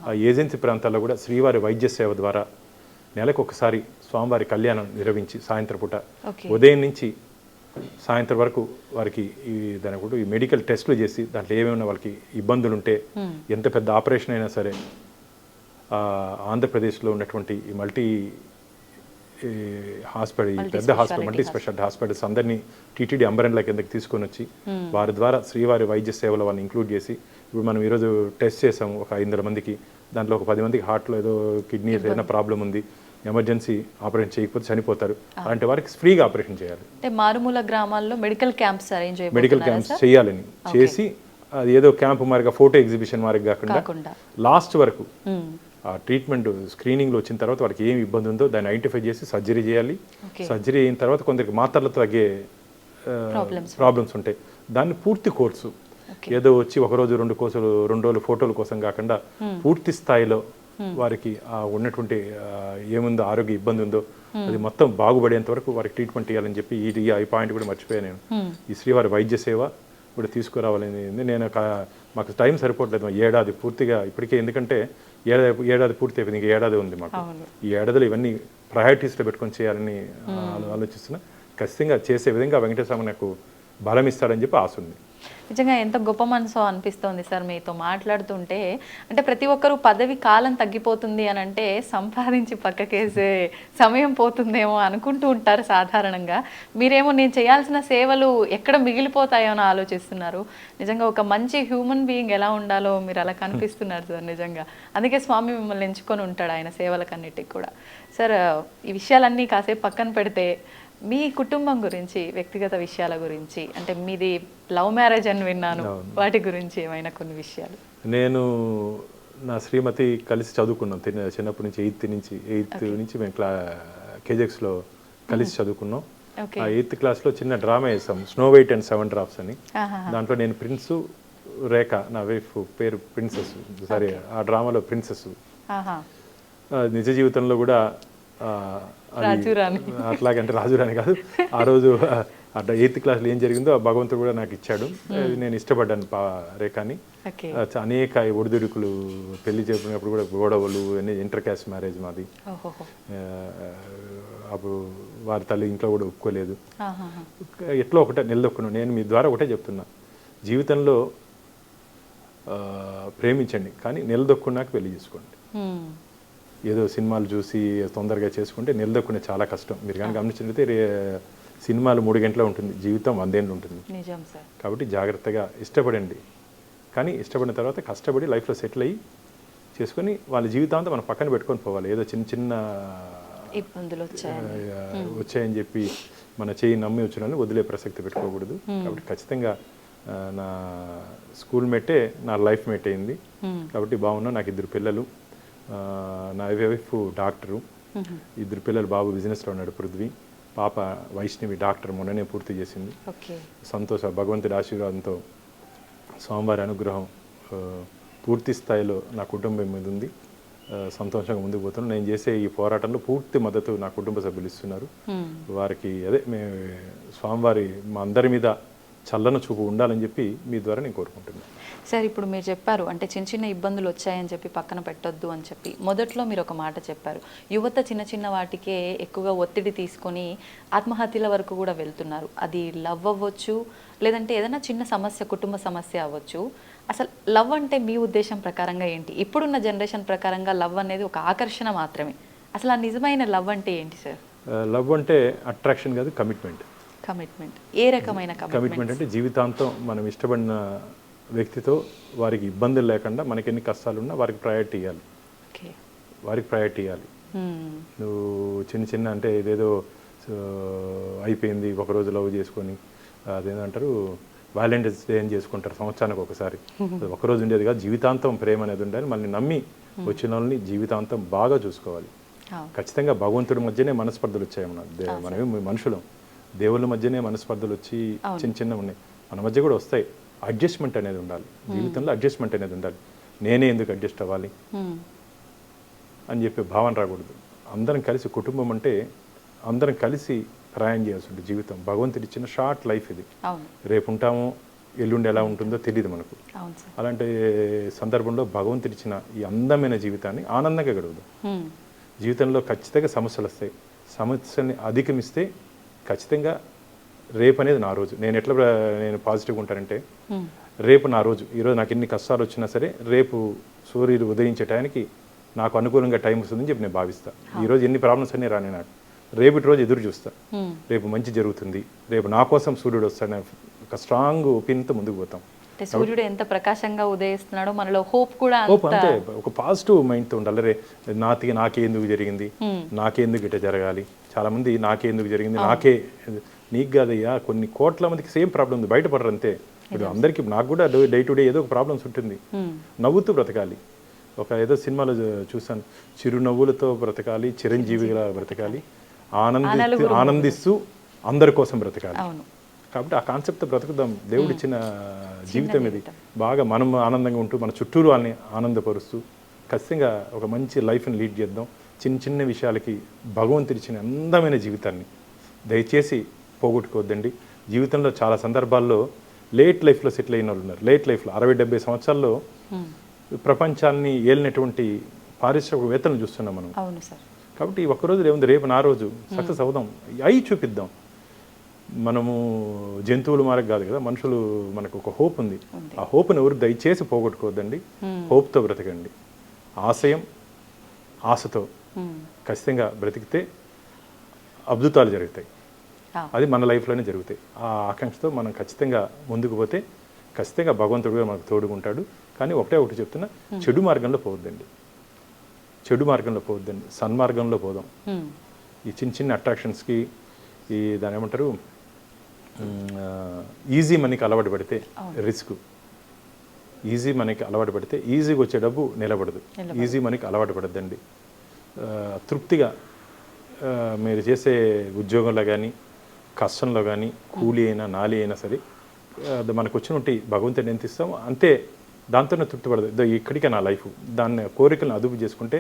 ఆ ఏజెన్సీ ప్రాంతాల్లో కూడా శ్రీవారి వైద్య సేవ ద్వారా నెలకు ఒకసారి స్వామివారి కళ్యాణం నిర్వహించి సాయంత్రం పూట ఉదయం నుంచి సాయంత్రం వరకు వారికి ఈ మెడికల్ టెస్టులు చేసి దాంట్లో ఏమేమైనా వాళ్ళకి ఇబ్బందులు ఉంటే, ఎంత పెద్ద ఆపరేషన్ అయినా సరే ఆంధ్రప్రదేశ్లో ఉన్నటువంటి ఈ పెద్ద హాస్పిటల్, మల్టీ స్పెషాలిటీ హాస్పిటల్స్ అందరినీ టీటీడీ అంబరెన్లా కిందకి తీసుకొని వచ్చి వారి ద్వారా శ్రీవారి వైద్య సేవలు వాళ్ళని ఇంక్లూడ్ చేసి, ఇప్పుడు మనం ఈరోజు టెస్ట్ చేసాము ఒక 500 మందికి, దాంట్లో ఒక 10 మందికి హార్ట్లో ఏదో కిడ్నీ ఏదైనా ప్రాబ్లం ఉంది, ఎమర్జెన్సీ ఆపరేషన్ చేయకపోతే చనిపోతారు, అలాంటి వారికి ఫ్రీగా ఆపరేషన్ చేయాలి. అంటే మారుమూల గ్రామాల్లో మెడికల్ క్యాంప్స్ చేయాలని చేసి, అది ఏదో క్యాంప్ మారిగా ఫోటో ఎగ్జిబిషన్ మారిగా కాకుండా లాస్ట్ వరకు ఆ ట్రీట్మెంట్ స్క్రీనింగ్లో వచ్చిన తర్వాత వారికి ఏమి ఇబ్బంది ఉందో దాన్ని ఐడెంటిఫై చేసి సర్జరీ చేయాలి. సర్జరీ అయిన తర్వాత కొందరికి మాత్రలతో తగ్గే ప్రాబ్లమ్స్ ఉంటాయి, దాన్ని పూర్తి కోర్సు ఏదో వచ్చి ఒక రోజు 2 రోజులు ఫోటోల కోసం కాకుండా పూర్తి స్థాయిలో వారికి ఉన్నటువంటి ఏముందో ఆరోగ్య ఇబ్బంది ఉందో అది మొత్తం బాగుపడేంత వరకు వారికి ట్రీట్మెంట్ ఇవ్వాలని చెప్పి ఈ పాయింట్ కూడా మర్చిపోయాను నేను. ఈ శ్రీవారి వైద్య సేవ ఇప్పుడు తీసుకురావాలని నేను మాకు టైం సరిపోవట్లేదు ఏడాది పూర్తిగా ఇప్పటికే, ఎందుకంటే ఏడాది పూర్తి అయిపోయింది, ఇంకా ఏడాది ఉంది మాకు. ఈ ఏడాదిలో ఇవన్నీ ప్రయారిటీస్లో పెట్టుకొని చేయాలని ఆలోచిస్తున్నా. ఖచ్చితంగా చేసే విధంగా వెంకటేశ్వర నాకు బలం ఇస్తాడని చెప్పి ఆశ ఉంది. నిజంగా ఎంత గొప్ప మనసు అనిపిస్తోంది సార్ మీతో మాట్లాడుతుంటే. అంటే ప్రతి ఒక్కరూ పదవి కాలం తగ్గిపోతుంది అని అంటే సంపాదించి పక్కకేసే సమయం పోతుందేమో అనుకుంటూ ఉంటారు సాధారణంగా. మీరేమో నేను చేయాల్సిన సేవలు ఎక్కడ మిగిలిపోతాయో అని ఆలోచిస్తున్నారు. నిజంగా ఒక మంచి హ్యూమన్ బీయింగ్ ఎలా ఉండాలో మీరు అలా కనిపిస్తున్నారు సార్ నిజంగా. అందుకే స్వామి మిమ్మల్ని ఎంచుకొని ఉంటాడు ఆయన సేవలకన్నిటికి కూడా. సార్ ఈ విషయాలన్నీ కాసేపు పక్కన పెడితే మీ కుటుంబం గురించి, వ్యక్తిగత విషయాల గురించి, అంటే మీది లవ్ మ్యారేజ్ అని విన్నాను, వాటి గురించి ఏమైనా కొన్ని విషయాలు. నేను నా శ్రీమతి కలిసి చదువుకున్నాం చిన్నప్పటి నుంచి, ఎయిత్ నుంచి మేము కేజెక్స్లో కలిసి చదువుకున్నాం. ఆ 8th క్లాస్లో చిన్న డ్రామా వేసాం, స్నో వైట్ అండ్ 7 డ్రాప్స్ అని. దాంట్లో నేను ప్రిన్సు, రేఖ నా వైఫ్ పేరు ప్రిన్సెస్. సారీ, ఆ డ్రామాలో ప్రిన్సెస్. నిజ జీవితంలో కూడా అట్లాగంటే రాజురాని కాదు. ఆ రోజు అట్లా 8th క్లాస్లో ఏం జరిగిందో భగవంతుడు కూడా నాకు ఇచ్చాడు. నేను ఇష్టపడ్డాను రేఖని. అనేక ఒడిదుడుకులు, పెళ్లి చేసినప్పుడు కూడా గొడవలు, ఇంటర్ క్యాస్ట్ మ్యారేజ్ మాది. అప్పుడు వారి తల్లి ఇంట్లో కూడా ఒప్పుకోలేదు. ఎట్లా ఒకటే నిలదొక్కున్నాను. నేను మీ ద్వారా ఒకటే చెప్తున్నా, జీవితంలో ప్రేమించండి కానీ నిలదొక్కున్నాక పెళ్లి చేసుకోండి. ఏదో సినిమాలు చూసి తొందరగా చేసుకుంటే నిలదొక్కునే చాలా కష్టం. మీరు కానీ గమనించినట్లయితే సినిమాలు 3 గంటలు ఉంటుంది, జీవితం 100 ఏళ్ళు ఉంటుంది. కాబట్టి జాగ్రత్తగా ఇష్టపడండి, కానీ ఇష్టపడిన తర్వాత కష్టపడి లైఫ్లో సెటిల్ అయ్యి చేసుకొని వాళ్ళ జీవితాంతా మనం పక్కన పెట్టుకొని పోవాలి. ఏదో చిన్న చిన్న ఇబ్బందులు వచ్చాయని చెప్పి మన చేయి నమ్మి వచ్చిన వదిలే ప్రసక్తి పెట్టుకోకూడదు. కాబట్టి ఖచ్చితంగా నా స్కూల్ మేటే నా లైఫ్ మేట్ అయింది. కాబట్టి బాగున్నా. నాకు 2 పిల్లలు. నా వైఫ్ డాక్టరు, 2 పిల్లలు. బాబు బిజినెస్లో ఉన్నాడు, పృథ్వీ. పాప వైష్ణవి డాక్టర్, మొన్ననే పూర్తి చేసింది. సంతోష, భగవంతుడి ఆశీర్వాదంతో స్వామివారి అనుగ్రహం పూర్తి స్థాయిలో నా కుటుంబం మీద ఉంది. సంతోషంగా ముందుకు పోతున్నాను. నేను చేసే ఈ పోరాటంలో పూర్తి మద్దతు నా కుటుంబ సభ్యులు ఇస్తున్నారు. వారికి మేము స్వామివారి మా అందరి మీద చల్లని చూపు ఉండాలని చెప్పి మీ ద్వారా నేను కోరుకుంటున్నాను. సార్, ఇప్పుడు మీరు చెప్పారు అంటే చిన్న చిన్న ఇబ్బందులు వచ్చాయని చెప్పి పక్కన పెట్టొద్దు అని చెప్పి. మొదట్లో మీరు ఒక మాట చెప్పారు, యువత చిన్న చిన్న వాటికే ఎక్కువగా ఒత్తిడి తీసుకొని ఆత్మహత్యల వరకు కూడా వెళ్తున్నారు. అది లవ్ అవ్వచ్చు, లేదంటే ఏదైనా చిన్న సమస్య, కుటుంబ సమస్య అవ్వచ్చు. అసలు లవ్ అంటే మీ ఉద్దేశం ప్రకారంగా ఏంటి? ఇప్పుడున్న జనరేషన్ ప్రకారంగా లవ్ అనేది ఒక ఆకర్షణ మాత్రమే. అసలు ఆ నిజమైన లవ్ అంటే ఏంటి సార్? లవ్ అంటే అట్రాక్షన్ కాదు, కమిట్మెంట్. కమిట్మెంట్ ఏ రకమైన కమిట్మెంట్? అంటే జీవితాంతం మనం ఇష్టపడిన వ్యక్తితో వారికి ఇబ్బందులు లేకుండా, మనకి ఎన్ని కష్టాలు ఉన్నా వారికి ప్రయారిటీ ఇవ్వాలి. నువ్వు చిన్న అంటే ఇదేదో అయిపోయింది ఒకరోజు లవ్ చేసుకొని, అదేంటంటారు వ్యాలంటైన్స్ డే అని చేసుకుంటారు సంవత్సరానికి ఒకసారి. ఒకరోజు ఉండేది కాదు, జీవితాంతం ప్రేమ అనేది ఉండాలి. మళ్ళీ నమ్మి వచ్చిన వాళ్ళని జీవితాంతం బాగా చూసుకోవాలి. ఖచ్చితంగా భగవంతుడి మధ్యనే మనస్పర్ధలు వచ్చాయి. మనమే మనుషులం, దేవుళ్ళ మధ్యనే మనస్పర్ధలు వచ్చి చిన్న ఉన్నాయి, మన మధ్య కూడా వస్తాయి. అడ్జస్ట్మెంట్ అనేది ఉండాలి జీవితంలో. అడ్జస్ట్మెంట్ అనేది ఉండాలి. నేనే ఎందుకు అడ్జస్ట్ అవ్వాలి అని చెప్పి భావన రాకూడదు. అందరం కలిసి, కుటుంబం అంటే అందరం కలిసి ప్రయాణం చేయాల్సి ఉంటుంది. జీవితం భగవంతుడి ఇచ్చిన షార్ట్ లైఫ్ ఇది. రేపు ఉంటామో ఎల్లుండి ఎలా ఉంటుందో తెలియదు మనకు. అలాంటి సందర్భంలో భగవంతుడి ఇచ్చిన ఈ అందమైన జీవితాన్ని ఆనందంగా గడుపుదాం. జీవితంలో ఖచ్చితంగా సమస్యలు వస్తాయి. సమస్యల్ని అధిగమిస్తే ఖచ్చితంగా రేపు అనేది నా రోజు. నేను పాజిటివ్గా ఉంటానంటే రేపు నా రోజు. ఈరోజు నాకు ఎన్ని కష్టాలు వచ్చినా సరే రేపు సూర్యుడు ఉదయించే టైంకి నాకు అనుకూలంగా టైం వస్తుందని చెప్పి నేను భావిస్తాను. ఈరోజు ఎన్ని ప్రాబ్లమ్స్ అన్నీ రాని నాకు రేపటి రోజు ఎదురు చూస్తా. రేపు మంచి జరుగుతుంది, రేపు నా కోసం సూర్యుడు వస్తాడని ఒక స్ట్రాంగ్ ఒపీనియన్తో ముందుకు పోతాం. సూర్యుడు ఎంత ప్రకాశంగా ఉదయిస్తున్నాడో మనలో హోప్ కూడా అంతే. ఒక పాజిటివ్ మైండ్తో ఉండాలి. రే నాకెందుకు జరిగింది, నాకెందుకు ఇట్లా జరగాలి. చాలా మంది నాకెందుకు జరిగింది, నీకు కాదయ్యా. కొన్ని కోట్ల మందికి సేమ్ ప్రాబ్లం ఉంది, బయటపడరు అంతే. ఇప్పుడు అందరికీ, నాకు కూడా డే టు డే ఏదో ఒక ప్రాబ్లమ్స్ ఉంటుంది. నవ్వుతూ బ్రతకాలి. ఏదో సినిమాలో చూసాను, చిరునవ్వులతో బ్రతకాలి, చిరంజీవిగా బ్రతకాలి, ఆనందిస్తూ అందరి కోసం బ్రతకాలి. కాబట్టి ఆ కాన్సెప్ట్తో బ్రతుకుదాం. దేవుడిచ్చిన జీవితం ఇది. బాగా మనం ఆనందంగా ఉంటూ మన చుట్టూరు వాళ్ళని ఆనందపరుస్తూ ఖచ్చితంగా ఒక మంచి లైఫ్ని లీడ్ చేద్దాం. చిన్న చిన్న విషయాలకి భగవంతుడిచ్చిన అందమైన జీవితాన్ని దయచేసి పోగొట్టుకోవద్దండి. జీవితంలో చాలా సందర్భాల్లో లేట్ లైఫ్లో సెటిల్ అయిన వాళ్ళు ఉన్నారు. లేట్ లైఫ్లో 60-70 సంవత్సరాల్లో ప్రపంచాన్ని ఏలినటువంటి పారిశ్రామికవేత్తలను చూస్తున్నాం మనం. అవును సార్. కాబట్టి ఈ ఒక్కరోజు ఏముంది, రేపు నా రోజు సక్సెస్ అవుదాం, అయి చూపిద్దాం. మనము జంతువులు మారకు కాదు కదా, మనుషులు మనకు ఒక హోప్ ఉంది. ఆ హోప్ను ఎవరు దయచేసి పోగొట్టుకోవద్దండి. హోప్తో బ్రతకండి. ఆశయం ఆశతో ఖచ్చితంగా బ్రతికితే అద్భుతాలు జరుగుతాయి. అది మన లైఫ్లోనే జరుగుతాయి. ఆ ఆకాంక్షతో మనం ఖచ్చితంగా ముందుకు పోతే ఖచ్చితంగా భగవంతుడు మనకు తోడుకుంటాడు. కానీ ఒకటి చెప్తున్నా, చెడు మార్గంలో పోవద్దండి. చెడు మార్గంలో పోవద్దండి, సన్మార్గంలో పోదాం. ఈ చిన్న చిన్న అట్రాక్షన్స్కి, ఈ దాని ఏమంటారు, ఈజీ మనీకి అలవాటు పడితే రిస్క్. ఈజీ మనీకి అలవాటు పడితే ఈజీగా వచ్చే డబ్బు నిలబడదు. ఈజీ మనీకి అలవాటు పడద్దండి. తృప్తిగా మీరు చేసే ఉద్యోగంలో కానీ, కష్టంలో కానీ, కూలి అయినా నాలి అయినా సరే, మనకు వచ్చినట్టు భగవంతుని ఎంత ఇస్తామో అంతే, దాంతోనే తృప్తి పడదు. ఇక్కడికే నా లైఫ్, దాన్ని కోరికలను అదుపు చేసుకుంటే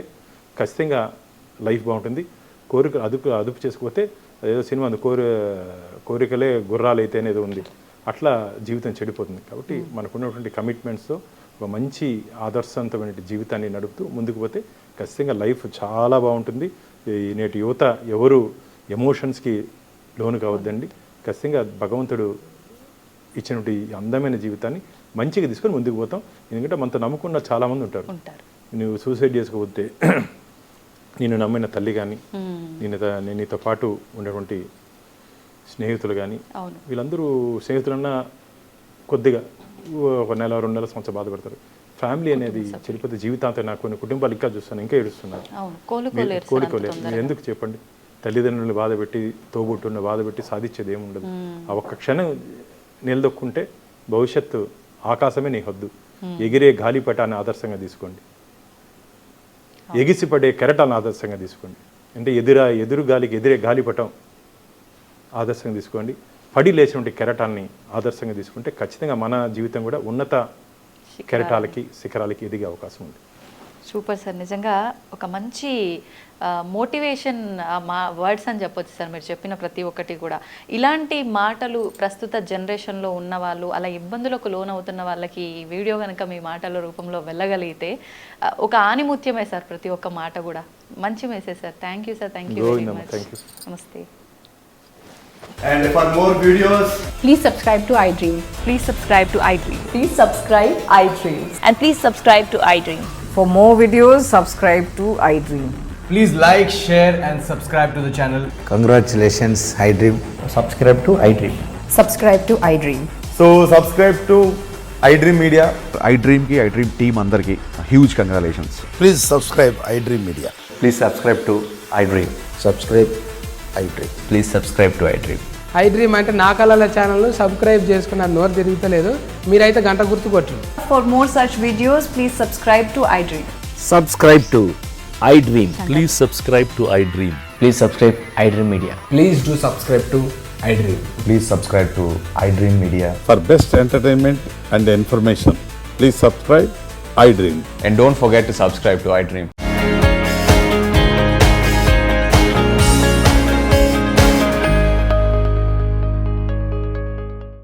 ఖచ్చితంగా లైఫ్ బాగుంటుంది. కోరికలు అదుపు చేసుకోకపోతే అదేదో సినిమా కోరికలే గుర్రాలు అయితే అనేది ఉంది, అట్లా జీవితం చెడిపోతుంది. కాబట్టి మనకున్నటువంటి కమిట్మెంట్స్తో ఒక మంచి ఆదర్శవంతమైన జీవితాన్ని నడుపుతూ ముందుకు పోతే ఖచ్చితంగా లైఫ్ చాలా బాగుంటుంది. ఈ నేటి యువత ఎవరు ఎమోషన్స్కి లోను కావద్దండి. ఖచ్చితంగా భగవంతుడు ఇచ్చినటువంటి అందమైన జీవితాన్ని మంచిగా తీసుకొని ముందుకు పోతాం. ఎందుకంటే మనతో నమ్ముకున్న చాలామంది ఉంటారు. నువ్వు సూసైడ్ చేసుకోకపోతే నిన్ను నమ్మిన తల్లి కానీ, నేను నీతో పాటు ఉన్నటువంటి స్నేహితులు కానీ, వీళ్ళందరూ స్నేహితులన్నా కొద్దిగా ఒక నెల 2 నెలల సంవత్సరం బాధపడతారు. ఫ్యామిలీ అనేది చెడిపోతే జీవితాంతం నాకు కొన్ని కుటుంబాలు ఇంకా చూస్తాను, ఇంకా ఏడుస్తున్నారు. కోలుకోలేరు. ఎందుకు చెప్పండి? తల్లిదండ్రులను బాధపెట్టి, తోబుట్టున్న బాధపెట్టి సాధించేది ఏముండదు. ఆ ఒక్క క్షణం నిలదొక్కుంటే భవిష్యత్తు ఆకాశమే నీ హద్దు. ఎగిరే గాలిపటాన్ని ఆదర్శంగా తీసుకోండి, ఎగిసిపడే కెరటాన్ని ఆదర్శంగా తీసుకోండి. అంటే ఎదురు గాలికి ఎదిరే గాలిపటం ఆదర్శంగా తీసుకోండి. పడి లేచినటువంటి కెరటాన్ని ఆదర్శంగా తీసుకుంటే ఖచ్చితంగా మన జీవితం కూడా ఉన్నత కెరటాలకి, శిఖరాలకి ఎదిగే అవకాశం ఉంది. Super sir. నిజంగా ఒక మంచి మోటివేషన్ వర్డ్స్ అని చెప్పొచ్చు సార్ మీరు చెప్పిన ప్రతి ఒక్కటి కూడా. ఇలాంటి మాటలు ప్రస్తుత జనరేషన్లో ఉన్న వాళ్ళు, అలా ఇబ్బందులకు లోనవుతున్న వాళ్ళకి ఈ వీడియో కనుక మీ మాటల రూపంలో వెళ్ళగలిగితే ఒక ఆనిముత్యమే సార్ ప్రతి ఒక్క మాట కూడా. మంచి message sir. Thank you sir. Thank you very much. నమస్తే. And for more videos, please subscribe to iDream. Please subscribe to iDream. Please subscribe iDream. And please subscribe to iDream. For more videos, subscribe to iDream. please like, share and subscribe to the channel. Congratulations, iDream. Subscribe to iDream. Subscribe to iDream. So subscribe to iDream Media. iDream ki iDream team andarki huge congratulations. Please subscribe iDream Media. Please subscribe to iDream. Subscribe iDream. Please subscribe to iDream. iDream అంటే నా కళల ఛానల్ను subscribe చేసుకున్న నోరు తిరుగుతలేదు, మీరైతే గంట గుర్తు కొట్టండి. For more such videos, please subscribe to iDream. Subscribe to iDream. Please subscribe to iDream. Please subscribe iDream Media. Please do subscribe to iDream. Please subscribe to iDream Media. For best entertainment and information, please subscribe iDream. And don't forget to subscribe to iDream.